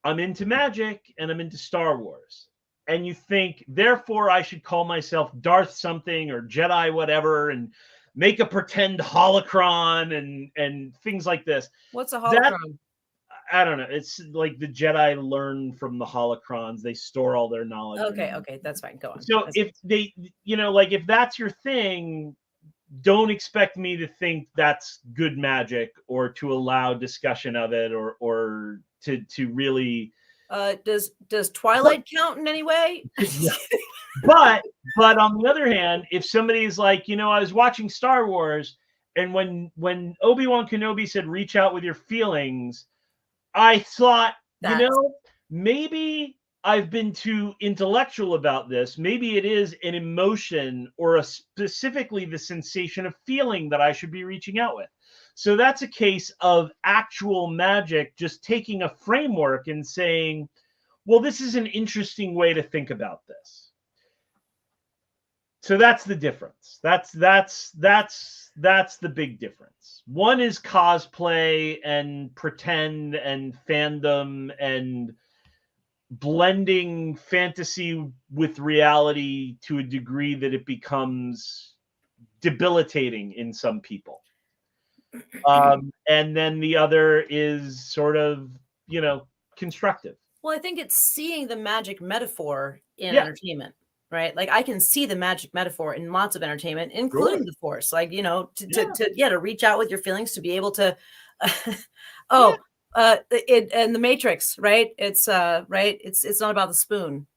I'm into magic and I'm into Star Wars. and you think, therefore, I should call myself Darth something or Jedi whatever, and make a pretend holocron and things like this. What's a That, holocron? I don't know. It's like the Jedi learn from the holocrons. They store all their knowledge. Okay, that's fine. Go on. So if they, like if that's your thing, don't expect me to think that's good magic or to allow discussion of it or to really. Does Twilight count in any way? Yeah. But on the other hand, if somebody's like, I was watching Star Wars, and when Obi-Wan Kenobi said, "Reach out with your feelings," I thought, maybe I've been too intellectual about this. Maybe it is an emotion or specifically the sensation of feeling that I should be reaching out with. So that's a case of actual magic just taking a framework and saying, well, this is an interesting way to think about this. So that's the difference. That's the big difference. One is cosplay and pretend and fandom and blending fantasy with reality to a degree that it becomes debilitating in some people. And then the other is sort of, constructive. Well, I think it's seeing the magic metaphor in entertainment, right? Like I can see the magic metaphor in lots of entertainment, including the Force. Like, to reach out with your feelings, to be able to, and the Matrix, right? It's right. It's not about the spoon.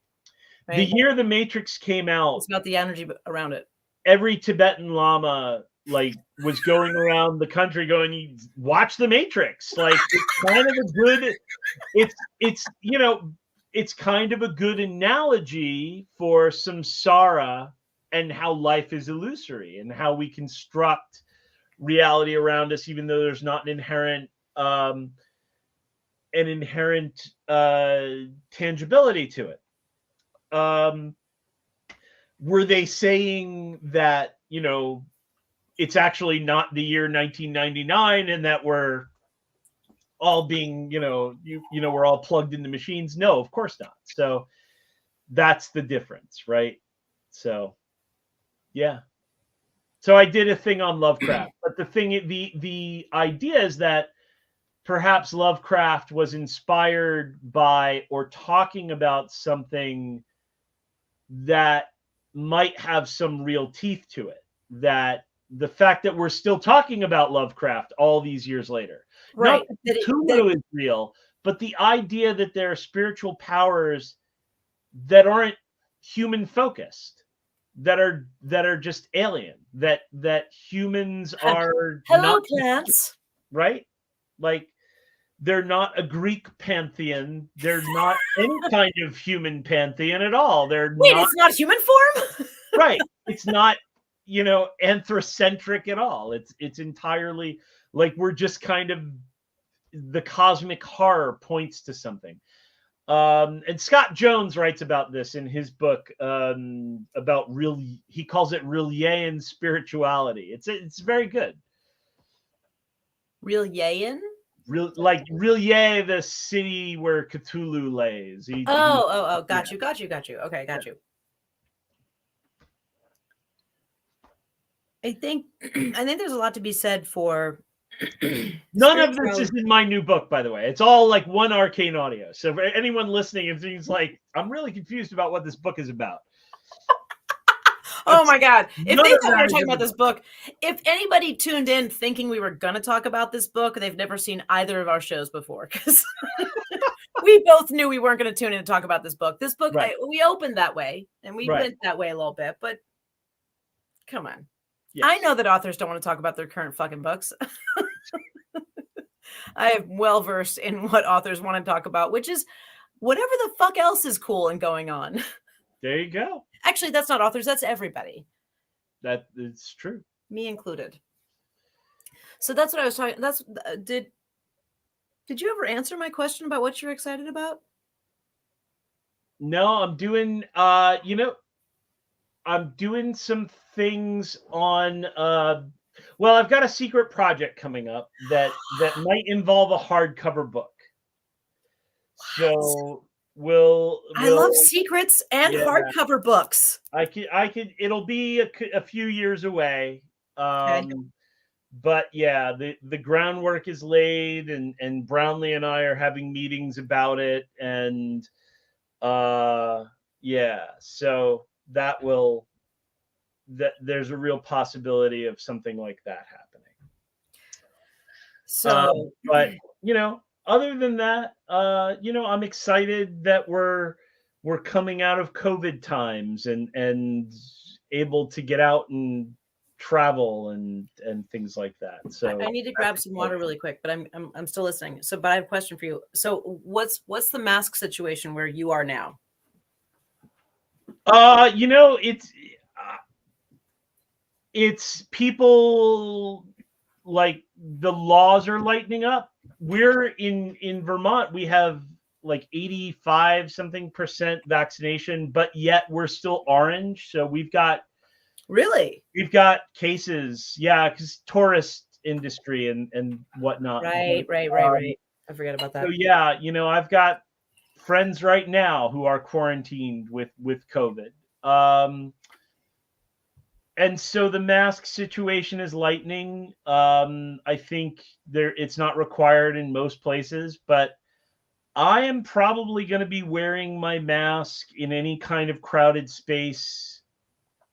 Right? The year the Matrix came out, it's about the energy around it. Every Tibetan Lama was going around the country going, "You watch the Matrix." Like it's kind of a good. It's kind of a good analogy for samsara and how life is illusory and how we construct reality around us, even though there's not an inherent tangibility to it. Were they saying that, it's actually not the year 1999 and that we're all being, we're all plugged into machines? No, of course not. So that's the difference, right? So, yeah. So I did a thing on Lovecraft, but the idea is that perhaps Lovecraft was inspired by or talking about something that might have some real teeth to it. That the fact that we're still talking about Lovecraft all these years later, right? Not Cthulhu is real, but the idea that there are spiritual powers that aren't human focused, that are just alien, that humans are hello plants, right? Like they're not a Greek pantheon. They're not any kind of human pantheon at all. It's not human form? Right. It's not, anthrocentric at all. It's entirely like we're just kind of, the cosmic horror points to something. And Scott Jones writes about this in his book about he calls it Rillian spirituality. It's very good. Rillian? Like Rillier, the city where Cthulhu lays. Got you. Okay, got you. I think there's a lot to be said for. None of this is in my new book, by the way. It's all like one arcane audio. So for anyone listening, if he's like, I'm really confused about what this book is about. Oh my God. If they thought we were talking about this book, if anybody tuned in thinking we were going to talk about this book, they've never seen either of our shows before, because we both knew we weren't going to tune in to talk about this book. This book, right. We opened that way and we went that way a little bit, but come on. Yes. I know that authors don't want to talk about their current fucking books. I am well versed in what authors want to talk about, which is whatever the fuck else is cool and going on. There you go. Actually, that's not authors. That's everybody. That is true. Me included. So that's what I was talking. Did you ever answer my question about what you're excited about? No, I'm doing, I'm doing some things on, well, I've got a secret project coming up that might involve a hardcover book. So I love secrets and yeah, hardcover books. I could it'll be a few years away. Okay. But yeah, the groundwork is laid, and Brownlee and I are having meetings about it, and yeah, so there's a real possibility of something like that happening. So, But other than that, I'm excited that we're coming out of COVID times, and able to get out and travel and things like that. So I need to grab some water really quick, but I'm still listening. So, but I have a question for you. So, what's the mask situation where you are now? It's people, like, the laws are lightening up. We're in Vermont, we have like 85 something percent vaccination, but yet we're still orange. So we've got cases, yeah, because tourist industry and whatnot. Right. I forget about that. So yeah, I've got friends right now who are quarantined with COVID. And so the mask situation is lightening. I think it's not required in most places, but I am probably going to be wearing my mask in any kind of crowded space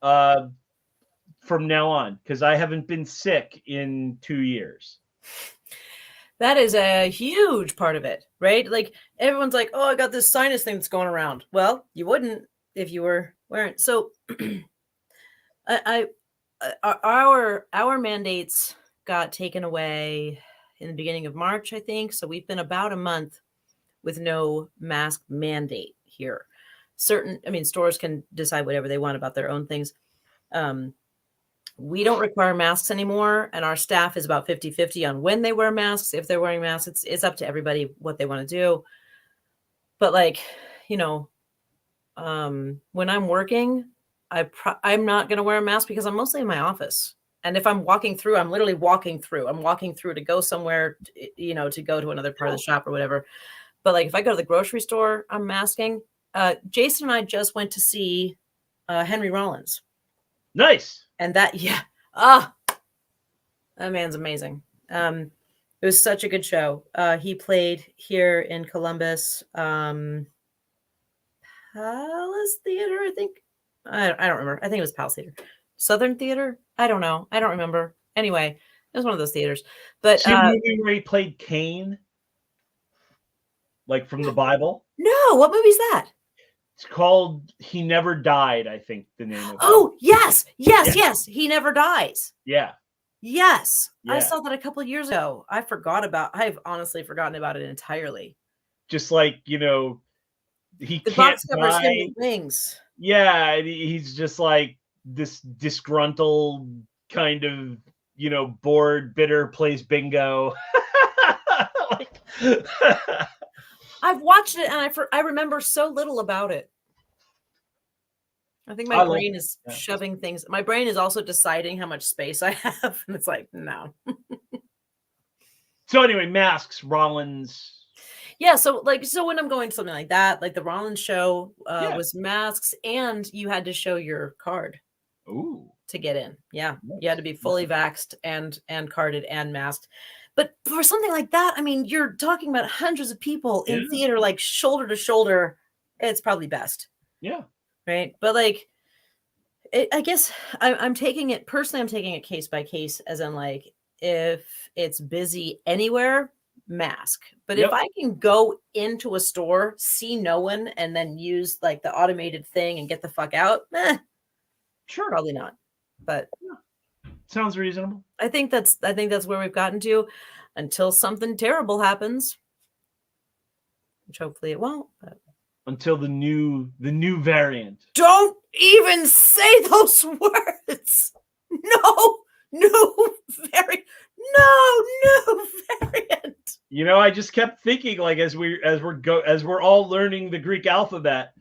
from now on, because I haven't been sick in 2 years. That is a huge part of it, right? Like, everyone's like, "Oh, I got this sinus thing that's going around." Well, you wouldn't if you were wearing. So, our mandates got taken away in the beginning of March, I think. So we've been about a month with no mask mandate here. Stores can decide whatever they want about their own things. We don't require masks anymore, and our staff is about 50-50 on when they wear masks. If they're wearing masks, it's up to everybody what they want to do. But when I'm working, I'm not going to wear a mask because I'm mostly in my office. And if I'm walking through, I'm literally walking through. I'm walking through to go somewhere, to go to another part of the shop or whatever. But like, if I go to the grocery store, I'm masking. Jason and I just went to see Henry Rollins. Nice. And that man's amazing. It was such a good show. He played here in Columbus, Palace Theater, I think. I don't remember. I think it was Palace Theater. Southern Theater? I don't know. I don't remember. Anyway, it was one of those theaters. But see a movie where he played Cain, like from the Bible? No, what movie's that? It's called He Never Died, I think the name of it. Oh, yes. He Never Dies. Yeah. Yes. Yeah. I saw that a couple years ago. I've honestly forgotten about it entirely. Just like, he the can't box covers die. him with wings. Yeah, he's just like this disgruntled kind of, bored, bitter, plays bingo. I've watched it and I remember so little about it. I think my brain is shoving things. My brain is also deciding how much space I have, and it's like, no. So anyway, masks, Rollins. Yeah, so when I'm going to something like that, like the Rollins show was masks, and you had to show your card. Ooh. To get in. Yeah. You had to be fully vaxxed and carded and masked. But for something like that, you're talking about hundreds of people in theater, like shoulder to shoulder. It's probably best. Yeah. Right. But I guess I'm taking it case by case, as in, like, if it's busy anywhere, mask. But if I can go into a store, see no one, and then use like the automated thing and get the fuck out, sure, probably not. But sounds reasonable. I think that's where we've gotten to, until something terrible happens, which hopefully it won't. But until the new variant. Don't even say those words. No new variant. I just kept thinking, like, as we're all learning the Greek alphabet,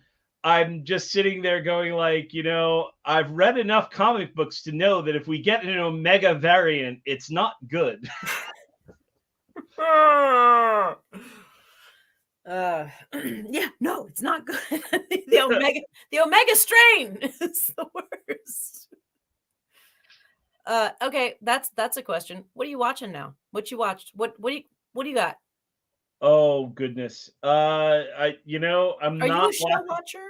I'm just sitting there going, like, I've read enough comic books to know that if we get an Omega variant, it's not good. Yeah, no, it's not good. the omega strain is the worst. Okay, that's a question. What are you watching now? What you watched? What do you got? Oh goodness. I'm Are you not a show watching. watcher?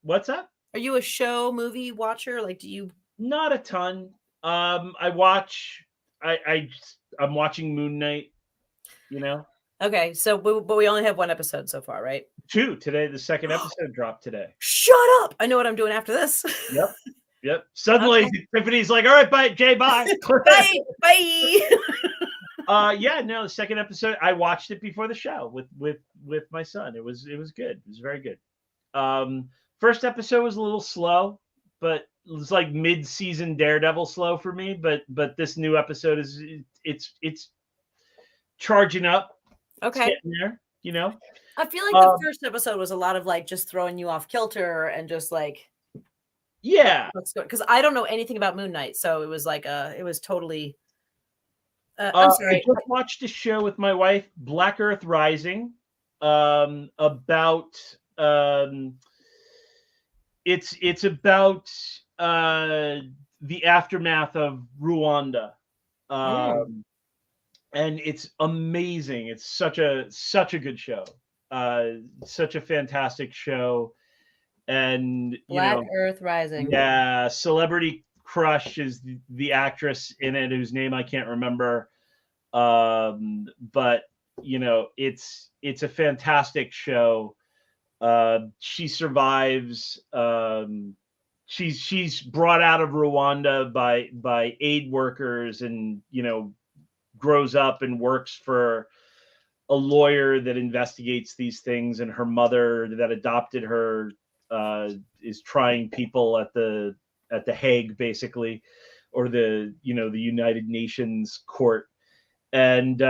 What's that? Are you a show movie watcher? Like, do you? Not a ton. I watch. I'm watching Moon Knight. You know, Okay, so but we only have one episode so far, right? two today. The second episode dropped today. Shut up! I know what I'm doing after this. Yep. Yep. Suddenly, Okay. Tiffany's like, "All right, bye, Jay, bye." Bye. Yeah, no, the second episode, I watched it before the show with my son. It was good. It was very good. First episode was a little slow, but it was like mid-season Daredevil slow for me. But this new episode it's charging up. It's Okay. getting there. You know. I feel like the first episode was a lot of like just throwing you off kilter and just like Yeah. because I don't know anything about Moon Knight, so it was like it was totally. I'm I sorry. just watched a show with my wife, Black Earth Rising, about it's about the aftermath of Rwanda, and it's amazing. It's such a good show, such a fantastic show, and Black Earth Rising. yeah, Celebrity Crush is the actress in it whose name I can't remember. But it's a fantastic show. She survives. She's brought out of Rwanda by aid workers, and grows up and works for a lawyer that investigates these things. And her mother that adopted her is trying people at the Hague, basically, or the United Nations court. And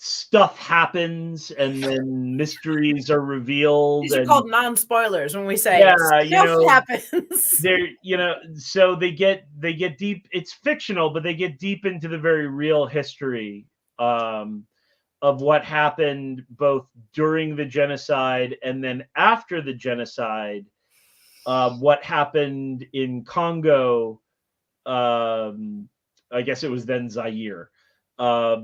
stuff happens, and then mysteries are revealed. These are And called non-spoilers when we say yeah, happens. they're so they get deep. It's fictional, but they get deep into the very real history of what happened both during the genocide and then after the genocide. What happened in Congo? I guess it was then Zaire. Where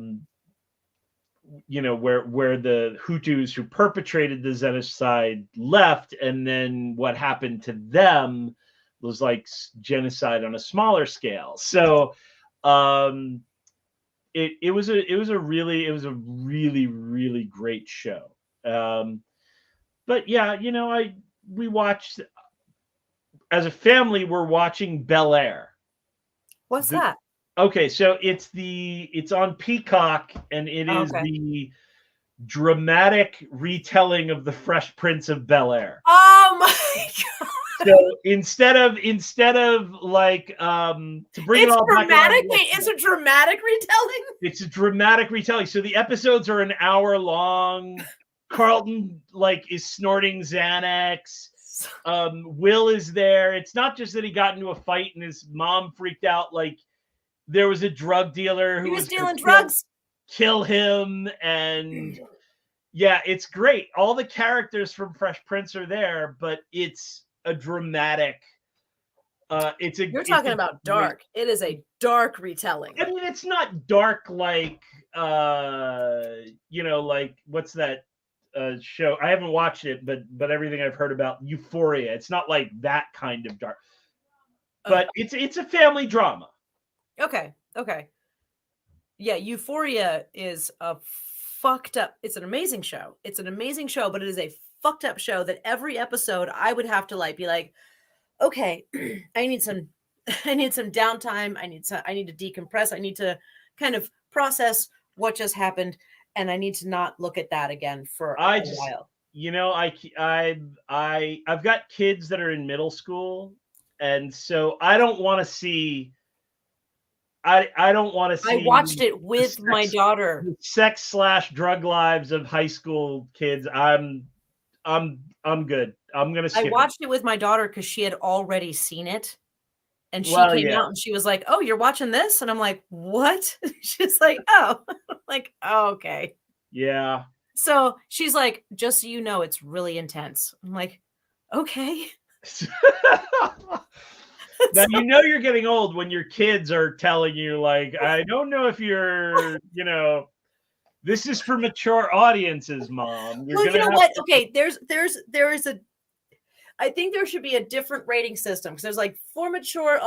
the Hutus who perpetrated the genocide left, and then what happened to them was like genocide on a smaller scale. So it was a really, really great show. But yeah, we watched as a family. We're watching Bel Air. What's that? Okay, so it's on Peacock, and it is the dramatic retelling of the Fresh Prince of Bel Air. Oh my god! So instead of like to bring it all dramatic. back, wait, it's a dramatic retelling. It's a dramatic retelling. So the episodes are an hour long. Carlton is snorting Xanax. Will is there. It's not just that he got into a fight and his mom freaked out. Like, there was a drug dealer who was stealing drugs, kill him, and yeah, it's great. All the characters from Fresh Prince are there, but it's a dramatic. You're talking about dark. It is a dark retelling. I mean, it's not dark like like what's that show? I haven't watched it, but everything I've heard about Euphoria, it's not like that kind of dark. But it's a family drama. Okay. Yeah, Euphoria is a fucked up. It's an amazing show. It's an amazing show, but it is a fucked up show that every episode I would have to be like, okay, I need some downtime. I need to decompress. I need to kind of process what just happened, and I need to not look at that again for a while. I've got kids that are in middle school, and so I don't want to see. I don't want to see. I watched it with my daughter. Sex/drug lives of high school kids. I'm good. I'm gonna skip. I watched it with my daughter because she had already seen it, and she came out and she was like, "Oh, you're watching this?" And I'm like, "What?" She's like, "Oh," I'm like, "Oh, okay." Yeah. So she's like, just so you know, it's really intense. I'm like, okay. Now you know you're getting old when your kids are telling you, like, I don't know if you're, this is for mature audiences, Mom. You're Well, you gonna know have what? to. Okay, there is a. I think there should be a different rating system because there's like for mature,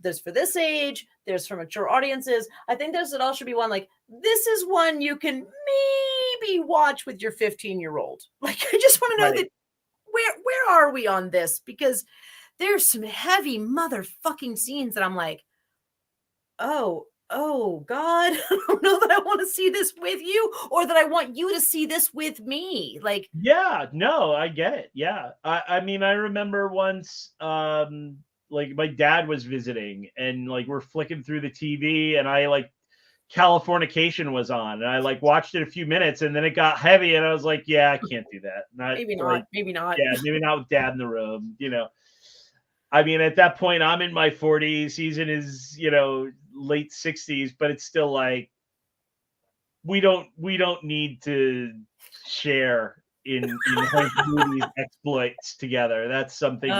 there's for this age, there's for mature audiences. I think it all should be one like this is one you can maybe watch with your 15-year-old. Like I just want to know Right. that where are we on this? Because there's some heavy motherfucking scenes that I'm like, oh God, I don't know that I want to see this with you or that I want you to see this with me. Like, Yeah, no, I get it. Yeah. I mean, I remember once like my dad was visiting and like we're flicking through the TV and I like Californication was on and I like watched it a few minutes and then it got heavy and I was like, yeah, I can't do that. Not maybe like, not, maybe not. yeah, maybe not with dad in the room. I mean, at that point, I'm in my 40s. He's in his, late 60s, but it's still like we don't need to share in Hank Moody's exploits together. That's something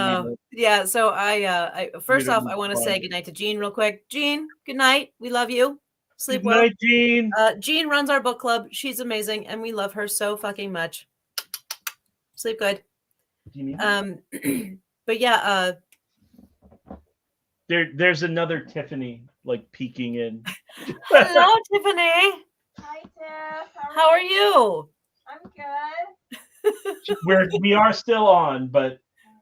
Yeah. So I we first don't off, need I to want to say bond. goodnight to Jean real quick. Jean, good night. We love you. Sleep Good well. night, Gene. Jean runs our book club. She's amazing, and we love her so fucking much. Sleep good. Do you need But yeah, there's another Tiffany like peeking in. hello, Tiffany. Hi, Tiff. How are you? I'm good. We are still on, but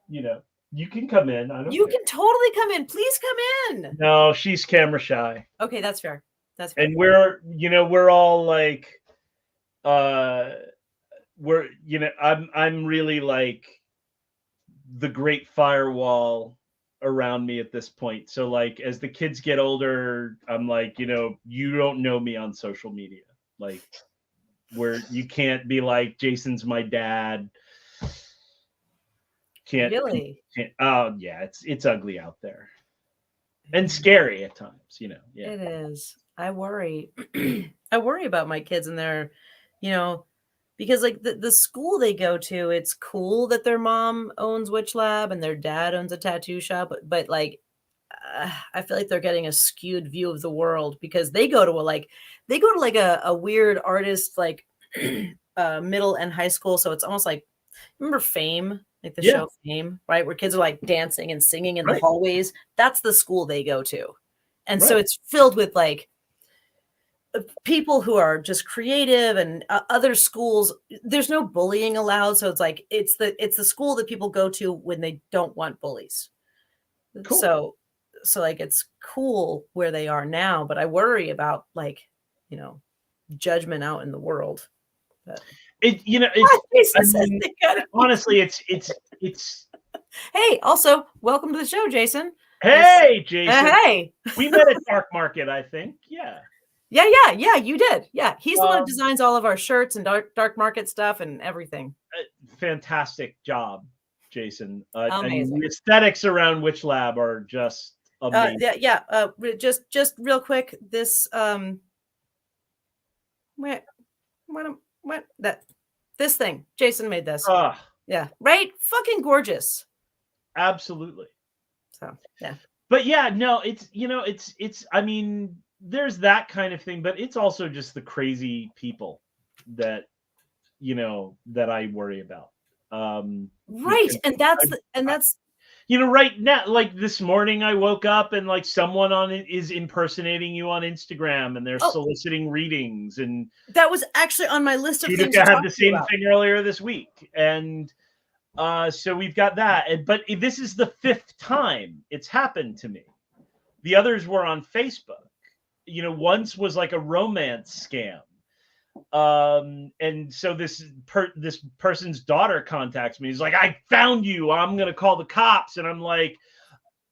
you can come in. I don't You care. can totally come in. Please come in. No, she's camera shy. Okay, that's fair. That's fair. And we're all like I'm really like the great firewall around me at this point. So like as the kids get older, I'm like, you don't know me on social media. Like where you can't be like Jason's my dad. Really? Oh yeah, it's ugly out there. And scary at times, yeah. It is. I worry. I worry about my kids and their, because like the school they go to, it's cool that their mom owns WitchLab and their dad owns a tattoo shop, but like I feel like they're getting a skewed view of the world because they go to a weird artist like middle and high school, so it's almost like remember Fame, like the show Fame, right? Where kids are like dancing and singing in the hallways. That's the school they go to. And so it's filled with like people who are just creative and other schools. There's no bullying allowed. So it's like, it's the school that people go to when they don't want bullies. Cool. So like, it's cool where they are now, but I worry about like, judgment out in the world. But honestly, it's hey, also welcome to the show, Jason. Hey, Jason. Hey, we met at Dark Market, I think. Yeah, you did. Yeah, he's the one who designs all of our shirts and dark market stuff and everything. Fantastic job, Jason. Amazing. The aesthetics around WitchLab are just amazing. Just real quick, this this thing, Jason made this. Yeah, right? Fucking gorgeous. Absolutely. So, yeah. But yeah, no, it's I mean, there's that kind of thing, but it's also just the crazy people that that I worry about. Right. And that's right now, like this morning I woke up and like someone on it is impersonating you on Instagram and they're soliciting readings, and that was actually on my list of things. I had the same thing earlier this week, and so we've got that. But this is the 5th time it's happened to me. The others were on Facebook. Once was like a romance scam. And so this person's daughter contacts me. He's like, I found you. I'm going to call the cops. And I'm like,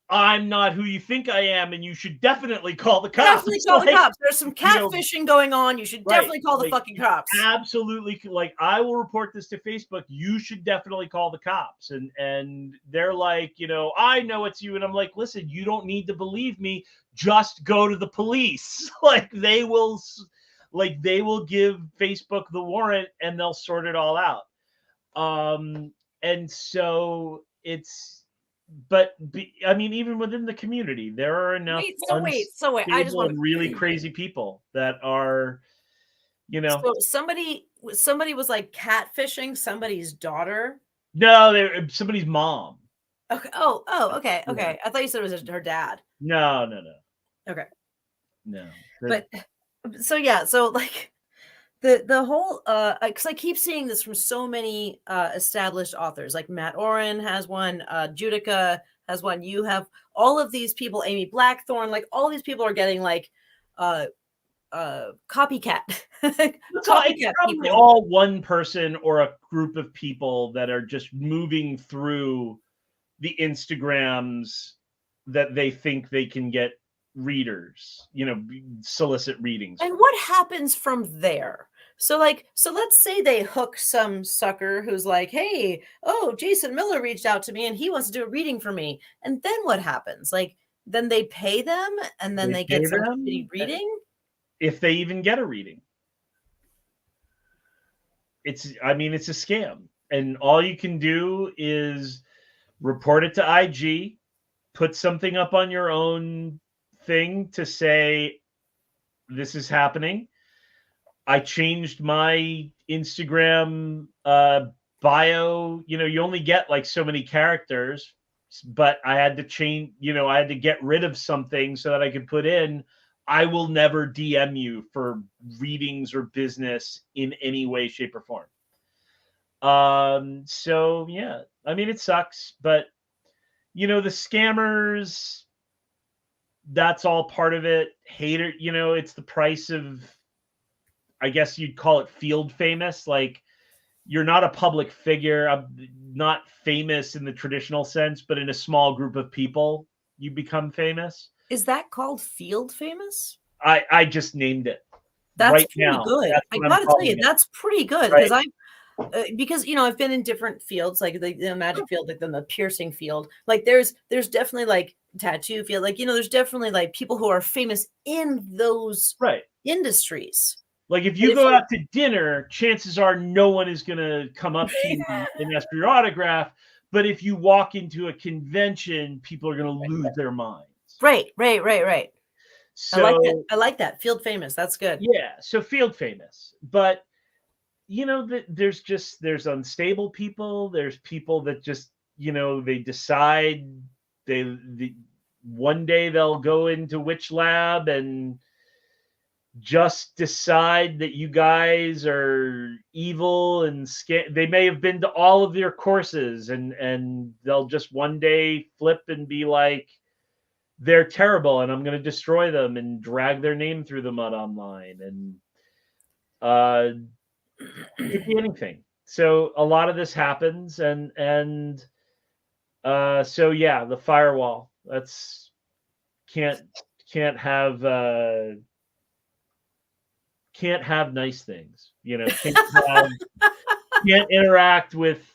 I'm not who you think I am, and you should definitely call the cops. Definitely call the cops. There's some catfishing going on. You should definitely call the fucking cops. Absolutely. Like, I will report this to Facebook. You should definitely call the cops. And they're like, I know it's you. And I'm like, listen, you don't need to believe me. Just go to the police. Like, they will. Like they will give Facebook the warrant and they'll sort it all out. And so it's, I mean, even within the community, there are enough Wait. I just unstable want and really crazy people that are, So somebody was like catfishing somebody's daughter. No, they're somebody's mom. Okay. Okay. Yeah. I thought you said it was her dad. No. Okay. No. But so yeah, so like the whole because I keep seeing this from so many established authors, like Matt Oren has one, Judica has one, you have all of these people, Amy Blackthorne, like all these people are getting like copycat It's copycat probably people. all one person or a group of people that are just moving through the Instagrams that they think they can get readers, solicit readings. And what happens from there? So let's say they hook some sucker who's like, hey, Jason Miller reached out to me and he wants to do a reading for me. And then what happens? Like, then they pay them and then they get some shitty reading? If they even get a reading. It's a scam. And all you can do is report it to IG, put something up on your own thing to say, this is happening. I changed my Instagram bio. You only get like so many characters, but I had to change, I had to get rid of something so that I could put in, I will never DM you for readings or business in any way, shape, or form. So yeah, it sucks, but the scammers, that's all part of it. Hater, it's the price of, I guess you'd call it field famous. Like, you're not a public figure. I'm not famous in the traditional sense, but in a small group of people, you become famous. Is that called field famous? I just named it. That's right pretty now. good. I gotta tell you, that's pretty good because I've been in different fields, like the magic field, like the piercing field. Like there's definitely like tattoo field, like there's definitely like people who are famous in those industries. Like if you go out to dinner, chances are no one is going to come up to you and ask for your autograph. But if you walk into a convention, people are going to lose their minds. Right. So I like that. Field famous. That's good. Yeah. So field famous. But there's unstable people. There's people that just, they decide they one day they'll go into WitchLab and just decide that you guys are evil and they may have been to all of your courses and they'll just one day flip and be like, they're terrible and I'm going to destroy them and drag their name through the mud online. And it could be anything. So a lot of this happens and so yeah, the firewall, that's can't have nice things, can't interact with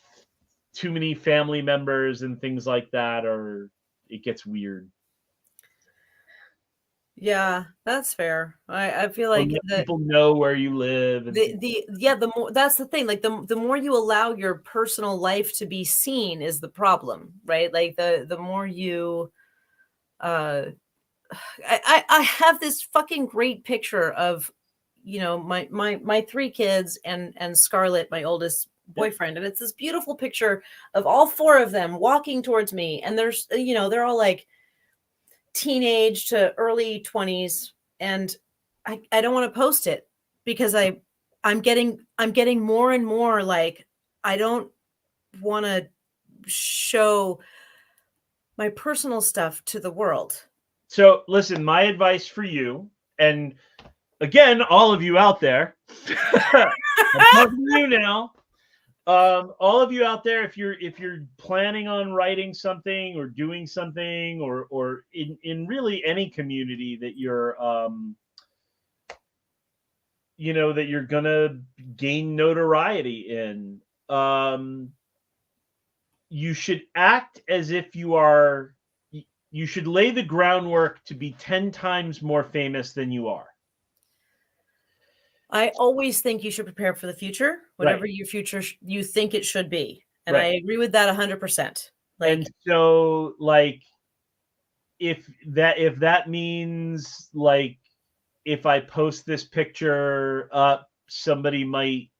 too many family members and things like that, or it gets weird. Yeah, that's fair. I feel like people know where you live. And the more, that's the thing. Like the more you allow your personal life to be seen is the problem, right? Like the more you, I have this fucking great picture of, my 3 kids and Scarlett, my oldest boyfriend, and it's this beautiful picture of all 4 of them walking towards me, and there's they're all like teenage to early 20s, and I don't want to post it because I'm getting more and more like I don't want to show my personal stuff to the world. So listen, my advice for you, and again, all of you out there, I'm talking to you now. All of you out there, if you're planning on writing something or doing something or in really any community that you're that you're gonna gain notoriety in, you should act as if you should lay the groundwork to be 10 times more famous than you are. I always think you should prepare for the future, whatever Right. your future you think it should be. And I Right. agree with that 100%. Like, And so, like, if that means, like, if I post this picture up, somebody might,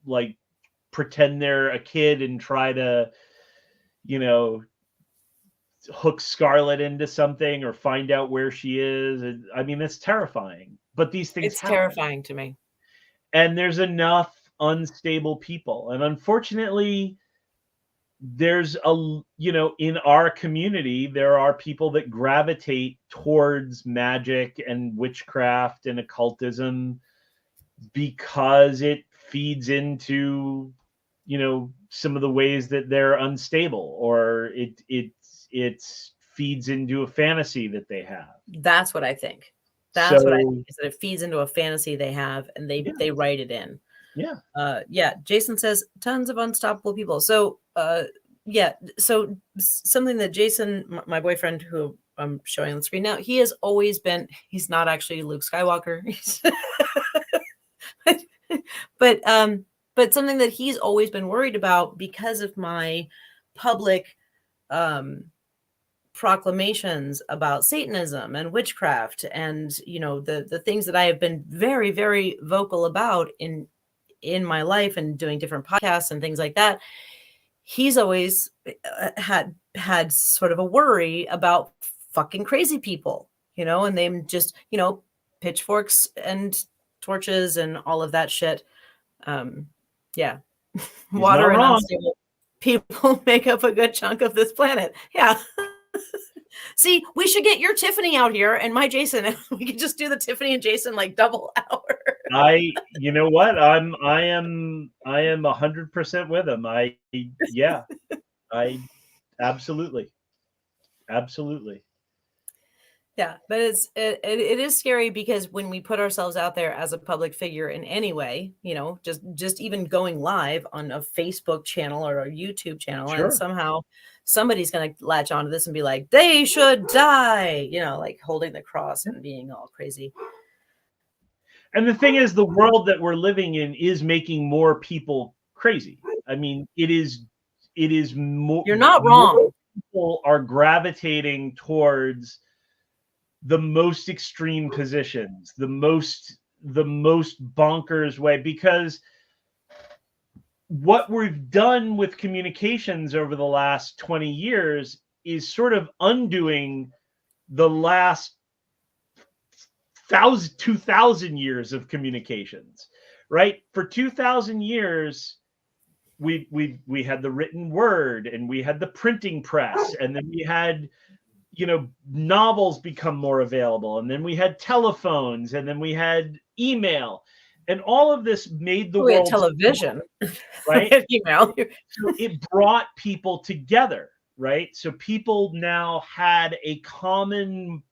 like, pretend they're a kid and try to, you know, hook Scarlett into something or find out where she is. And, I mean, it's terrifying. But these things it's happen. terrifying to me. And there's enough unstable people. And unfortunately, there's in our community, there are people that gravitate towards magic and witchcraft and occultism because it feeds into, some of the ways that they're unstable, or it feeds into a fantasy that they have. That's what I think. That's what I think, is that it feeds into a fantasy they have and they write it in. Yeah. Jason says tons of unstoppable people. So so something that Jason, my boyfriend, who I'm showing on the screen now, he has always been, he's not actually Luke Skywalker. But something that he's always been worried about because of my public proclamations about Satanism and witchcraft and the things that I have been very, very vocal about in my life and doing different podcasts and things like that. He's always had sort of a worry about fucking crazy people, and they just, pitchforks and torches and all of that shit. Water and unstable people make up a good chunk of this planet. Yeah. See, we should get your Tiffany out here and my Jason, and we could just do the Tiffany and Jason like double hour. You know what? I am 100% with him. I absolutely. Yeah, but it is scary because when we put ourselves out there as a public figure in any way, just even going live on a Facebook channel or a YouTube channel, Sure. and somehow somebody's going to latch onto this and be like, they should die, like holding the cross and being all crazy. And the thing is, the world that we're living in is making more people crazy. I mean, it is more. You're not wrong. People are gravitating towards the most extreme positions, the most bonkers way, because what we've done with communications over the last 20 years is sort of undoing the last 2,000 years of communications, right? For 2,000 years, we had the written word, and we had the printing press, and then we had, novels become more available, and then we had telephones, and then we had email, and all of this made the world television, right? Email. So it brought people together, right? So people now had a common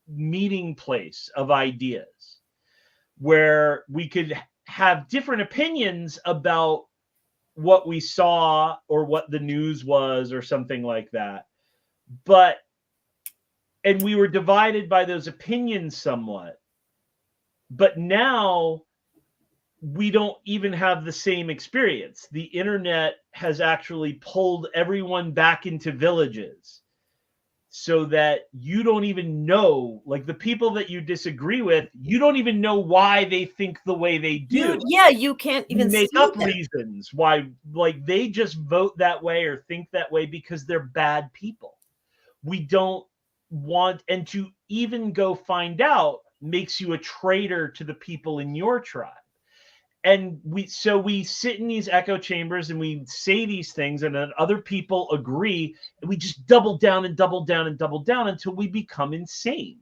meeting place of ideas where we could have different opinions about what we saw or what the news was or something like that. And we were divided by those opinions somewhat. But now we don't even have the same experience. The internet has actually pulled everyone back into villages so that you don't even know, like, the people that you disagree with, you don't even know why they think the way they do. You can't even make up that. reasons why, like, they just vote that way or think that way because they're bad people. We don't want, and to even go find out makes you a traitor to the people in your tribe. And we sit in these echo chambers and we say these things, and then other people agree, and we just double down and double down and double down until we become insane.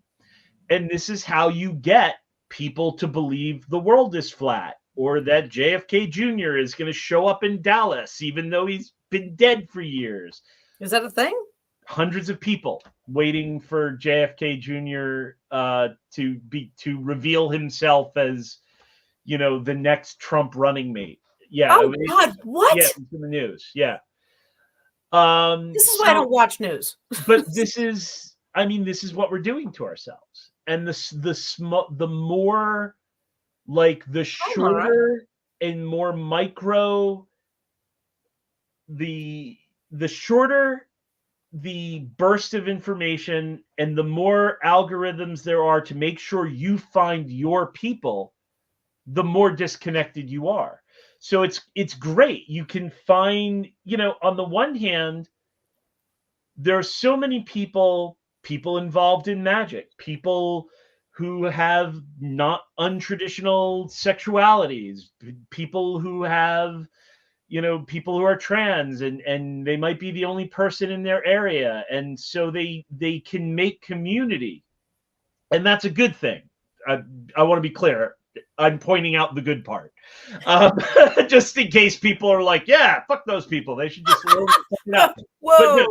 And this is how you get people to believe the world is flat, or that JFK Jr. is going to show up in Dallas, even though he's been dead for years. Is that a thing? Hundreds of people waiting for JFK Jr. To reveal himself as, the next Trump running mate. Yeah. Oh God, what? Yeah, it was in the news. Yeah. This is why I don't watch news. But this is what we're doing to ourselves. And the more Like the I'm all right. shorter and more micro, the shorter the burst of information and the more algorithms there are to make sure you find your people, the more disconnected you are. So it's great. You can find, on the one hand, there are so many people involved in magic, people who have not untraditional sexualities, people who have, people who are trans, and they might be the only person in their area, and so they can make community, and that's a good thing. I want to be clear. I'm pointing out the good part, just in case people are like, "Yeah, fuck those people. They should just learn to fuck it up." Whoa.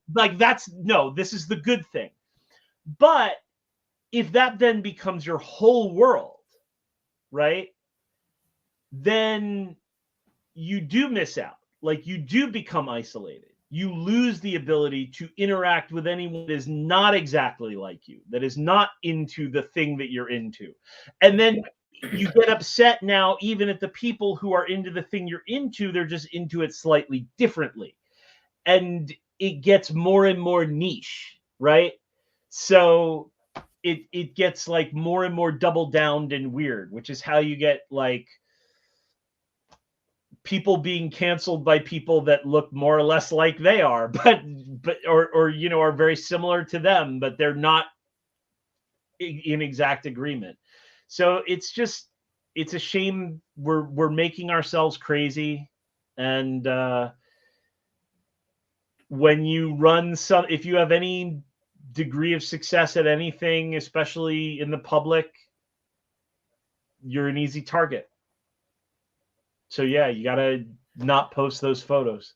But no, this is the good thing. But if that then becomes your whole world, right? Then you do miss out. Like, you do become isolated. You lose the ability to interact with anyone that is not exactly like you, that is not into the thing that you're into. And then you get upset now, even at the people who are into the thing you're into, they're just into it slightly differently. And it gets more and more niche, right? So it gets like more and more double downed and weird, which is how you get like people being canceled by people that look more or less like they are, but or are very similar to them, but they're not in exact agreement. So it's a shame. We're making ourselves crazy. And when you run if you have any degree of success at anything, especially in the public, you're an easy target. So yeah, you got to not post those photos,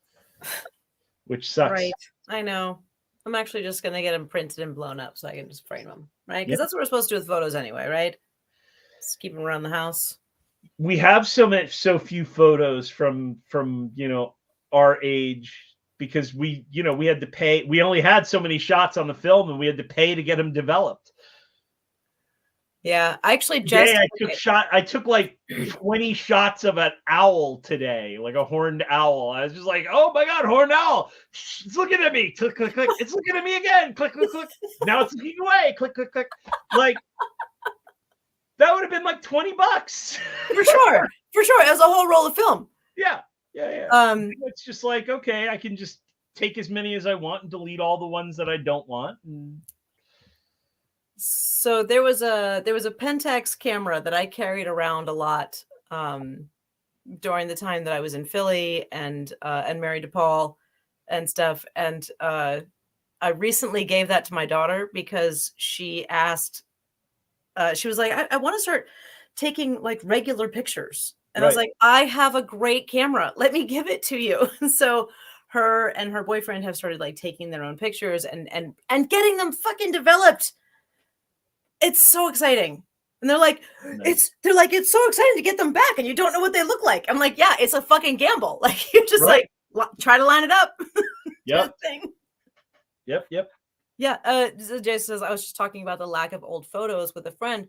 which sucks. Right. I know. I'm actually just going to get them printed and blown up so I can just frame them, right? Because Yeah. that's what we're supposed to do with photos anyway, right? Just keep them around the house. We have so few photos from our age, because we had to pay. We only had so many shots on the film, and we had to pay to get them developed. Yeah, I actually just I took like 20 shots of an owl today, like a horned owl. I was just like, oh my god, horned owl! Shh, it's looking at me. Click, click, click. It's looking at me again. Click, click, click. Now it's looking away. Click, click, click. Like, that would have been like $20 for sure. For sure, as a whole roll of film. Yeah. It's just like, okay, I can just take as many as I want and delete all the ones that I don't want. So there was a Pentax camera that I carried around a lot during the time that I was in Philly and married to Paul and stuff. And I recently gave that to my daughter because she asked. She was like, I want to start taking like regular pictures. And I was like, I have a great camera. Let me give it to you. So her and her boyfriend have started like taking their own pictures and getting them fucking developed. It's so exciting. And they're like, nice. It's so exciting to get them back and you don't know what they look like. I'm like, yeah, it's a fucking gamble. Like, you just like try to line it up. Yep. Yep. Yeah. Jason says, I was just talking about the lack of old photos with a friend.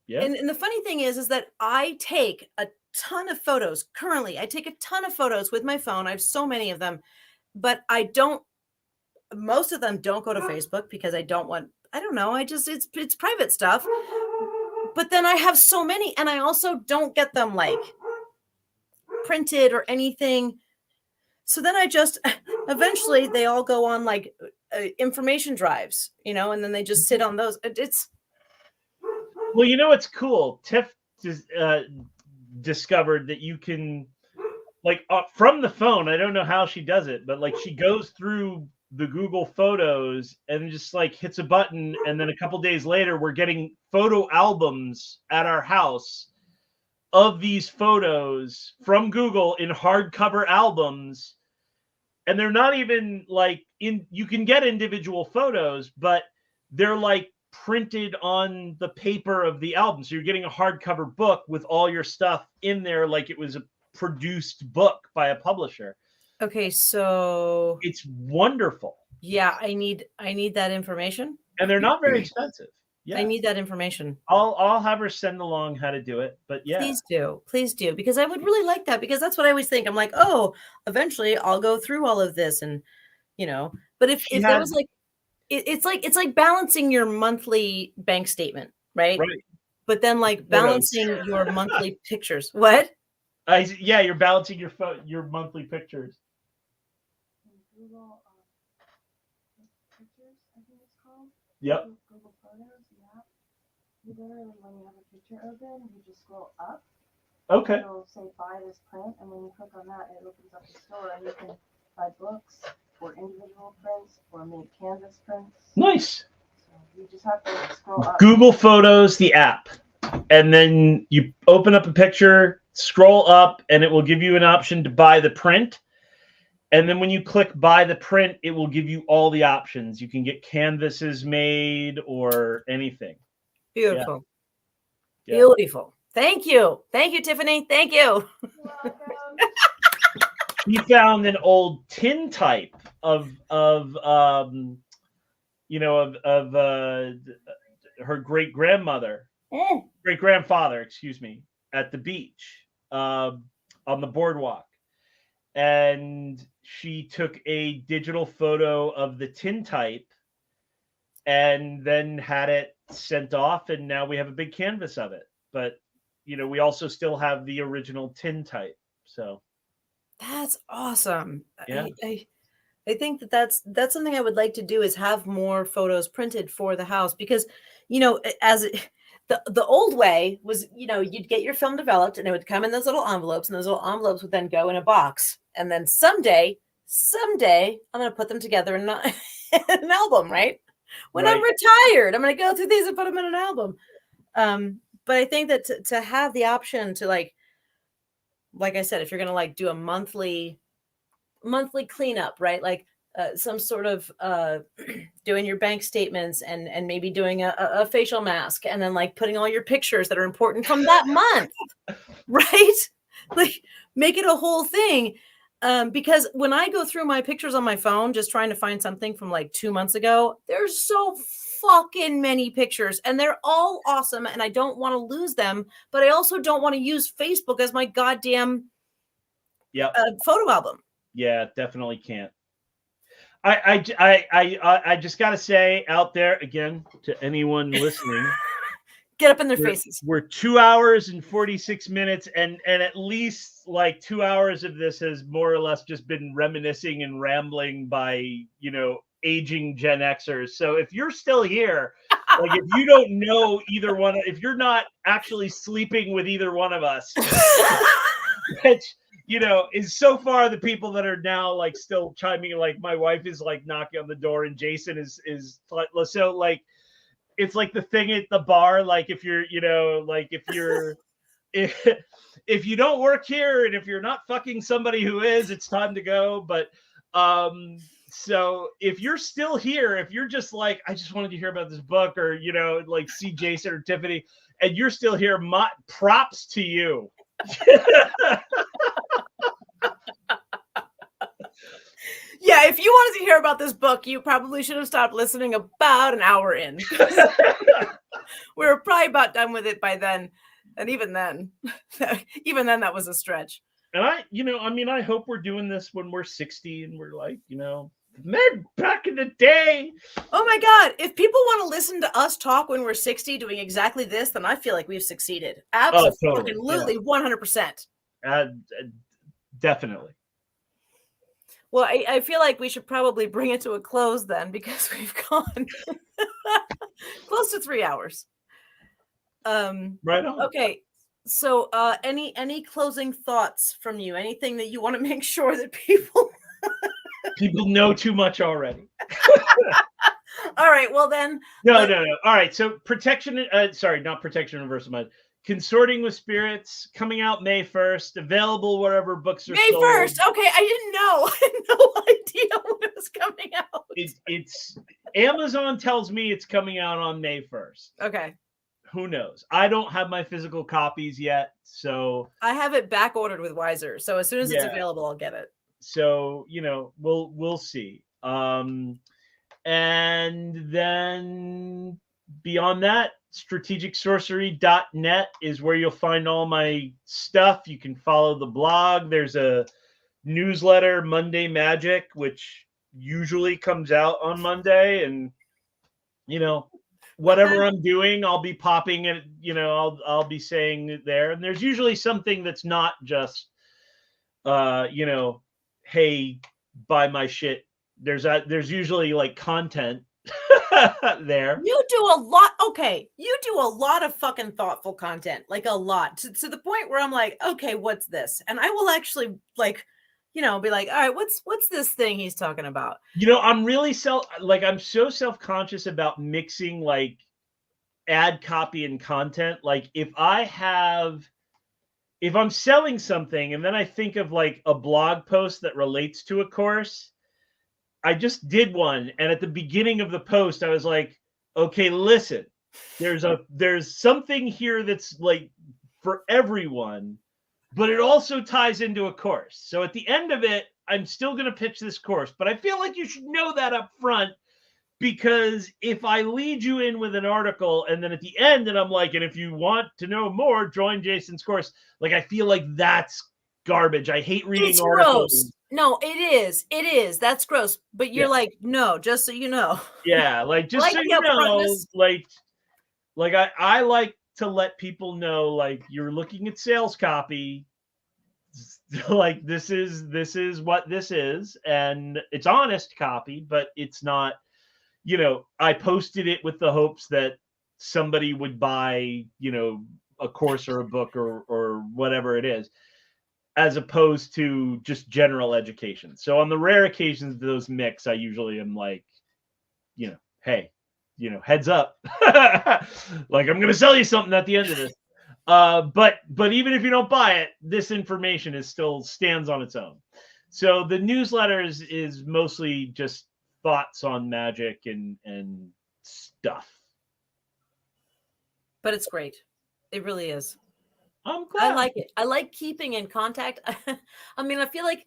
Yeah. And the funny thing is that I take a ton of photos. Currently, I take a ton of photos with my phone. I have so many of them, but most of them don't go to Facebook because I don't know. It's private stuff. But then I have so many, and I also don't get them like printed or anything. So then eventually they all go on like information drives, and then they just sit on those. Well, it's cool. Tiff discovered that you can, like, from the phone. I don't know how she does it, but like she goes through the Google Photos and just like hits a button, and then a couple days later we're getting photo albums at our house of these photos from Google in hardcover albums. And they're not even like you can get individual photos, but they're like printed on the paper of the album. So you're getting a hardcover book with all your stuff in there, like it was a produced book by a publisher. Okay, so it's wonderful. Yeah, I need that information. And they're not very expensive. Yeah. I need that information. I'll have her send along how to do it. But yeah. Please do, because I would really like that, because that's what I always think. I'm like, oh, eventually I'll go through all of this, and but if there was like, it's like balancing your monthly bank statement, right? Right. But then like Photos. balancing your monthly pictures. What? Yeah, you're balancing your monthly pictures. Google Pictures, I think it's called. Yep. Google Photos, yeah. You literally, when you have a picture open, you just scroll up. Okay. It'll say buy this print, and when you click on that, it opens up the store, and you can buy books or individual prints or make canvas prints. Nice. So you just have to scroll up. Google Photos, the app, and then you open up a picture, scroll up, and it will give you an option to buy the print. And then when you click buy the print, it will give you all the options. You can get canvases made or anything. Beautiful. Yeah. Beautiful. Thank you, Tiffany. Thank you. You're welcome. We found an old tin type of her great grandmother, great grandfather, excuse me, at the beach on the boardwalk, and she took a digital photo of the tin type and then had it sent off, and now we have a big canvas of it. But we also still have the original tin type. So that's awesome. Yeah. I think that's something I would like to do, is have more photos printed for the house, because as the old way was, you'd get your film developed and it would come in those little envelopes, and those little envelopes would then go in a box, and then someday I'm going to put them together in an album, right? When I'm retired, I'm going to go through these and put them in an album. But I think that to have the option to like I said, if you're going to like do a monthly cleanup, right? Like some sort of doing your bank statements and maybe doing a facial mask, and then like putting all your pictures that are important from that month, right? Like make it a whole thing. Because when I go through my pictures on my phone, just trying to find something from like 2 months ago, there's so fucking many pictures, and they're all awesome, and I don't want to lose them, but I also don't want to use Facebook as my goddamn photo album. Yeah, definitely can't. I just got to say out there again to anyone listening, get up in their faces. We're 2 hours and 46 minutes, and at least like 2 hours of this has more or less just been reminiscing and rambling by aging Gen Xers. So if you're still here, like if you don't know either one, if you're not actually sleeping with either one of us, which is so far the people that are now like still chiming, like my wife is like knocking on the door, and Jason is so like it's like the thing at the bar, like if you're like if you don't work here and if you're not fucking somebody who is, it's time to go. But so if you're still here, if you're just like, I just wanted to hear about this book, or like see Jason or Tiffany, and you're still here, props to you. Yeah, if you wanted to hear about this book, you probably should have stopped listening about an hour in. We were probably about done with it by then. And even then, that was a stretch. And I hope we're doing this when we're 60 and we're like, men back in the day. Oh my God. If people want to listen to us talk when we're 60 doing exactly this, then I feel like we've succeeded. Absolutely. Totally. 100%. Definitely. Well, I feel like we should probably bring it to a close then, because we've gone close to 3 hours. Right on. Okay. So any closing thoughts from you? Anything that you want to make sure that people know too much already? All right. Well then. No. All right. So not Protection Universal Mind. Consorting with Spirits, coming out May 1st, available wherever books are sold. May 1st. Okay, I didn't know. I had no idea when it was coming out. It's Amazon tells me it's coming out on May 1st. Okay. Who knows? I don't have my physical copies yet, so I have it back ordered with Wiser. So as soon as it's available, I'll get it. So we'll see. And then beyond that, strategicsorcery.net is where you'll find all my stuff. You can follow the blog. There's a newsletter, Monday Magic, which usually comes out on Monday. And, you know, whatever I'm doing, I'll be popping it, you know, I'll be saying it there. And there's usually something that's not just, you know, hey, buy my shit. There's usually like content there. You do a lot. Okay. You do a lot of fucking thoughtful content, like a lot to the point where I'm like, okay, what's this? And I will actually like, you know, be like, all right, what's this thing he's talking about? You know, I'm really I'm so self-conscious about mixing like ad copy and content. Like if I'm selling something and then I think of like a blog post that relates to a course, I just did one. And at the beginning of the post, I was like, okay, listen, there's something here that's like for everyone, but it also ties into a course. So at the end of it, I'm still going to pitch this course, but I feel like you should know that up front, because if I lead you in with an article and then at the end, and I'm like, and if you want to know more, join Jason's course. Like, I feel like that's garbage. I hate reading It's articles. gross. No, it is. That's gross. But you're like, no, just so you know. Yeah, like just so you know, like I like to let people know, like, you're looking at sales copy, like this is what this is, and it's honest copy, but it's not, you know, I posted it with the hopes that somebody would buy, you know, a course or a book or whatever it is, as opposed to just general education. So on the rare occasions those mix, I usually am like, you know, hey, you know, heads up. Like, I'm going to sell you something at the end of this. But even if you don't buy it, this information is still stands on its own. So the newsletter is mostly just thoughts on magic and stuff. But it's great. It really is. I'm glad. I like it. I like keeping in contact. I mean, I feel like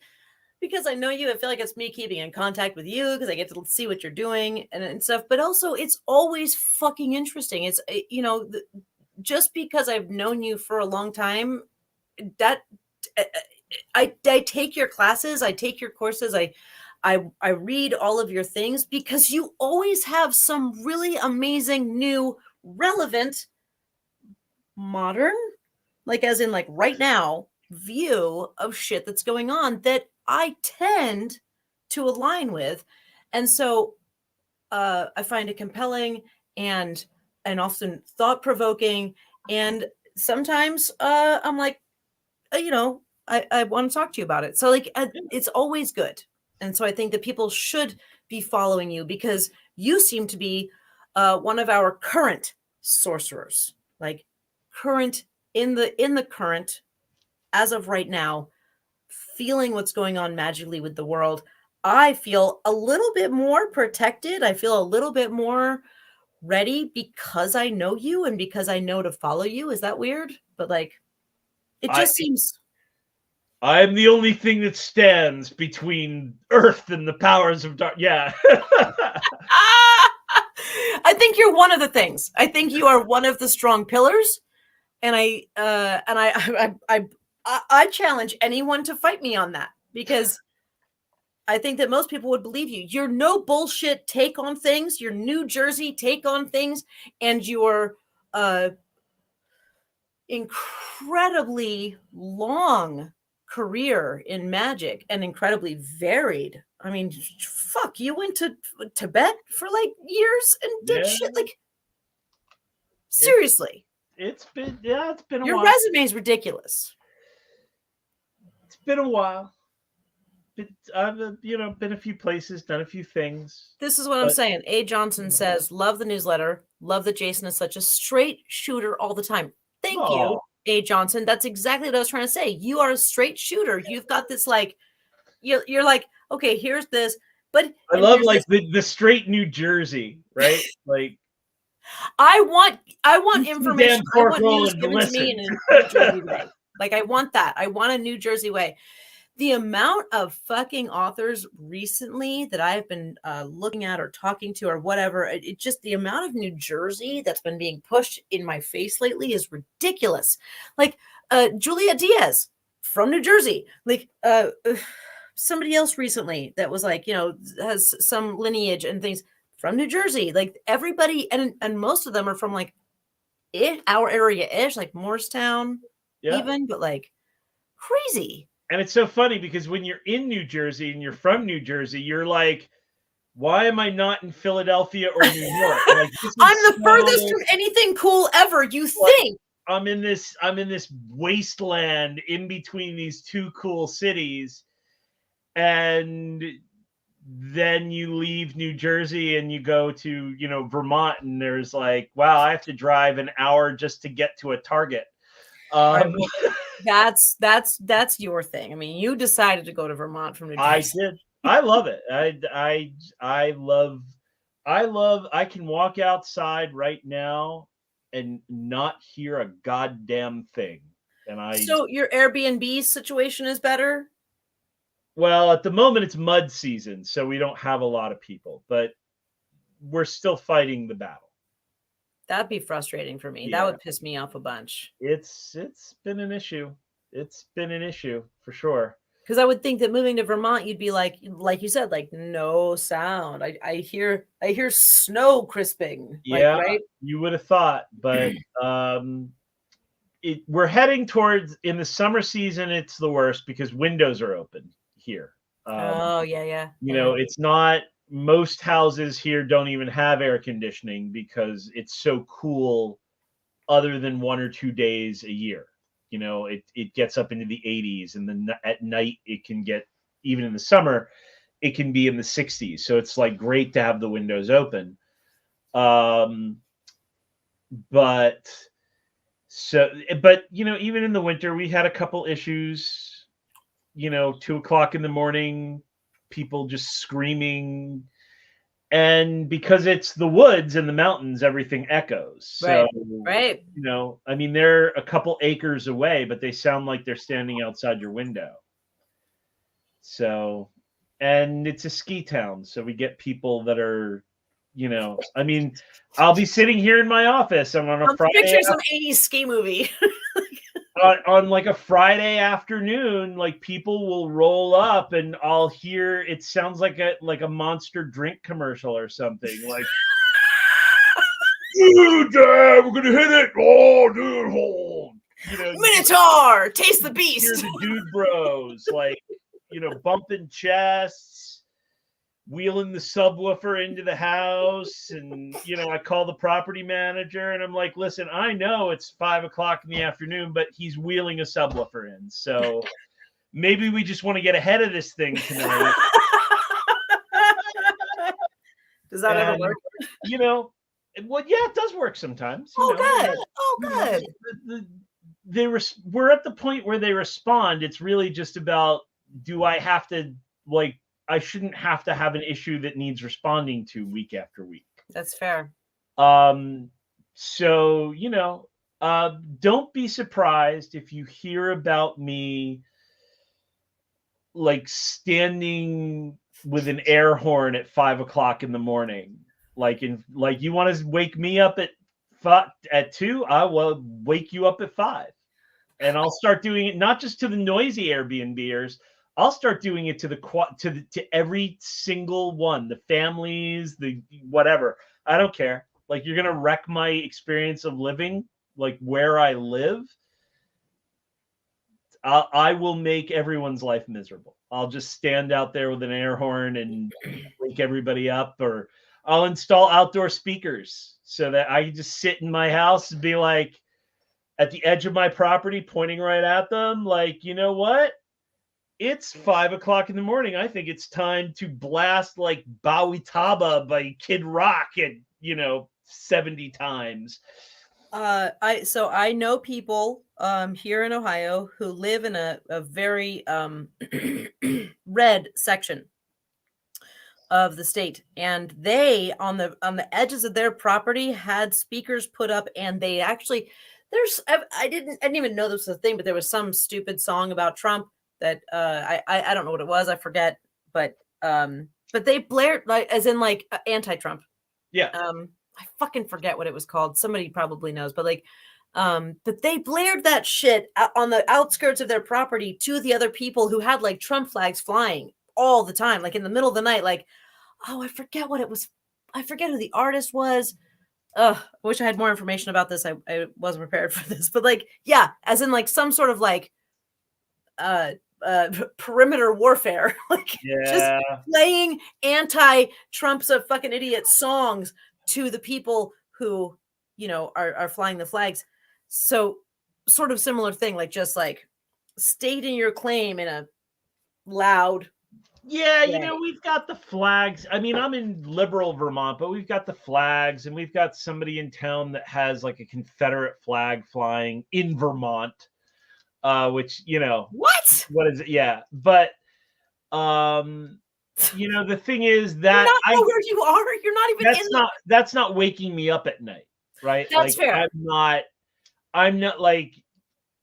because I know you, I feel like it's me keeping in contact with you because I get to see what you're doing and stuff. But also, it's always fucking interesting. It's, you know, just because I've known you for a long time, that I take your classes, I take your courses, I read all of your things because you always have some really amazing, new, relevant, modern, like as in like right now, view of shit that's going on that I tend to align with. And so I find it compelling and often thought-provoking. And sometimes I'm like, you know, I want to talk to you about it. So like it's always good. And so I think that people should be following you because you seem to be one of our current sorcerers, like current in the current as of right now, feeling what's going on magically with the world. I feel a little bit more protected. I feel a little bit more ready because I know you and because I know to follow you. Is that weird? But like, it just seems. I'm the only thing that stands between Earth and the powers of dark. Yeah. I think you're one of the things. I think you are one of the strong pillars, and I challenge anyone to fight me on that because I think that most people would believe you. Your no bullshit take on things, your New Jersey take on things, and your incredibly long career in magic and incredibly varied. I mean, fuck, you went to Tibet for like years and did shit like seriously. It's been a while. Your resume is ridiculous. It's been a while. I've been a few places, done a few things. This is what I'm saying. A. Johnson says, love the newsletter. Love that Jason is such a straight shooter all the time. Thank you, A. Johnson. That's exactly what I was trying to say. You are a straight shooter. You've got this like, you're like, okay, here's this. But I love like the straight New Jersey, right? Like, I want information. I want news given to me in a New Jersey way. Like I want that. I want a New Jersey way. the amount of fucking authors recently that I've been looking at or talking to or whatever, it just, the amount of New Jersey that's been being pushed in my face lately is ridiculous. Like Julia Diaz from New Jersey, like somebody else recently that was like, has some lineage and things from New Jersey. Like everybody, and most of them are from like our area-ish, like Morristown, even, but like crazy. And it's so funny because when you're in New Jersey and you're from New Jersey, you're like, why am I not in Philadelphia or New York? Like, I'm the furthest from anything cool ever, you think? I'm in this wasteland in between these two cool cities. And then you leave New Jersey and you go to, Vermont, and there's like, wow, I have to drive an hour just to get to a Target. That's your thing. I mean, you decided to go to Vermont from New Jersey. I did. I love it. I love. I can walk outside right now and not hear a goddamn thing. So your Airbnb situation is better? Well, at the moment it's mud season, so we don't have a lot of people, but we're still fighting the battle. That'd be frustrating for me. Yeah. That would piss me off a bunch. It's been an issue. It's been an issue for sure. Because I would think that moving to Vermont, you'd be like you said, like no sound. I hear snow crisping. Yeah, like, right? You would have thought, but we're heading towards, in the summer season, it's the worst because windows are open here. Yeah. It's not. Most houses here don't even have air conditioning because it's so cool other than 1 or 2 days a year. It gets up into the 80s, and then at night it can get, even in the summer, it can be in the 60s. So it's like great to have the windows open. But even in the winter, we had a couple issues, 2:00 in the morning, people just screaming, and because it's the woods and the mountains, everything echoes. So, right. I mean, they're a couple acres away, but they sound like they're standing outside your window. So, and it's a ski town, so we get people that are, I mean, I'll be sitting here in my office and on a Friday. Picture some 80s ski movie. On like a Friday afternoon, like people will roll up and I'll hear, it sounds like a Monster drink commercial or something, like, dude, we're gonna hit it. Oh, dude, hold. Minotaur, taste the beast. Hear the dude bros, like, bumping chests, wheeling the subwoofer into the house, and I call the property manager and I'm like, listen, I know it's 5:00 in the afternoon, but he's wheeling a subwoofer in, so maybe we just want to get ahead of this thing tonight. Does that ever work? Well, yeah, it does work sometimes. Good. We're at the point where they respond. It's really just about, do I have to, like, I shouldn't have to have an issue that needs responding to week after week. That's fair. So, don't be surprised if you hear about me like standing with an air horn at 5:00 in the morning. Like you want to wake me up at 2, I will wake you up at 5. And I'll start doing it not just to the noisy Airbnbers. I'll start doing it to every single one, the families, the whatever. I don't care. Like, you're gonna wreck my experience of living, like where I live. I will make everyone's life miserable. I'll just stand out there with an air horn and wake everybody up, or I'll install outdoor speakers so that I can just sit in my house and be like at the edge of my property, pointing right at them, like, you know what? It's 5:00 in the morning. I think it's time to blast like Bawitaba by Kid Rock at 70 times. I know people here in Ohio who live in a very red section of the state, and they on the edges of their property had speakers put up, and they actually I didn't even know this was a thing, but there was some stupid song about Trump. that I don't know what it was. I forget, but they blared like as in like anti-Trump. Yeah. I fucking forget what it was called. Somebody probably knows, but like, but they blared that shit on the outskirts of their property to the other people who had like Trump flags flying all the time, like in the middle of the night. Like, oh, I forget what it was. I forget who the artist was. I wish I had more information about this. I wasn't prepared for this, but like, yeah, as in like some sort of like, perimeter warfare, like just playing anti-Trump's a fucking idiot songs to the people who, you know, are flying the flags. So sort of similar thing, like just like stating your claim in a loud. Yeah, you know, we've got the flags. I mean, I'm in liberal Vermont, but we've got the flags, and we've got somebody in town that has like a Confederate flag flying in Vermont. Which, you know, what is it? Yeah. But, you know, the thing is that you not know where you are. You're not even that's not waking me up at night. Right. That's like, fair. I'm not like,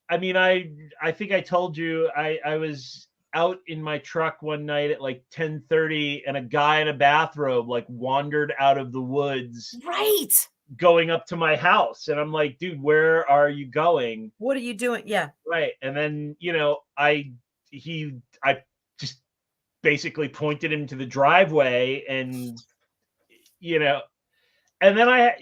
I mean, I think I told you I was out in my truck one night at like 10:30 and a guy in a bathrobe like wandered out of the woods. Right. Going up to my house, and I'm like, dude, where are you going? What are you doing? Yeah. Right. And then, you know, I just basically pointed him to the driveway, and, you know, and then I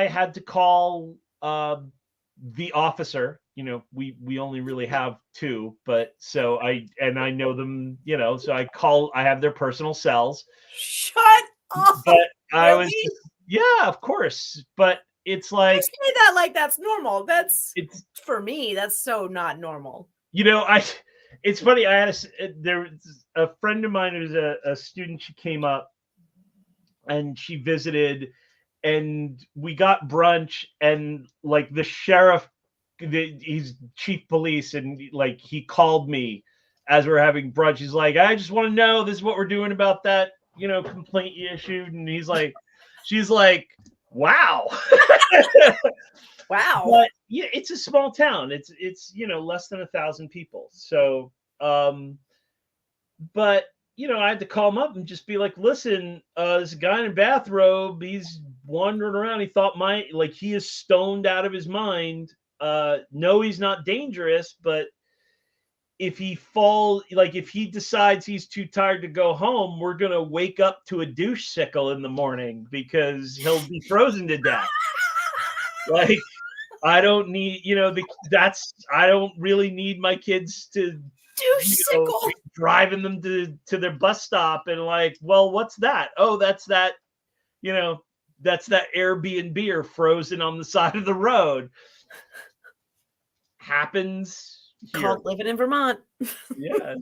had to call the officer. You know, we only really have two, but so I know them, you know, so I have their personal cells. Shut up. But I was just, yeah, of course. But it's like, you say that like that's normal. It's for me, that's so not normal. You know, it's funny. I had there was a friend of mine who's a student. She came up and she visited, and we got brunch, and like the sheriff, he's chief police, and like he called me as we're having brunch. He's like, I just want to know, this is what we're doing about that, you know, complaint you issued. And he's like, she's like, wow. Wow. But yeah, it's a small town. It's you know, less than 1,000 people. So but you know, I had to call him up and just be like, listen, this guy in a bathrobe, he's wandering around. He thought he is stoned out of his mind. No, he's not dangerous, but if he decides he's too tired to go home, we're gonna wake up to a douche sickle in the morning because he'll be frozen to death. Like, I don't need, you know, I don't really need my kids to driving them to their bus stop and like, well, what's that? Oh, that's that, you know, that's that Airbnb frozen on the side of the road. Happens here. Called living in Vermont. Yeah.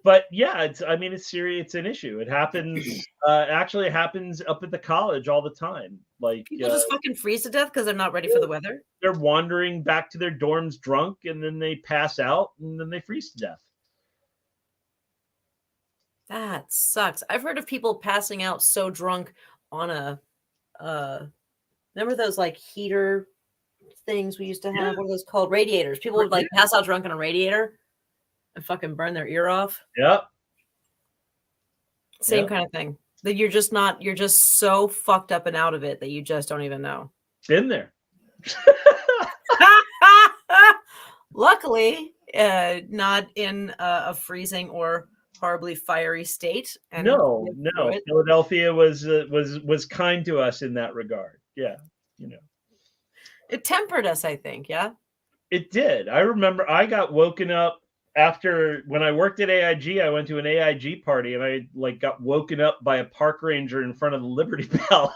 But yeah, it's serious. It's an issue. It happens. Actually, it happens up at the college all the time. Like, people just fucking freeze to death because they're not ready for the weather. They're wandering back to their dorms drunk, and then they pass out, and then they freeze to death. That sucks. I've heard of people passing out so drunk on a remember those like heater things we used to have? What are those called? Radiators. People would like pass out drunk on a radiator and fucking burn their ear off. Yep. Same kind of thing. That you're just so fucked up and out of it that you just don't even know. Been there. Luckily, not in a freezing or horribly fiery state. And no. Philadelphia was kind to us in that regard. Yeah, you know. It tempered us, I think. Yeah. It did. I remember I got woken up after when I worked at AIG. I went to an AIG party, and I like got woken up by a park ranger in front of the Liberty Bell.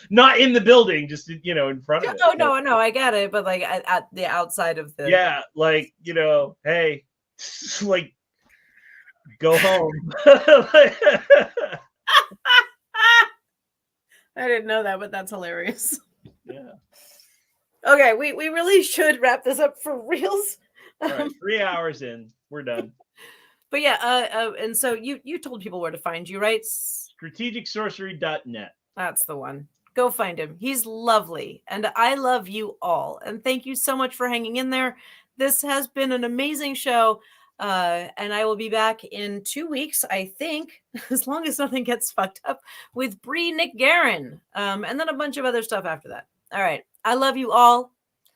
Not in the building, just, you know, in front of it. No, I get it, but like at the outside of the. Yeah, like, you know, hey, like, go home. I didn't know that, but that's hilarious. Yeah. Okay, we really should wrap this up for reals. All right, 3 hours in, we're done. But yeah, and so you told people where to find you, right? strategicsorcery.net. That's the one. Go find him. He's lovely, and I love you all. And thank you so much for hanging in there. this has been an amazing show. And I will be back in 2 weeks, I think, as long as nothing gets fucked up, with Bree Nick Guerin, and then a bunch of other stuff after that. All right. I love you all.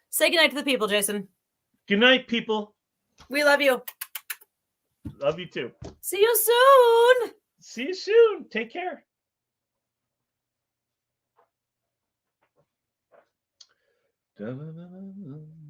Say goodnight to the people, Jason. Good night, people. We love you. Love you too. See you soon. See you soon. Take care. Da-da-da-da-da.